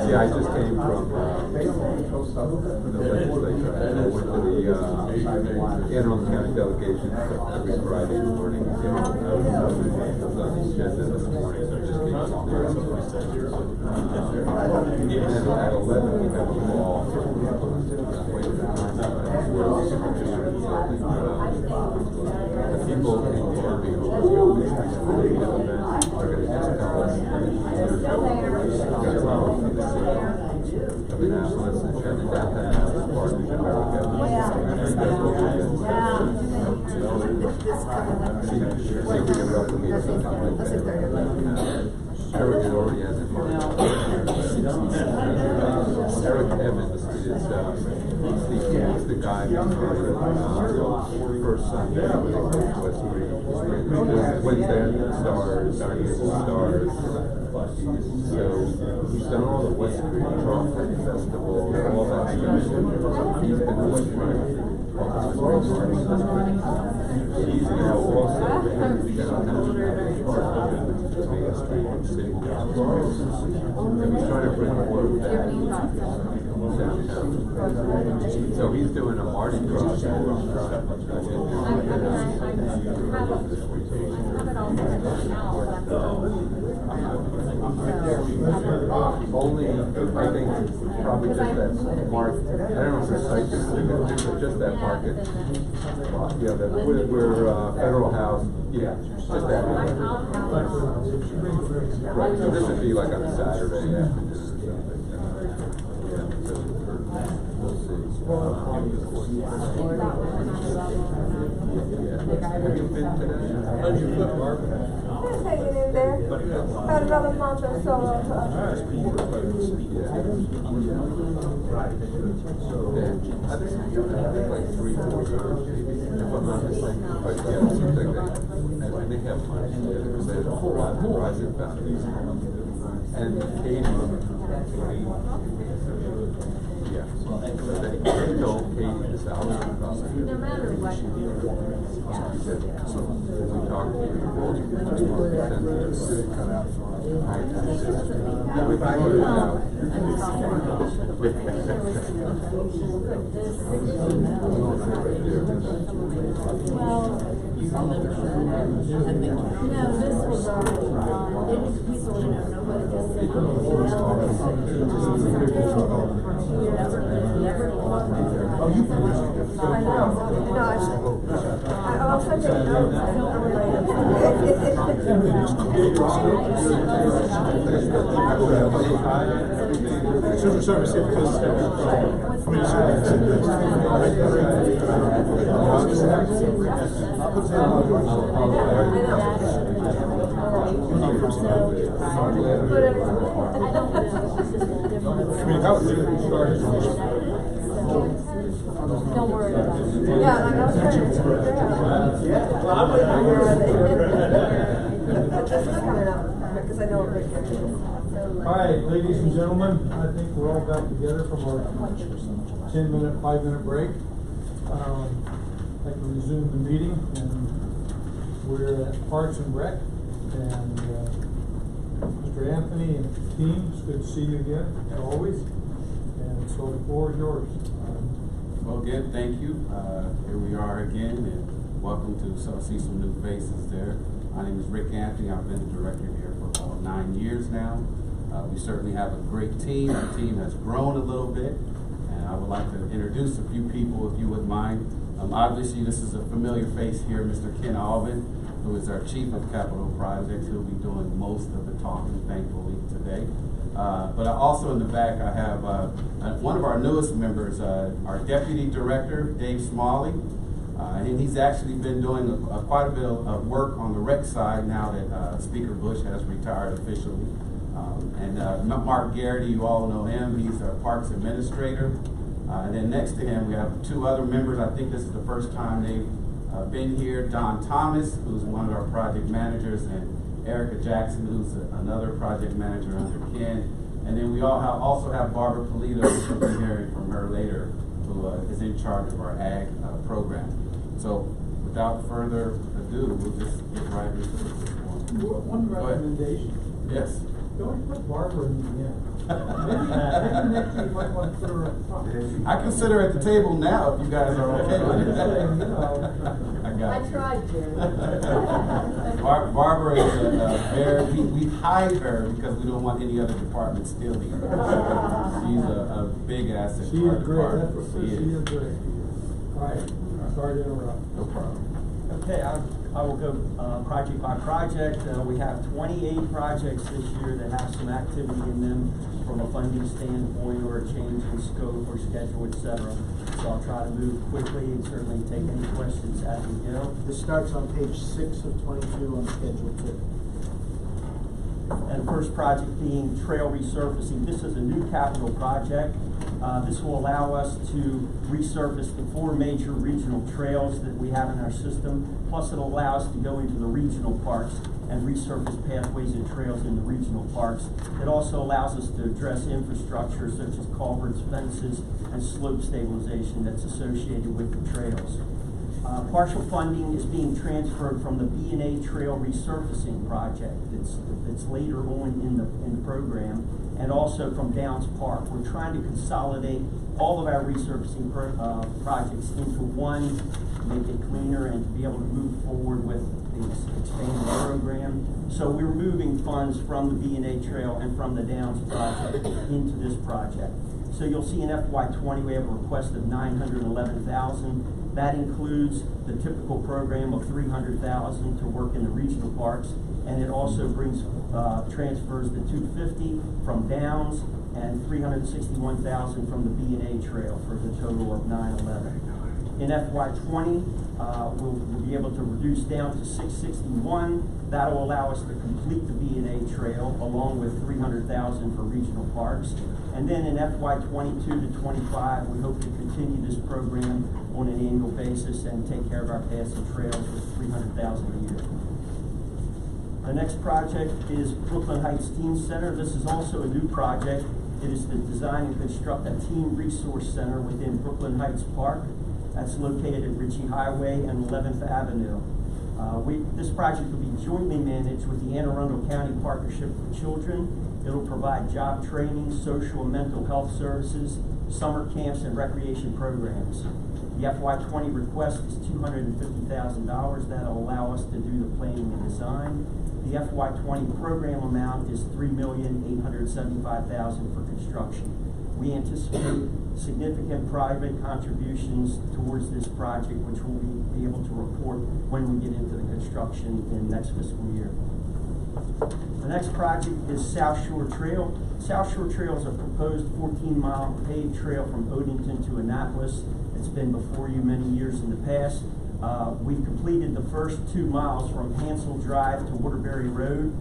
Yeah, I just came from the legislature. I went to the Anne Arundel County delegation every Friday morning. It was on the agenda this morning, so I just came from there. And at 11 we have a call. The people in Derby who are the event are going to just tell us of Annapolis and Shannon downtown part of America. See if we can welcome you or something like that. Eric had already has in mind. Eric Evans is he's the guy who's first Sunday when they go to West Street. Wednesday on the Stars, Saturday on the Stars. So he's done all the West Street Chocolate Festival, all that stuff. He's been really trying to he's now also he's trying to bring more of that downtown. So he's doing a Mardi Gras. Only, I think, probably just that mark, I don't know if it's like this, just that market. Yeah, that, we're Federal House, yeah, just that. Right, so this would be like on a Saturday afternoon. We'll see. Have you been to that? How'd you put Barbara?
Just hanging in there. About another month or so.
I think like 3-4 years, maybe, if I'm not mistaken. But yeah, it seems like they have money to spend on the project values. And Katie, yeah, so they told Katie this out.
No matter what.
We talked to you,
Civil service, because
Don't worry about it. Yeah, like I was trying to figure coming up, because I know Rick.
All right, ladies and gentlemen, I think we're all back together from our 10-minute, 5-minute break. I'd like to resume the meeting, and we're at Parks and Rec, and Mr. Anthony and team, it's good to see you again, as always. And so the floor is yours.
Well, again, thank you. Here we are again, and welcome to see some new faces there. My name is Rick Anthony. I've been the director here for about 9 years now. We certainly have a great team. Our team has grown a little bit, and I would like to introduce a few people, if you wouldn't mind. Obviously, this is a familiar face here, Mr. Ken Alvin, who is our Chief of Capital Projects. He'll be doing most of the talking, thankfully, today. But also in the back, I have one of our newest members, our Deputy Director, Dave Smalley. And he's actually been doing quite a bit of work on the rec side now that Speaker Bush has retired officially. And Mark Garrity, you all know him. He's our Parks Administrator. And then next to him, we have 2 other members. I think this is the first time they've been here. Don Thomas, who's one of our project managers, and Erica Jackson, who's another project manager under Ken. And then we also have Barbara Polito, who will be hearing from her later, who is in charge of our ag program. So without further ado, we'll just get right into this.
One recommendation.
Yes.
Don't put Barbara in the end. Maybe next week you might want to put her up front.
I can sit her at the table now if you guys are okay with it. I got you.
I tried, Jerry.
Barbara is we hide her because we don't want any other department stealing her. She's a big asset.
She is great. That's what she is great. All right. Sorry to interrupt.
No problem.
Okay, I will go project by project. We have 28 projects this year that have some activity in them from a funding standpoint or a change in scope or schedule, etc. So I'll try to move quickly and certainly take any questions as we go.
This starts on page 6 of 22 on schedule 2.
And the first project being trail resurfacing. This is a new capital project. This will allow us to resurface the 4 major regional trails that we have in our system, plus it'll allow us to go into the regional parks and resurface pathways and trails in the regional parks. It also allows us to address infrastructure such as culverts, fences, and slope stabilization that's associated with the trails. Partial funding is being transferred from the B&A Trail Resurfacing Project that's later on in the program, and also from Downs Park. We're trying to consolidate all of our resurfacing projects into one, make it cleaner, and to be able to move forward with the expanded program. So we're moving funds from the B&A Trail and from the Downs project into this project. So you'll see in FY20 we have a request of $911,000. That includes the typical program of $300,000 to work in the regional parks, and it also brings transfers the $250,000 from Downs and $361,000 from the B&A Trail for the total of $911,000. In FY20, we'll be able to reduce down to $661,000. That'll allow us to complete the B&A Trail along with $300,000 for regional parks. And then in FY22 to 25, we hope to continue this program on an annual basis and take care of our paths and trails with $300,000 a year. The next project is Brooklyn Heights Teen Center. This is also a new project. It is to design and construct a teen resource center within Brooklyn Heights Park. That's located at Ritchie Highway and 11th Avenue. This project will be jointly managed with the Anne Arundel County Partnership for Children. It'll provide job training, social and mental health services, summer camps, and recreation programs. The FY20 request is $250,000. That'll allow us to do the planning and design. The FY20 program amount is $3,875,000 for construction. We anticipate significant private contributions towards this project, which we'll be able to report when we get into the construction in next fiscal year. The next project is South Shore Trail. South Shore Trail is a proposed 14-mile paved trail from Odenton to Annapolis. It's been before you many years in the past. We've completed the first 2 miles from Hansel Drive to Waterbury Road,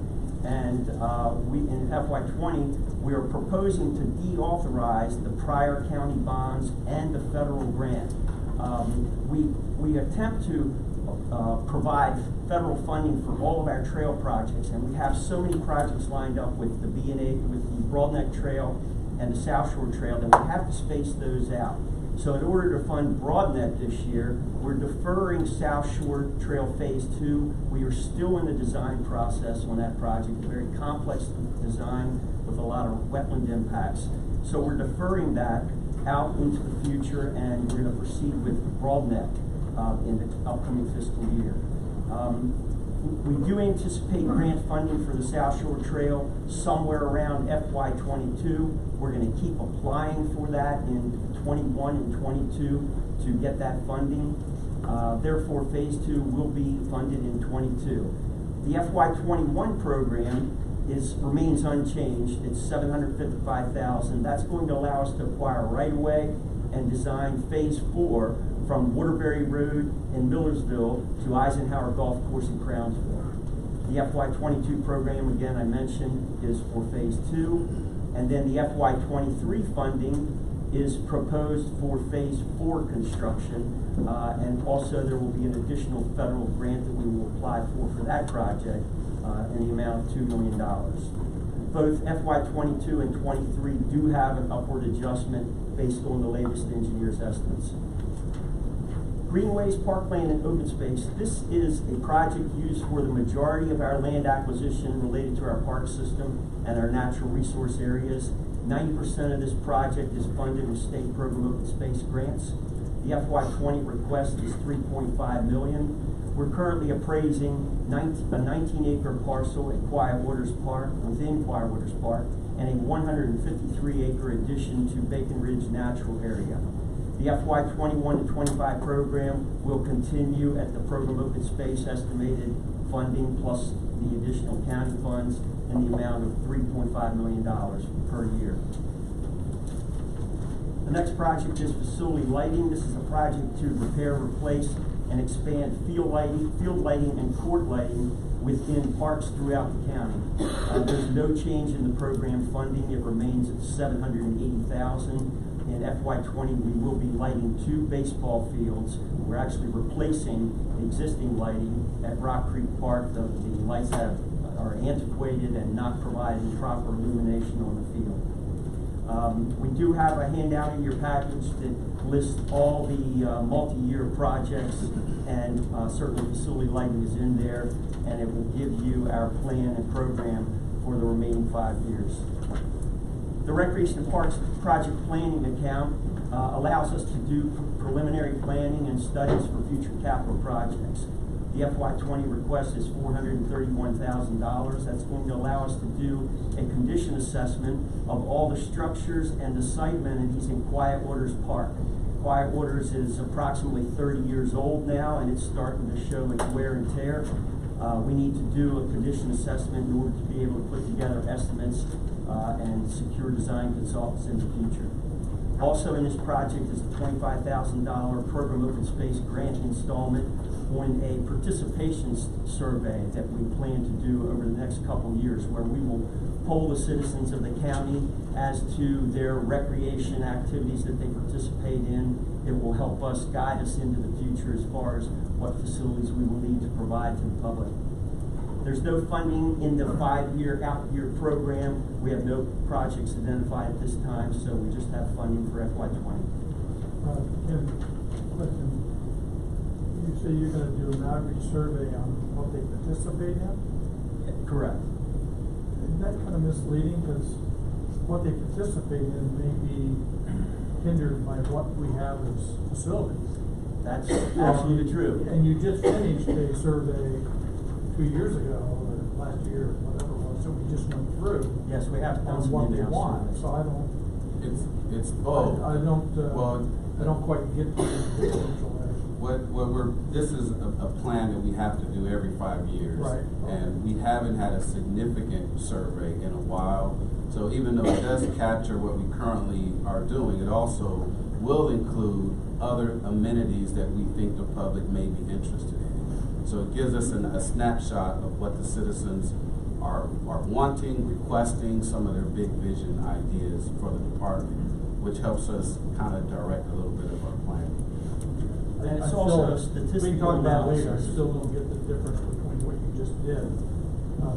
and in FY20 we are proposing to deauthorize the prior county bonds and the federal grant. We attempt to provide federal funding for all of our trail projects, and we have so many projects lined up with the B&A, with the Broadneck Trail and the South Shore Trail, that we have to space those out. So in order to fund Broadneck this year, we're deferring South Shore Trail Phase 2. We are still in the design process on that project, a very complex design with a lot of wetland impacts. So we're deferring that out into the future, and we're going to proceed with Broadneck in the upcoming fiscal year. We do anticipate grant funding for the South Shore Trail somewhere around FY22. We're going to keep applying for that in 21 and 22 to get that funding. Therefore, Phase 2 will be funded in 22. The FY21 program remains unchanged. It's $755,000. That's going to allow us to acquire right-of-way and design Phase 4 from Waterbury Road in Millersville to Eisenhower Golf Course in Crownsville. The FY22 program, again, I mentioned, is for Phase 2. And then the FY23 funding is proposed for Phase 4 construction. And also there will be an additional federal grant that we will apply for that project in the amount of $2 million. Both FY22 and 23 do have an upward adjustment based on the latest engineer's estimates. Greenways, parkland, and open space. This is a project used for the majority of our land acquisition related to our park system and our natural resource areas. 90% of this project is funded with state program open space grants. The FY20 request is $3.5 million. We're currently appraising a 19-acre parcel at Quiet Waters Park, within Quiet Waters Park, and a 153-acre addition to Bacon Ridge Natural Area. The FY21 to 25 program will continue at the program open space estimated funding plus the additional county funds in the amount of $3.5 million per year. The next project is facility lighting. This is a project to repair, replace, and expand field lighting and court lighting within parks throughout the county. There's no change in the program funding. It remains at $780,000. In FY20, we will be lighting 2 baseball fields. We're actually replacing the existing lighting at Rock Creek Park. The lights are antiquated and not providing proper illumination on the field. We do have a handout in your package that lists all the multi-year projects, and certainly facility lighting is in there, and it will give you our plan and program for the remaining 5 years. The Recreation and Parks Project Planning Account allows us to do preliminary planning and studies for future capital projects. The FY20 request is $431,000. That's going to allow us to do a condition assessment of all the structures and the site amenities in Quiet Waters Park. Quiet Waters is approximately 30 years old now, and it's starting to show its wear and tear. We need to do a condition assessment in order to be able to put together estimates and secure design consultants in the future. Also in this project is a $25,000 program open space grant installment on a participation survey that we plan to do over the next couple of years, where we will poll the citizens of the county as to their recreation activities that they participate in. It will help us guide us into the future as far as what facilities we will need to provide to the public. There's no funding in the 5-year out-year program. We have no projects identified at this time, so we just have funding for FY20.
Ken, question. You say you're going to do an outreach survey on what they participate in?
Correct.
Isn't that kind of misleading, because what they participate in may be hindered by what we have as facilities?
That's absolutely true.
And you just finished a survey 2 years ago, or last year, or whatever it was, so we just went through.
Yes, we have done
on
some
what they
in-house
want,
surveys.
so I don't.
It's both.
I don't quite get the potential there.
This is a plan that we have to do every 5 years.
Right.
And we haven't had a significant survey in a while. So even though it does capture what we currently are doing, it also will include other amenities that we think the public may be interested in. So it gives us a snapshot of what the citizens are wanting, requesting, some of their big vision ideas for the department, which helps us kind of direct a little bit of our planning.
And it's also a statistical
we can talk about it later. I
analysis.
still don't get the difference between what you just did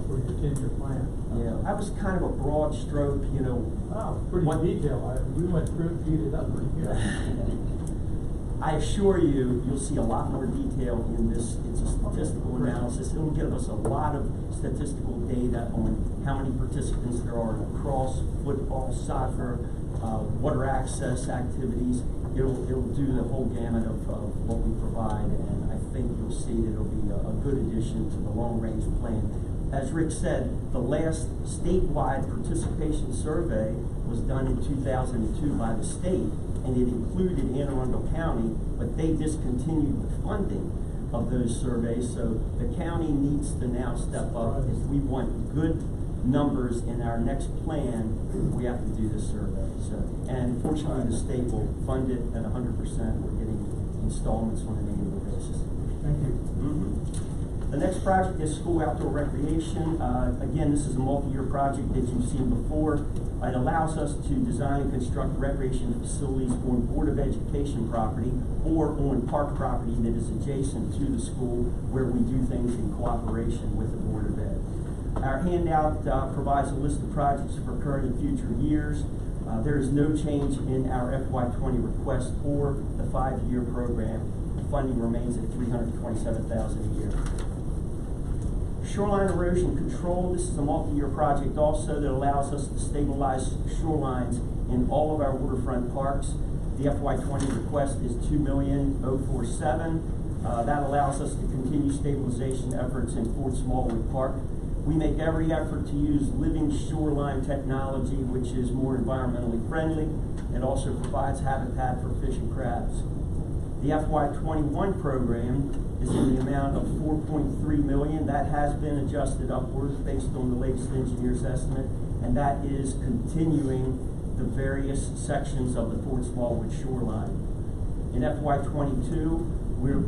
for your 10-year plan.
Yeah, that was kind of a broad stroke, you know.
Wow, pretty detailed. We went through it, beat it up pretty good.
I assure you, you'll see a lot more detail in this. It's a statistical analysis. It'll give us a lot of statistical data on how many participants there are in lacrosse, football, soccer, water access activities. It'll do the whole gamut of what we provide, and I think you'll see that it'll be a good addition to the long-range plan. As Rick said, the last statewide participation survey was done in 2002 by the state, and it included Anne Arundel County, but they discontinued the funding of those surveys, so the county needs to now step up. If we want good numbers in our next plan, we have to do this survey. So, and fortunately, the state will fund it at 100%. We're getting installments on an annual basis.
Thank you.
The next project is school outdoor recreation. Again, this is a multi-year project that you've seen before. It allows us to design and construct recreation facilities on Board of Education property or on park property that is adjacent to the school, where we do things in cooperation with the Board of Ed. Our handout provides a list of projects for current and future years. There is no change in our FY20 request or the 5-year program. The funding remains at $327,000 a year. Shoreline erosion control. This is a multi-year project also that allows us to stabilize shorelines in all of our waterfront parks. The FY20 request is $2,047,000. That allows us to continue stabilization efforts in Fort Smallwood Park. We make every effort to use living shoreline technology, which is more environmentally friendly. It also provides habitat for fish and crabs. The FY21 program is in the amount of $4.3 million. That has been adjusted upwards based on the latest engineer's estimate, and that is continuing the various sections of the Fort Smallwood shoreline. In FY22, we'll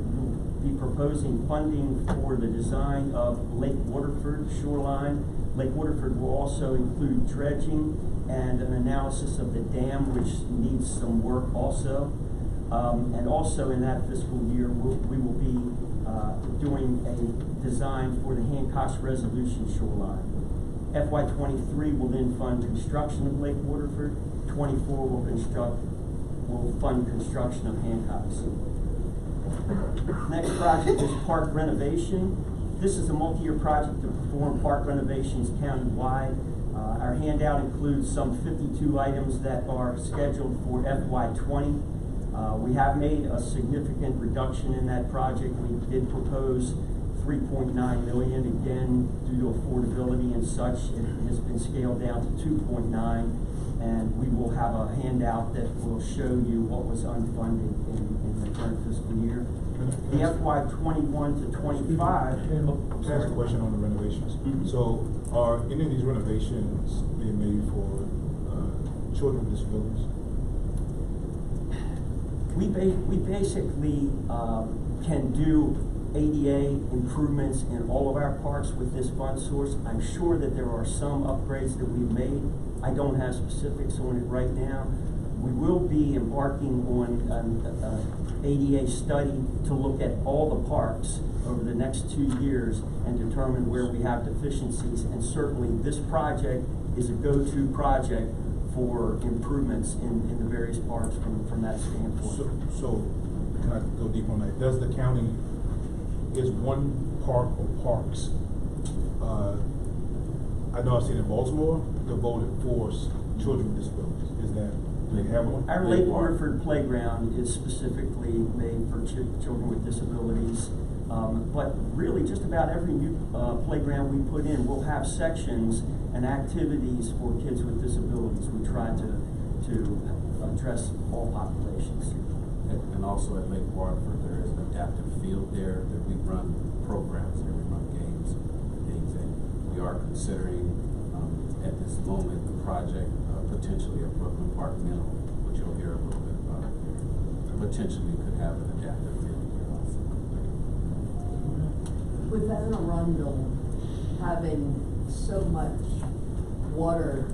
be proposing funding for the design of Lake Waterford shoreline. Lake Waterford will also include dredging and an analysis of the dam, which needs some work also. And also in that fiscal year, we will be doing a design for the Hancock's Resolution shoreline. FY23 will then fund construction of Lake Waterford. 24 will fund construction of Hancock's. Next project is park renovation. This is a multi-year project to perform park renovations countywide. Our handout includes some 52 items that are scheduled for FY20. We have made a significant reduction in that project. We did propose $3.9 million. Again, due to affordability and such, it has been scaled down to $2.9 million. And we will have a handout that will show you what was unfunded in the current fiscal year. The FY21 to 25.
Can I ask a question on the renovations? So, are any of these renovations being made for children with disabilities?
We basically can do ADA improvements in all of our parks with this fund source. I'm sure that there are some upgrades that we've made. I don't have specifics on it right now. We will be embarking on an ADA study to look at all the parks over the next 2 years and determine where we have deficiencies. And certainly this project is a go-to project for improvements in the various parks from that standpoint.
So can I go deep on that? Does the county, is one park or parks, I know I've seen in Baltimore, devoted for children with disabilities? Is that, they have one?
Our Lake Waterford playground is specifically made for children with disabilities. But really just about every new playground we put in will have sections and activities for kids with disabilities. We try to address all populations.
And also at Lake Waterford, there is an adaptive field there that we run programs there, we run games and things. And we are considering at this moment the project potentially at Brooklyn Park Middle, which you'll hear a little bit about. Potentially could have an adaptive field here also.
With Anne Arundel having so much water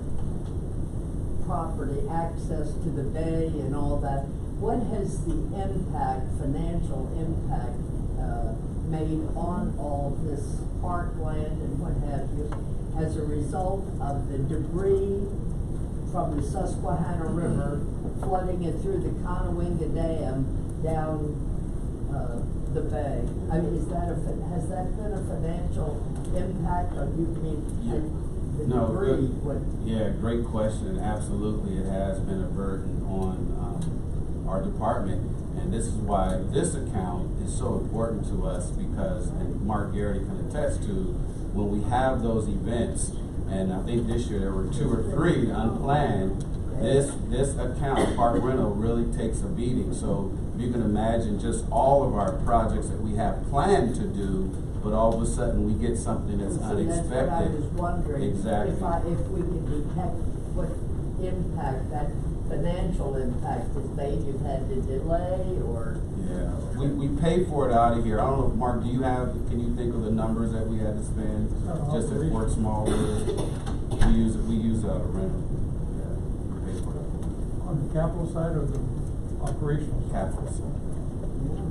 property, access to the bay and all that, what has the impact, financial impact, made on all this parkland and what have you, as a result of the debris from the Susquehanna River flooding it through the Conowinga Dam down the bay? I mean, has that been a financial impact on you? The debris?
Yeah, great question. Absolutely, it has been a burden on our department, and this is why this account is so important to us, because, and Mark Garrity can attest to, when we have those events, and I think this year there were 2 or 3 unplanned, this account, Park Rental, really takes a beating. So you can imagine just all of our projects that we have planned to do, but all of a sudden we get something that's unexpected.
That's what I was wondering.
Exactly.
If we can detect what impact, that financial impact has made, you've had to delay or?
Yeah, we pay for it out of here. I don't know, Mark, can you think of the numbers that we had to spend just at Fort Smallwood? We use a rental. Yeah, we pay for it.
On the capital side or the operational side?
Capital side.
Yeah,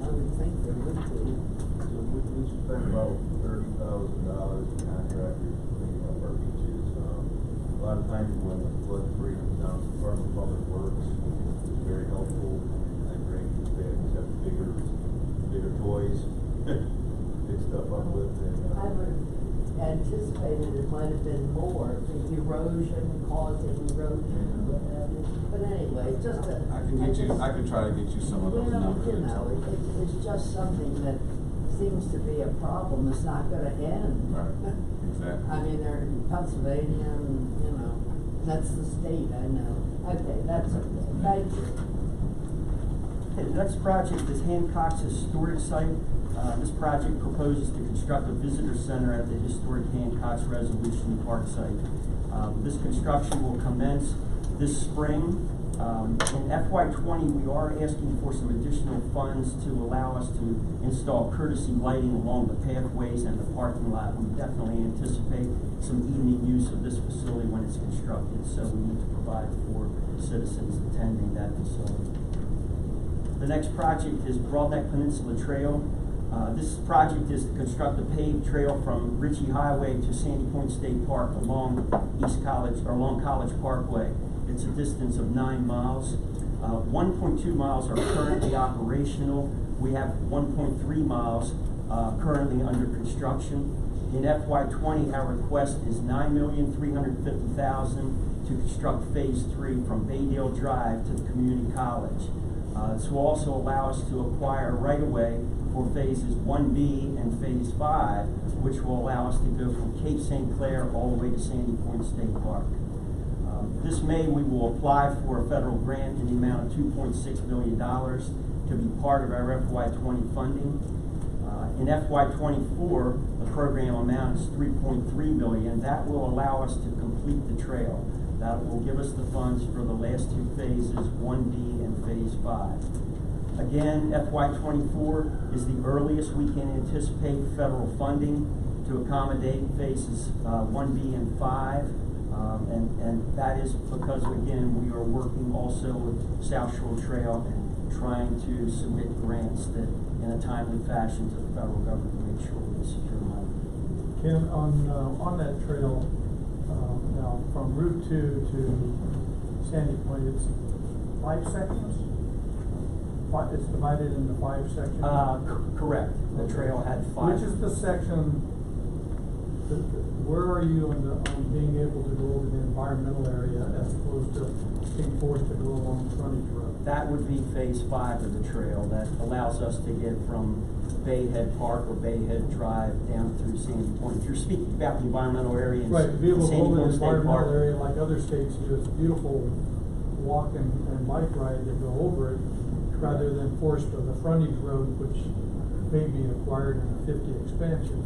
I would think there would be.
So we spent about $30,000 in contractors cleaning up our beaches. A lot of times when the flood freeze comes down, the Department of Public Works is very helpful. They have bigger toys, big stuff up with.
I would have anticipated it might have been more, the erosion, causing erosion or what have you. But anyway, just a.
I can try to get you some of those numbers.
You know, it's just something that seems to be a problem that's not going to end.
Right, exactly.
I mean, they're in Pennsylvania, and, you know, that's the state, I know. Okay, that's okay. Thank you.
Okay, the next project is Hancock's Historic Site. This project proposes to construct a visitor center at the historic Hancock's Resolution Park site. This construction will commence this spring. In FY20, we are asking for some additional funds to allow us to install courtesy lighting along the pathways and the parking lot. We definitely anticipate some evening use of this facility when it's constructed, so we need to provide for citizens attending that facility. The next project is Broadneck Peninsula Trail. This project is to construct a paved trail from Ritchie Highway to Sandy Point State Park along along College Parkway. It's a distance of 9 miles. 1.2 miles are currently operational. We have 1.3 miles currently under construction. In FY20, our request is $9,350,000 to construct Phase 3 from Baydale Drive to the community college. This will also allow us to acquire right-of-way for Phases 1B and Phase 5, which will allow us to go from Cape St. Clair all the way to Sandy Point State Park. This May, we will apply for a federal grant in the amount of $2.6 million to be part of our FY20 funding. In FY24, the program amount is $3.3 million. That will allow us to complete the trail. That will give us the funds for the last 2 phases, 1B and Phase 5. Again, FY24 is the earliest we can anticipate federal funding to accommodate Phases 1B and 5. And that is because, again, we are working also with South Shore Trail and trying to submit grants that in a timely fashion to the federal government to make sure we secure money.
Ken, on that trail, now from Route 2 to Sandy Point, it's 5 sections? It's divided into 5 sections?
Correct. The trail had 5.
Which is the section, where are you on being able to go over the environmental area as opposed to being forced to go along the frontage road?
That would be Phase 5 of the trail that allows us to get from Bayhead Park or Bayhead Drive down through Sandy Point. If you're speaking about the environmental area in
right, to be able to
Sandy
hold
Point
the
State
environmental
Park.
area like other states do, it's a beautiful walk and bike ride to go over it, rather than forced to the frontage road, which may be acquired in a 50 expansion.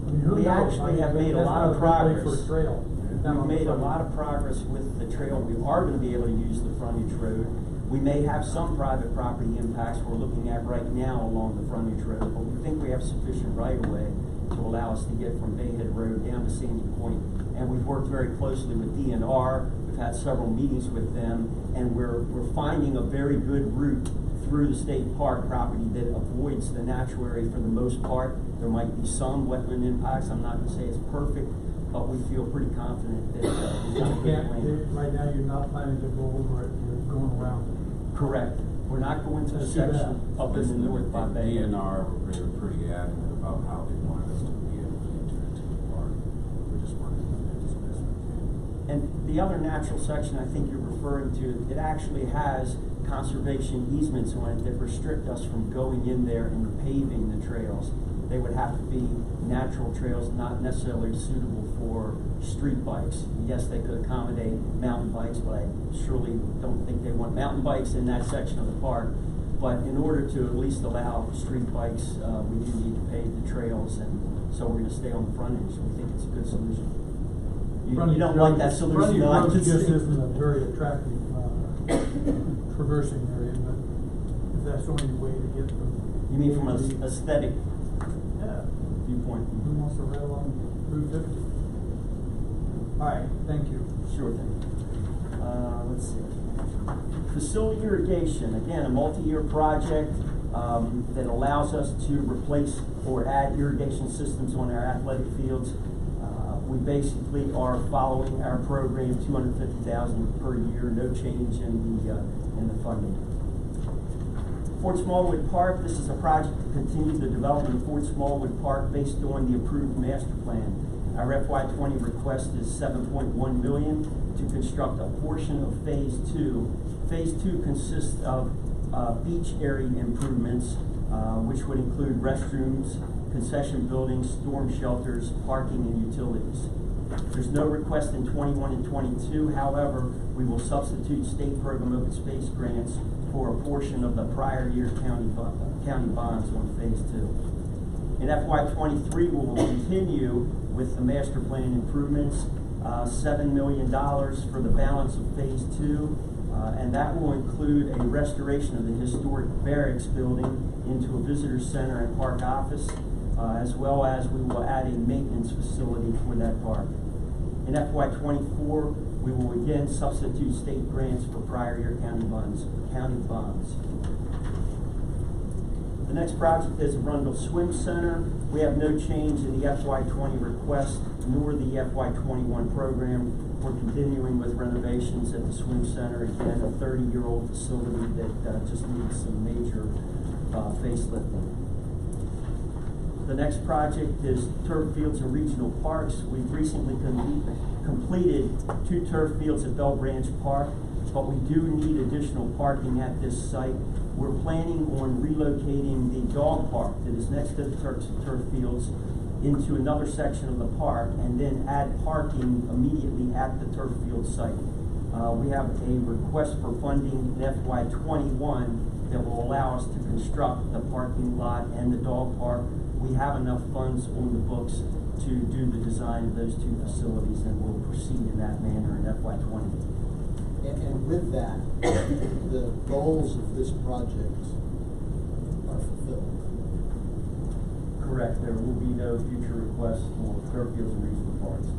I mean, who
We
knows?
actually have made a
that's
lot
not
of
good way
progress.
for a trail.
We've made a lot of progress with the trail. We are going to be able to use the frontage road. We may have some private property impacts we're looking at right now along the frontage road, but we think we have sufficient right-of-way to allow us to get from Bayhead Road down to Sandy Point. And we've worked very closely with DNR. We've had several meetings with them, and we're finding a very good route through the state park property that avoids the natural area for the most part. There might be some wetland impacts. I'm not going to say it's perfect, but we feel pretty confident that we've got a good plan.
Right now, you're not planning to go over it, you're going around it.
Correct. We're not going to the
Let's do that.
section up in the north by Bay.
DNR were pretty adamant about how they wanted us to be able to enter into the park. We're just working on that as best we can.
And the other natural section I think you're referring to, it actually has conservation easements on it that restrict us from going in there and paving the trails. They would have to be natural trails, not necessarily suitable for street bikes. Yes, they could accommodate mountain bikes, but I surely don't think they want mountain bikes in that section of the park. But in order to at least allow street bikes, we do need to pave the trails, and so we're going to stay on the frontage. We think it's a good solution. You don't like that solution, no?
Frontage road just isn't a very attractive traversing area, but if that's the only way to get from.
You mean from an aesthetic viewpoint?
Who wants to ride along Route 50? All right, thank you.
Sure thing. Let's see. Facility irrigation, again, a multi-year project that allows us to replace or add irrigation systems on our athletic fields. We basically are following our program, $250,000 per year, no change in the funding. Fort Smallwood Park, this is a project to continue the development of Fort Smallwood Park based on the approved master plan. Our FY20 request is $7.1 million to construct a portion of Phase 2. Phase 2 consists of beach area improvements, which would include restrooms, concession buildings, storm shelters, parking, and utilities. There's no request in 21 and 22. However, we will substitute state program open space grants for a portion of the prior year's county bonds on Phase 2. In FY23, we will continue with the master plan improvements, $7 million for the balance of Phase 2, And that will include a restoration of the historic barracks building into a visitor center and park office, as well as we will add a maintenance facility for that park. In FY24, we will again substitute state grants for prior year county bonds. The next project is Arundel Swim Center. We have no change in the FY20 request nor the FY21 program. We're continuing with renovations at the swim center. Again, a 30-year-old facility that just needs some major facelifting. The next project is turf fields and regional parks. We've recently completed 2 turf fields at Bell Branch Park, but we do need additional parking at this site. We're planning on relocating the dog park that is next to the turf fields into another section of the park and then add parking immediately at the turf field site. We have a request for funding in FY21 that will allow us to construct the parking lot and the dog park. We have enough funds on the books to do the design of those 2 facilities, and we'll proceed in that manner in FY20.
And with that, the goals of this project are fulfilled.
Correct. There will be no future requests for turf fields and regional parks.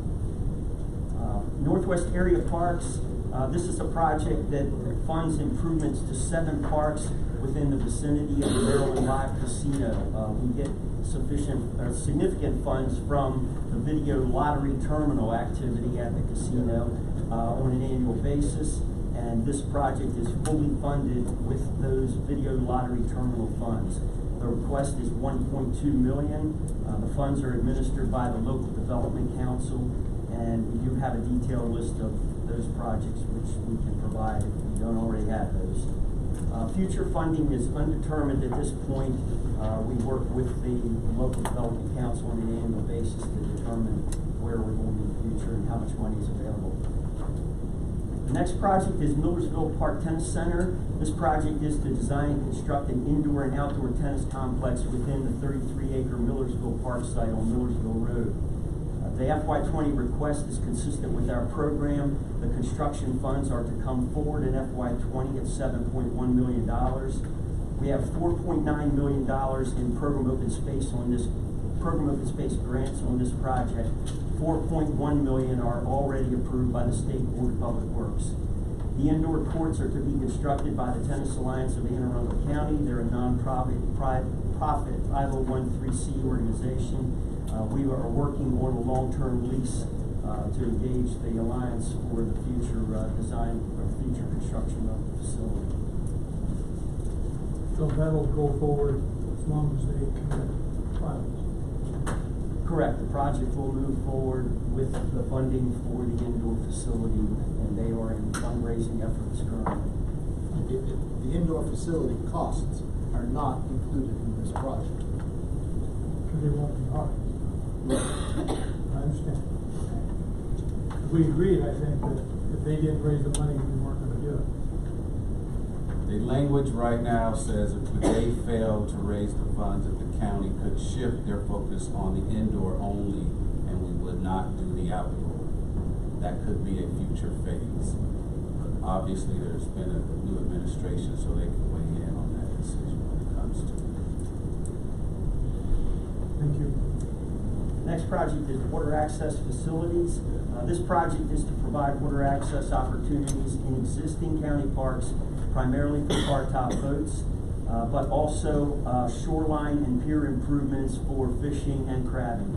Northwest Area Parks. This is a project that funds improvements to 7 parks within the vicinity of the Maryland Live Casino. We get significant funds from the video lottery terminal activity at the casino on an annual basis, and this project is fully funded with those video lottery terminal funds. The request is $1.2 million. The funds are administered by the Local Development Council, and we do have a detailed list of those projects which we can provide if we don't already have those. Future funding is undetermined at this point. We work with the Local Development Council on an annual basis to determine where we're going in the future and how much money is available. The next project is Millersville Park Tennis Center. This project is to design and construct an indoor and outdoor tennis complex within the 33-acre Millersville Park site on Millersville Road. The FY20 request is consistent with our program. The construction funds are to come forward in FY20 at $7.1 million. We have $4.9 million in program open space grants on this project. $4.1 million are already approved by the State Board of Public Works. The indoor courts are to be constructed by the Tennis Alliance of Anne Arundel County. They're a non-profit 501(c)(3) organization. We are working on a long-term lease to engage the Alliance for the future design or future construction of the facility.
So that'll go forward as long as they commit funds?
Correct. The project will move forward with the funding for the indoor facility, and they are in fundraising efforts currently.
The indoor facility costs are not included in this project.
Because they won't be hard. I understand. We agreed, I think, that if they didn't raise the money, we weren't going to do it.
The language right now says if they fail to raise the funds, that the county could shift their focus on the indoor only, and we would not do the outdoor. That could be a future phase. But obviously, there's been a new administration, so they can weigh in on that decision when it comes to it.
Thank you.
Next project is water access facilities. This project is to provide water access opportunities in existing county parks, primarily for car-top boats, but also shoreline and pier improvements for fishing and crabbing.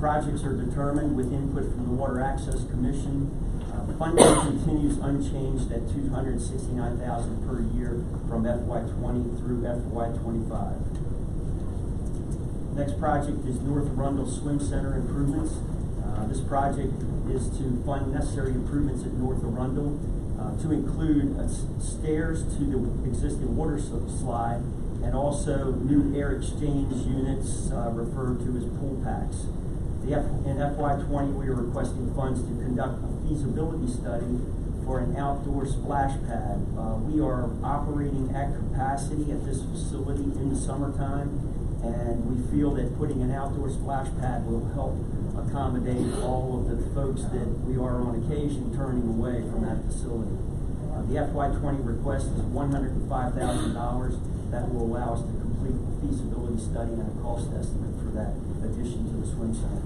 Projects are determined with input from the Water Access Commission. Funding continues unchanged at $269,000 per year from FY20 through FY25. Next project is North Arundel Swim Center improvements. This project is to fund necessary improvements at North Arundel to include stairs to the existing water slide and also new air exchange units referred to as pool packs. In FY20, we are requesting funds to conduct a feasibility study for an outdoor splash pad. We are operating at capacity at this facility in the summertime, and we feel that putting an outdoor splash pad will help accommodate all of the folks that we are on occasion turning away from that facility. The FY20 request is $105,000. That will allow us to complete the feasibility study and a cost estimate for that addition to the swim center.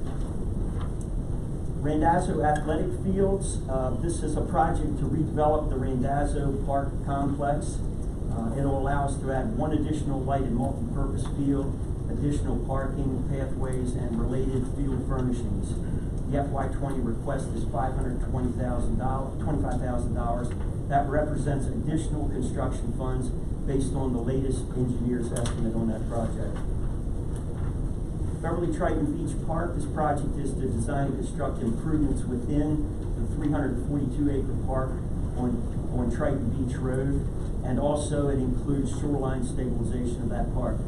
Randazzo Athletic Fields. This is a project to redevelop the Randazzo Park complex. It'll allow us to add one additional light and multi-purpose field, additional parking, pathways, and related field furnishings. The FY20 request is $25,000. That represents additional construction funds based on the latest engineer's estimate on that project. Beverly Triton Beach Park. This project is to design and construct improvements within the 342-acre park on Triton Beach Road, and also it includes shoreline stabilization of that park.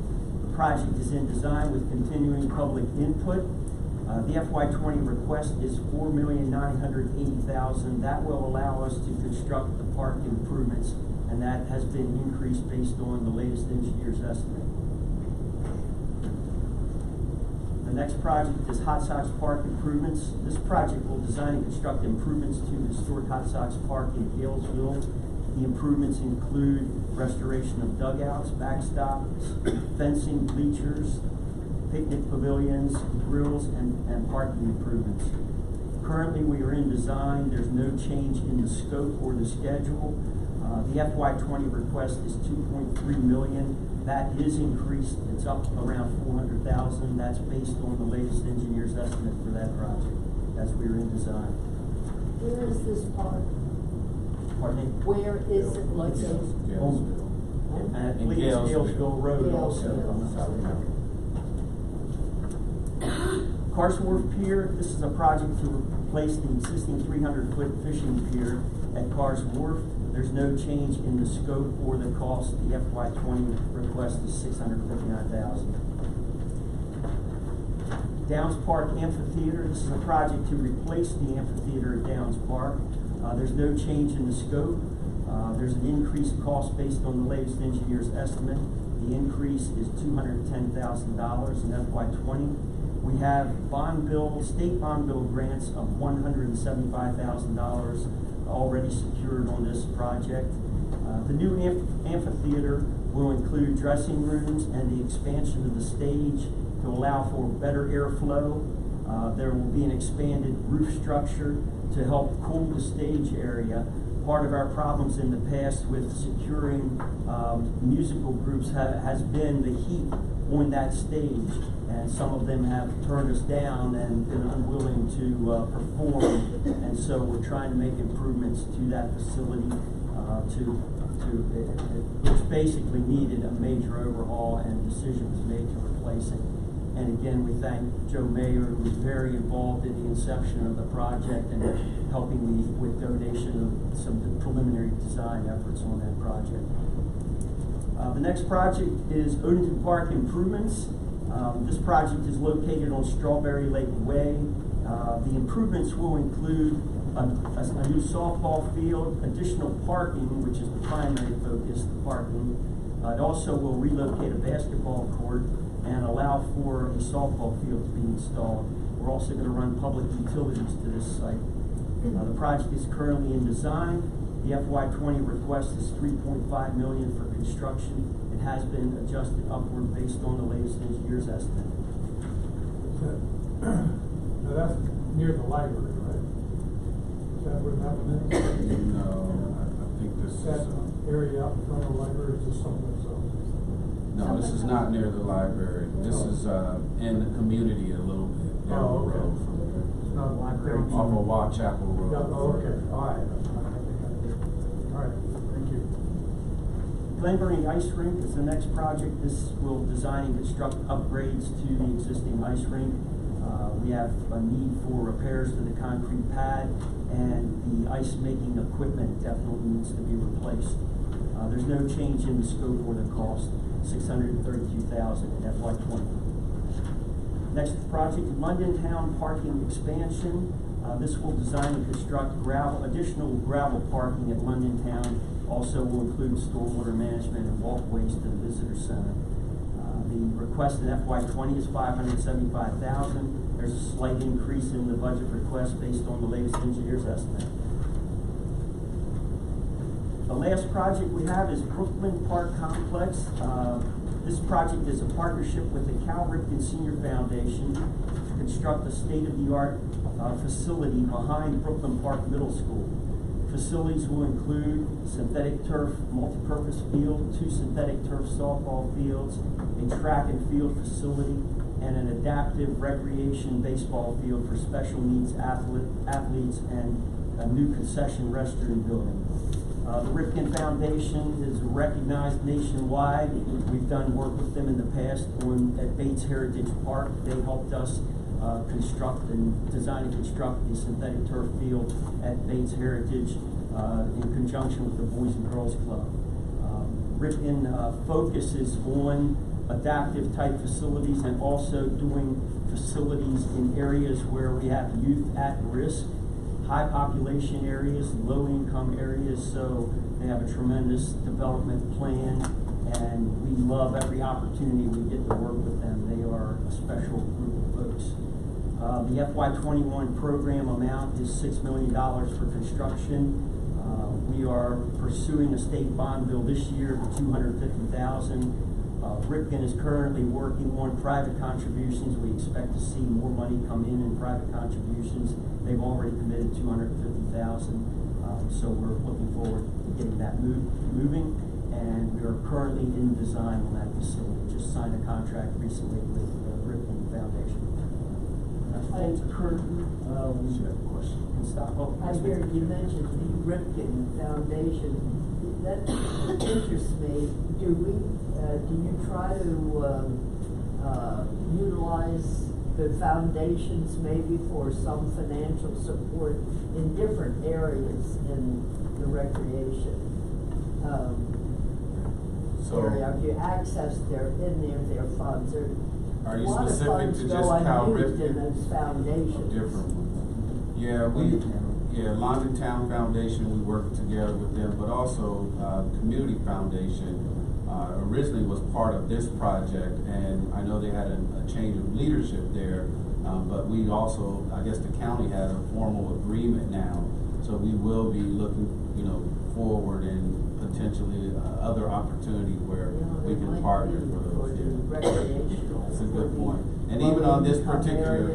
The project is in design with continuing public input. The FY20 request is $4,980,000. That will allow us to construct the park improvements, and that has been increased based on the latest engineer's estimate. The next project is Hot Sox Park improvements. This project will design and construct improvements to historic Hot Sox Park in Galesville. The improvements include restoration of dugouts, backstops, fencing, bleachers, picnic pavilions, grills, and parking improvements. Currently, we are in design. There's no change in the scope or the schedule. The FY20 request is $2.3 million. That is increased. It's up around $400,000. That's based on the latest engineer's estimate for that project as we are in design.
Where is this park?
Pardon me?
Where is it located?
And I believe it's Galesville Road also. Cars Wharf Pier. This is a project to replace the existing 300-foot fishing pier at Cars Wharf. There's no change in the scope or the cost. The FY20 request is $659,000. Downs Park Amphitheater. This is a project to replace the amphitheater at Downs Park. There's no change in the scope. There's an increased cost based on the latest engineer's estimate. The increase is $210,000 in FY20. We have state bond bill grants of $175,000 already secured on this project. The new amphitheater will include dressing rooms and the expansion of the stage to allow for better airflow. There will be an expanded roof structure to help cool the stage area. Part of our problems in the past with securing musical groups has been the heat on that stage, and some of them have turned us down and been unwilling to perform, and so we're trying to make improvements to that facility which basically needed a major overhaul, and decision was made to replace it. And again, we thank Joe Mayer, who was very involved in the inception of the project and helping me with donation of some preliminary design efforts on that project. The next project is Odenton Park improvements. This project is located on Strawberry Lake Way. The improvements will include a new softball field, additional parking, which is the primary focus, the parking. It also will relocate a basketball court and allow for a softball field to be installed. We're also going to run public utilities to this site. The project is currently in design. The FY20 request is $3.5 million for construction. It has been adjusted upward based on the latest engineer's estimate.
Now that's near the library, right? Is that where that one is?
No, I think this is
that area out in front of the library is just someplace else.
No, this is not near the library. This is in the community a little bit down the road from there.
It's not a library.
Off of Wall Chapel Road.
Yeah, oh, okay, all right. All right, thank you.
Glenburnie Ice Rink is the next project. This will design and construct upgrades to the existing ice rink. We have a need for repairs to the concrete pad, and the ice making equipment definitely needs to be replaced. There's no change in the scope or the cost. $632,000 in FY20. Next project, London Town parking expansion. This will design and construct additional gravel parking at London Town. Also will include stormwater management and walkways to the visitor center. The request in FY20 is $575,000. There's a slight increase in the budget request based on the latest engineer's estimate. The last project we have is Brooklyn Park Complex. This project is a partnership with the Cal Ripken Senior Foundation to construct a state-of-the-art facility behind Brooklyn Park Middle School. Facilities will include synthetic turf multipurpose field, 2 synthetic turf softball fields, a track and field facility, and an adaptive recreation baseball field for special needs athletes, and a new concession restroom building. The Ripken Foundation is recognized nationwide. We've done work with them in the past at Bates Heritage Park. They helped us construct and design and construct the synthetic turf field at Bates Heritage in conjunction with the Boys and Girls Club. Ripken focuses on adaptive type facilities and also doing facilities in areas where we have youth at risk, high population areas, low income areas, so they have a tremendous development plan, and we love every opportunity we get to work with them. They are a special group of folks. The FY21 program amount is $6 million for construction. We are pursuing a state bond bill this year for $250,000. Ripken is currently working on private contributions. We expect to see more money come in private contributions. They've already committed $250,000, so we're looking forward to getting that moving. And we are currently in design on that facility. Just signed a contract recently with the Ripken Foundation.
Thanks, Kurt. I hear you mentioned the Ripken Foundation. That interests me. Do you try to utilize the foundations maybe for some financial support in different areas in the recreation area? Have you accessed their funds?
Are you specific to just Cal Ripken?
Those foundations.
Different ones. Yeah, London Town Foundation, we work together with them, but also Community Foundation originally was part of this project, and I know they had a change of leadership there, but we also, I guess the county has a formal agreement now, so we will be looking, forward and potentially other opportunities where we can partner for those. That's a good point. And even on this particular,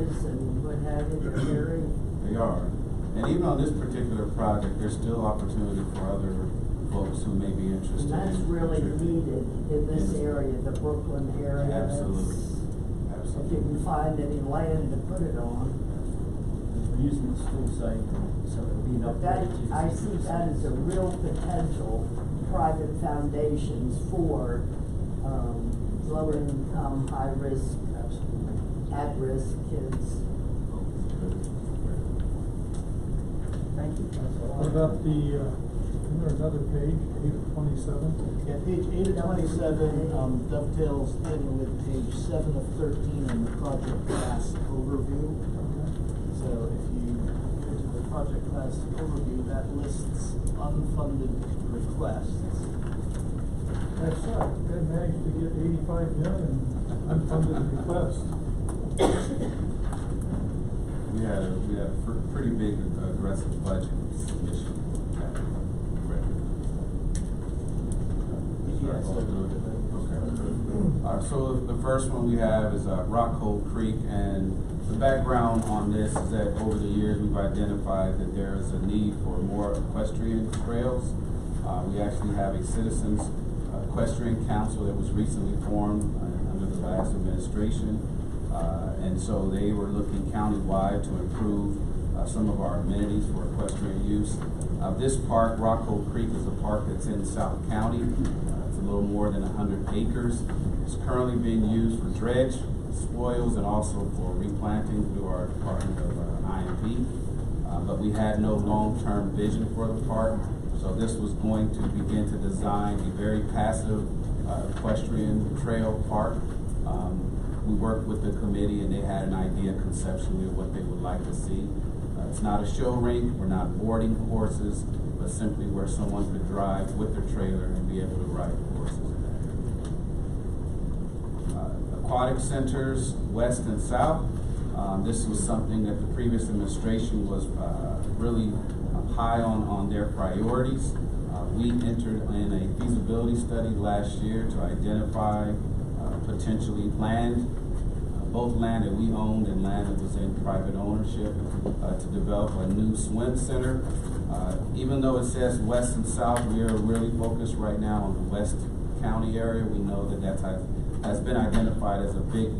they are. And even on this particular project, there's still opportunity for other folks who may be interested.
And that's really needed in this area, the Brooklyn area.
Absolutely.
If you can find any land to put it on.
We're using the school site, so it'll be enough.
I see that as a real potential private foundations for low income, high risk, at risk kids.
Thank you.
What about isn't there another page, 8 of 27?
Yeah, page 8 of 27 dovetails in with page 7 of 13 in the project class overview. So if you go to the project class overview, that lists unfunded requests.
That's right. They managed to get 85 million unfunded requests.
We had a pretty big aggressive budget submission. So the first one we have is Rockhole Creek, and the background on this is that over the years we've identified that there is a need for more equestrian trails. We actually have a citizens equestrian council that was recently formed under the last administration, and so they were looking countywide to improve some of our amenities for equestrian use. This park, Rockhole Creek, is a park that's in South County. It's a little more than 100 acres. It's currently being used for dredge, spoils, and also for replanting through our Department of IMP. But we had no long-term vision for the park, so this was going to begin to design a very passive equestrian trail park. We worked with the committee, and they had an idea conceptually of what they would like to see. It's not a show rink, we're not boarding horses, but simply where someone could drive with their trailer and be able to ride the horses in that area. Aquatic centers, west and south. This was something that the previous administration was really high on their priorities. We entered in a feasibility study last year to identify potentially land, both land that we owned and land that was in private ownership, to develop a new swim center. Even though it says west and south, we are really focused right now on the West County area. We know that has been identified as a big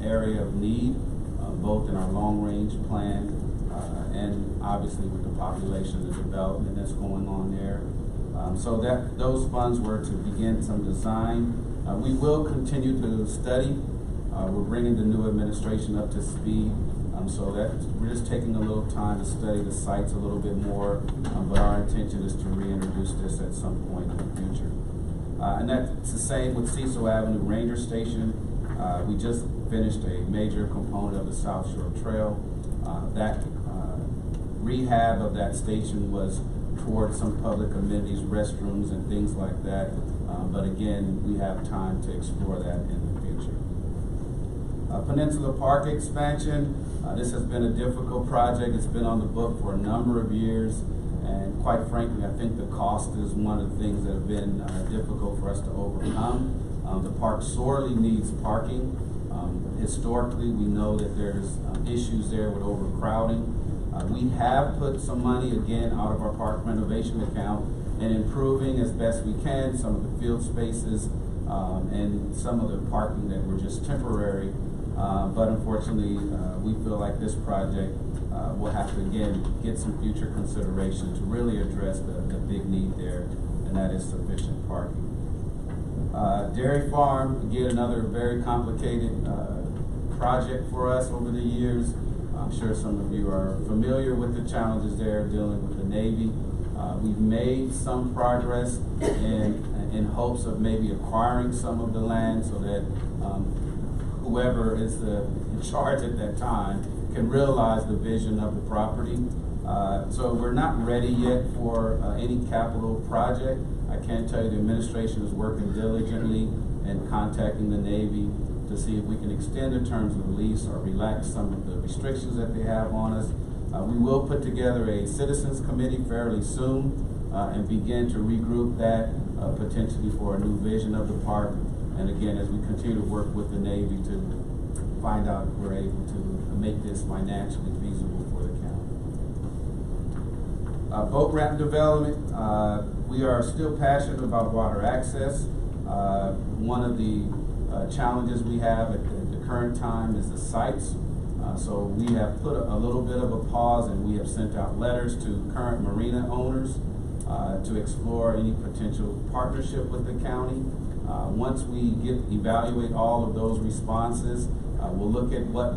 area of need, both in our long-range plan and obviously with the population, the development that's going on there. So that those funds were to begin some design. We will continue to study. We're bringing the new administration up to speed, so that we're just taking a little time to study the sites a little bit more, but our intention is to reintroduce this at some point in the future. And that's the same with Cecil Avenue Ranger Station. We just finished a major component of the South Shore Trail. That rehab of that station was towards some public amenities, restrooms and things like that. But again, we have time to explore that in the future. Peninsula Park expansion. This has been a difficult project. It's been on the book for a number of years. And quite frankly, I think the cost is one of the things that have been difficult for us to overcome. The park sorely needs parking. Historically, we know that there's issues there with overcrowding. We have put some money, again, out of our park renovation account and improving as best we can some of the field spaces and some of the parking that were just temporary. But unfortunately, we feel like this project will have to, again, get some future consideration to really address the big need there, and that is sufficient parking. Dairy Farm, again, another very complicated project for us over the years. I'm sure some of you are familiar with the challenges there dealing with the Navy. We've made some progress in hopes of maybe acquiring some of the land so that whoever is in charge at that time can realize the vision of the property. So we're not ready yet for any capital project. I can tell you the administration is working diligently and contacting the Navy to see if we can extend the terms of the lease or relax some of the restrictions that they have on us. We will put together a citizens committee fairly soon and begin to regroup that potentially for a new vision of the park. And again, as we continue to work with the Navy to find out if we're able to make this financially feasible for the county. Boat ramp development, we are still passionate about water access. One of the challenges we have at the current time is the sites. So we have put a little bit of a pause, and we have sent out letters to current marina owners to explore any potential partnership with the county. Once we evaluate all of those responses, we'll look at what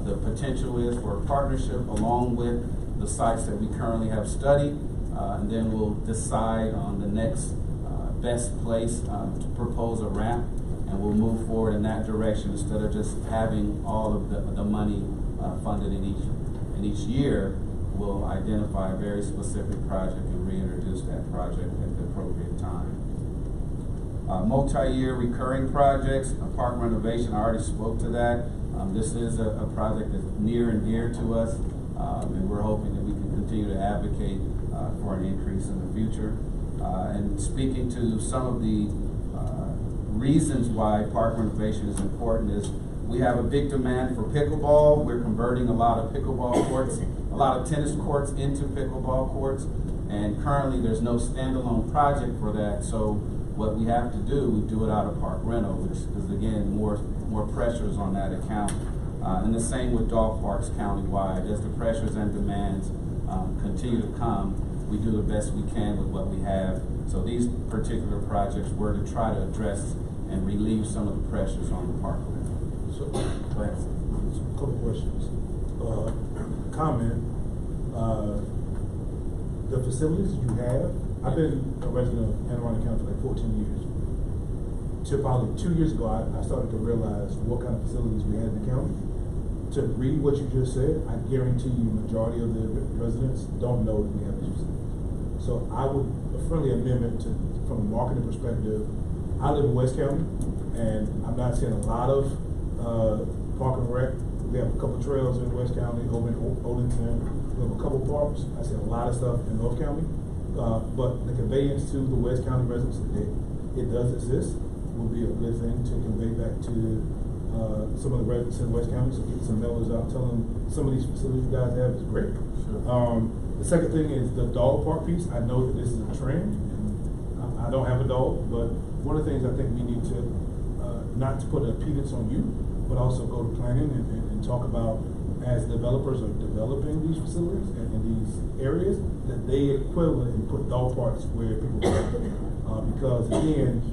the potential is for a partnership along with the sites that we currently have studied, and then we'll decide on the next best place to propose a ramp, and we'll move forward in that direction instead of just having all of the money funded in each year. We'll identify a very specific project and reintroduce that project at the appropriate time. Multi-year recurring projects, park renovation, I already spoke to that. This is a project that's near and dear to us, and we're hoping that we can continue to advocate for an increase in the future. And speaking to some of the reasons why park renovation is important is we have a big demand for pickleball. We're converting a lot of pickleball courts, a lot of tennis courts into pickleball courts, and currently there's no standalone project for that. So what we have to do, we do it out of park rental, which is again more pressures on that account. And the same with dog parks countywide. As the pressures and demands continue to come, we do the best we can with what we have. So these particular projects were to try to address and relieve some of the pressures on the park rental.
So,
go ahead.
A couple questions. Comment. The facilities you have, I've been a resident of Anne Arundel County for like 14 years. Till probably 2 years ago, I started to realize what kind of facilities we had in the county. To read what you just said, I guarantee you majority of the residents don't know that we have these facilities. So I would, a friendly amendment to, from a marketing perspective, I live in West County, and I'm not seeing a lot of park and rec. We have a couple trails in West County, over in Odenton. We have a couple parks. I see a lot of stuff in North County. But the conveyance to the West County residents, it does exist, would be a good thing to convey back to some of the residents in West County, so get some mailers out telling them some of these facilities you guys have is great.
Sure.
The second thing is the dog park piece. I know that this is a trend. I don't have a dog, but one of the things I think we need to, not to put an impedance on you, but also go to planning and talk about, as developers are developing these facilities and these areas, that they equivalent and put dog parks where people go. Because again,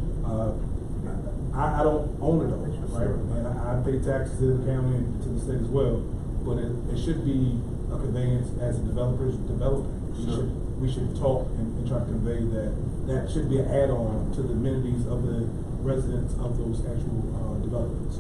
I don't own a dog, right? And I pay taxes to the county and to the state as well, but it should be a conveyance as developers developing.
Sure.
We should talk and try to convey that should be an add-on to the amenities of the residents of those actual developments.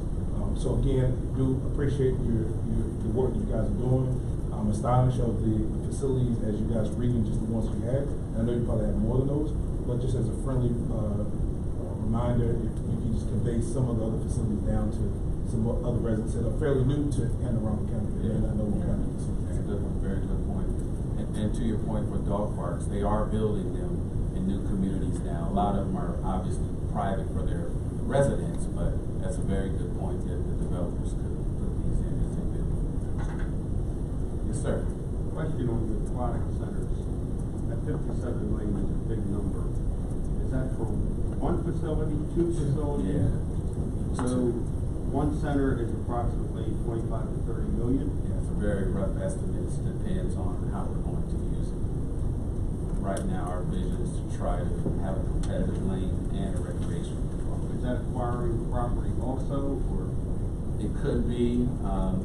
So again, do appreciate the work that you guys are doing. I'm astonished of the facilities as you guys reading just the ones you had. And I know you probably have more than those, but just as a friendly reminder, if you can just convey some of the other facilities down to some other residents that are fairly new to Anne Arundel County.
Yeah.
And I know what kind of facilities.
That's a good one, very good point. And to your point for dog parks, they are building them in new communities now. A lot of them are obviously private for their residents, but that's a very good point that the developers could put these in as they build. Yes, sir.
Question on the aquatic centers. That 57 million is a big number. Is that for one facility, two facilities?
Yeah.
So one center is approximately 25 to 30 million?
Yeah, it's a very rough estimate. It depends on how we're going to use it. Right now, our vision is to try to have a competitive lane and a recreational component.
Is that acquiring property also, or?
It could be.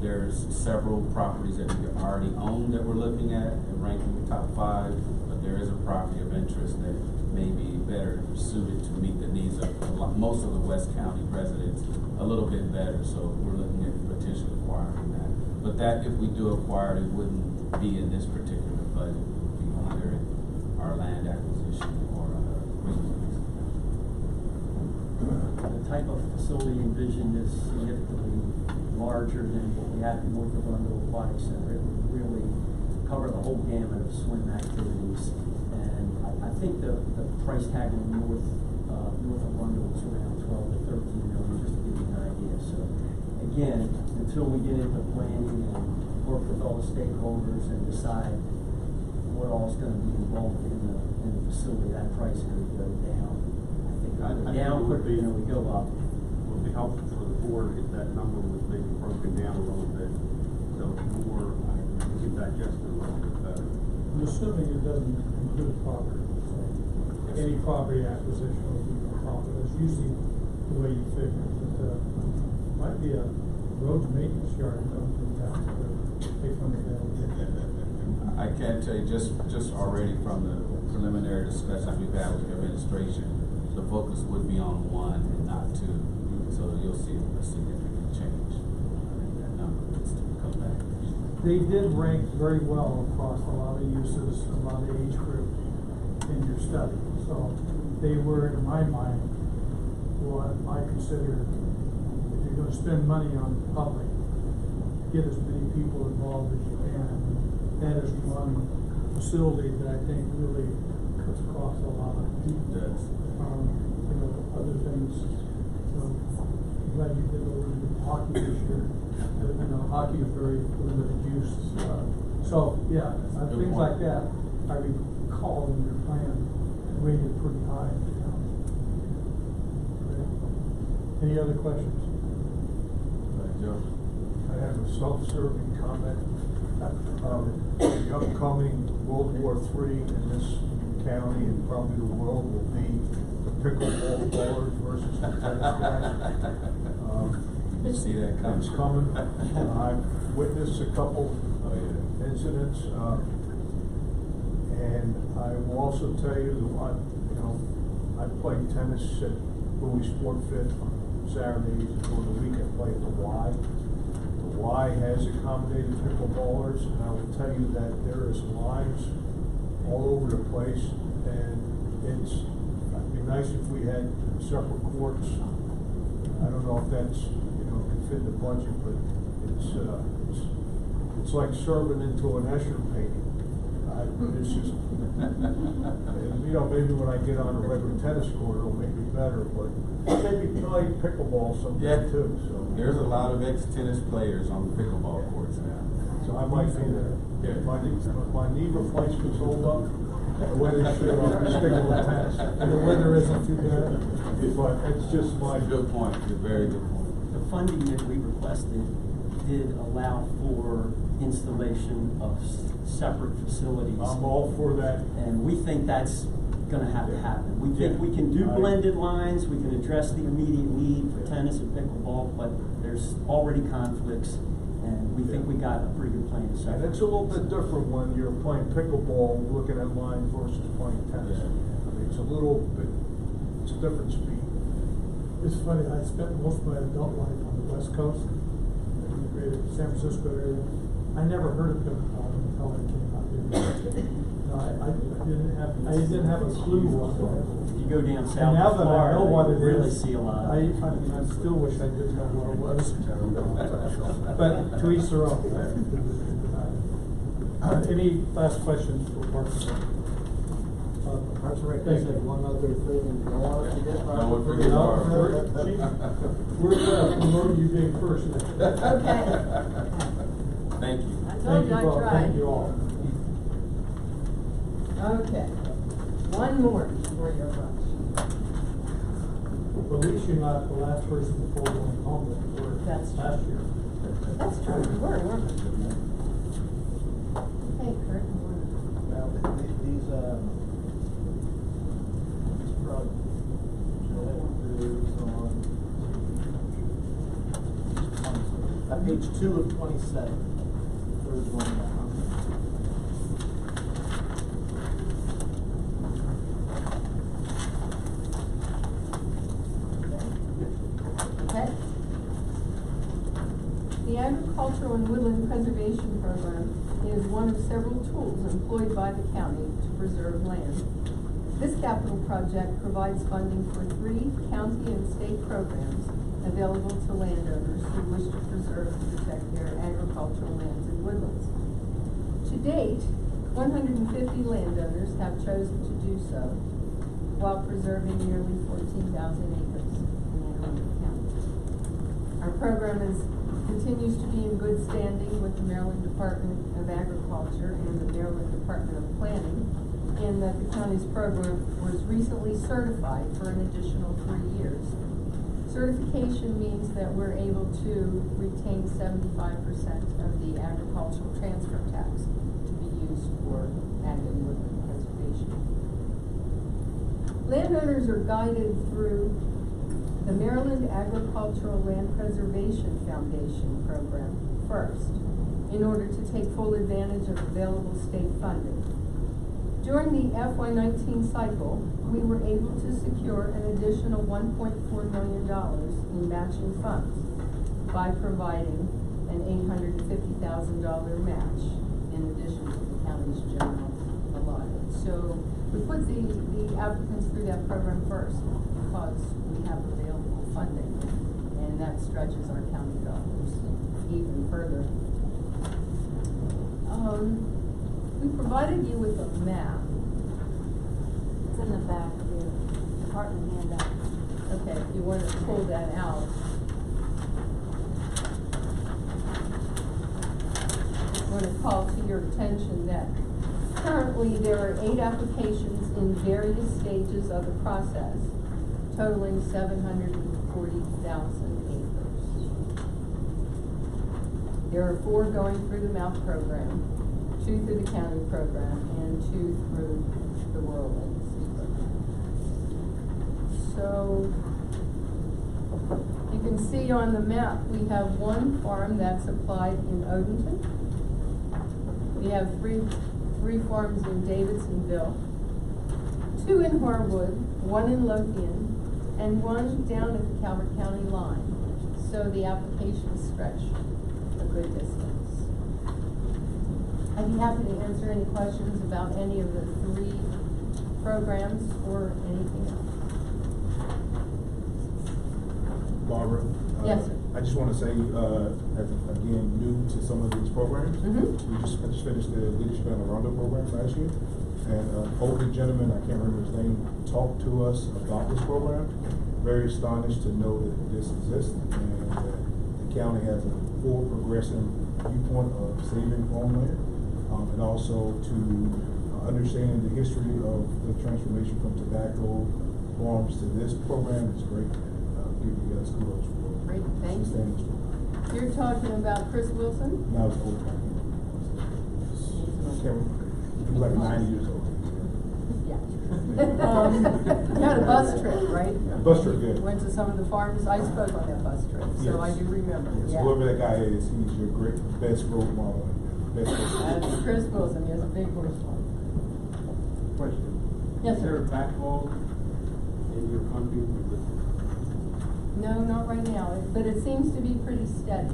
There's several properties that we already own that we're looking at and ranking the top 5, but there is a property of interest that may be better suited to meet the needs of most of the West County residents a little bit better. So we're looking at potentially acquiring that. But that, if we do acquire it, it wouldn't be in this particular budget. It would be under our land acquisition or maintenance.
The type of facility envisioned is significantly larger than what we have in North Arundel Aquatic Center. It would really cover the whole gamut of swim activities. And I think the price tag on North Arundel is around 12 to 13 million, just to give you an idea. So again, until we get into planning and work with all the stakeholders and decide what all is going to be involved in the facility, that price could go down. I think down quicker than we go up.
Would be helpful for the board if that number was maybe broken down a little bit, so more we can digest it a little bit better.
I'm assuming it doesn't include property. Any property acquisition will be no profit. That's usually the way you figure it. But might be a roads maintenance yard comes from town.
I can tell you just already from the preliminary discussions we've had with the administration, the focus would be on 1 and not 2. So you'll see a significant change in that number as to come back.
They did rank very well across a lot of uses, a lot of age group in your study. So they were, in my mind, what I consider, if you're going to spend money on the public, get as many people involved as you can. That is one facility that I think really cuts across a lot of people.
It does.
Other things. I'm glad you did over the hockey this year. Hockey is very limited use. So yeah, things like that, I recall in your plan rated pretty high. Any other questions?
Joe?
I have a self-serving comment. The upcoming World War III in this county and probably the world will be the pickleball ballers versus the tennis guys.
You see that coming?
It's coming. I've witnessed a couple incidents, and I will also tell you that I played tennis at Louis Sport Fit on Saturdays and during the week I play at the Y. The Y has accommodated pickleballers, and I will tell you that there is lines all over the place, and it'd be nice if we had separate courts. I don't know if that's can fit the budget, but it's like serving into an Escher painting. I It's just, and, you know, maybe when I get on a regular tennis court, it'll make me better, but maybe play pickleball sometime too, so.
There's a lot of ex-tennis players on the pickleball courts now.
So I might be there.
Yeah.
My knee replacement's hold up, the way they should, I'll be sticking with tennis. And the weather isn't too bad, but it's just my.
Good point, it's a very good point.
The funding that we requested did allow for installation of separate facilities.
I'm all for that.
And we think that's gonna have to happen. We think we can do blended lines, we can address the immediate need for tennis and pickleball, but there's already conflicts, and we think we got a pretty good plan to set.
And it's a little bit different when you're playing pickleball, looking at lines versus playing tennis. I mean, it's a little bit, it's a different speed.
It's funny, I spent most of my adult life on the West Coast, in the greater San Francisco area. I never heard of pickleball until I came out here. No, I didn't have a clue what it was.
If you go down
And
south
now
of
that I know what
Florida,
it
you really
is,
see a lot.
I still wish I did know what it was. But to each their own. Any last questions for Parks and Rec?
Parks and Rec does have one other thing, you don't want us to get.
No one forget
We're promoting you being first.
Okay.
Thank you.
I told you I tried.
Thank you all.
Okay, one more for your rush.
Well, at least you're not the last person before going home that you were
That's true.
last year.
That's true, we were, weren't we? Hey, Kurt, you wanna?
Well, these projects, on page 2 of 27, third one down.
Okay.
The Agricultural and Woodland Preservation Program is one of several tools employed by the county to preserve land. This capital project provides funding for 3 county and state programs available to landowners who wish to preserve and protect their agricultural lands and woodlands. To date, 150 landowners have chosen to do so while preserving nearly 14,000 acres in Anne Arundel County. Our program continues to be in good standing with the Maryland Department of Agriculture and the Maryland Department of Planning, in that the county's program was recently certified for an additional 3 years. Certification means that we're able to retain 75% of the agricultural transfer tax to be used for ag and woodland preservation. Landowners are guided through the Maryland Agricultural Land Preservation Foundation program first, in order to take full advantage of available state funding. During the FY19 cycle, we were able to secure an additional $1.4 million in matching funds by providing an $850,000 match in addition to the county's general allotment. So we put the applicants through that program first because we have available funding, and that stretches our county dollars even further. We provided you with a map.
It's in the back of your department handout.
Okay, if you want to pull that out. I want to call to your attention that currently there are 8 applications in various stages of the process, totaling 740,000 acres. There are 4 going through the MOUT program, 2 through the county program, and 2 through the Rural Legacy program. So you can see on the map we have 1 farm that's applied in Odenton. We have 3 farms in Davidsonville, 2 in Harwood, 1 in Lothian, and 1 down at the Calvert County line. So the applications stretch a good distance. I'd be happy to answer any questions about any of the 3 programs or anything else.
Barbara,
Yes, sir.
I just want to say, as again, new to some of these programs.
Mhm.
I just finished the Leadership on the Rondo program last year. And older gentleman, I can't remember his name, talked to us about this program. Very astonished to know that this exists and that the county has a full progressive viewpoint of saving farmland. And also to understand the history of the transformation from tobacco farms to this program is great. Give you guys kudos for
Great, thank you.
sustaining this program.
You're talking about Chris Wilson?
Now it's full time. He was like 90 years old.
Yeah. You had a bus trip, right?
Bus trip, yeah.
Went to some of the farms. I spoke on that bus trip, so I do remember.
Yes,
Yeah.
whoever that guy is, he's your best role model. Best
That's Chris Wilson. He has a big horse farm.
Question.
Yes,
Is there a
sir.
backlog in your country?
No, not right now, but it seems to be pretty steady.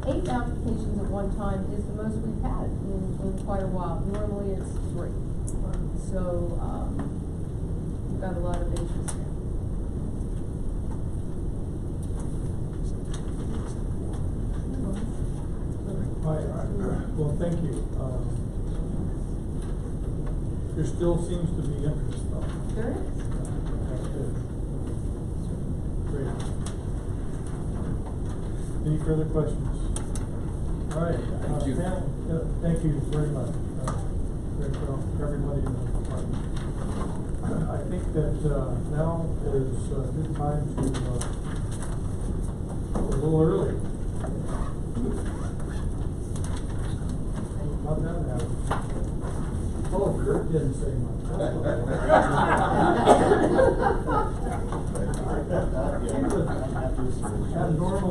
8 applications at one time is the most we've had in quite a while. Normally it's 3. So, we've got a lot of interest now.
All right, well, thank you. There still seems to be interest though.
There is.
That's good. Great. Any further questions? All right.
Thank you.
Thank you very much. Great for everybody in the department. I think that now is a good time to, a little early. How'd that happen? Oh, Kurt didn't say much. That's all right. He was abnormal.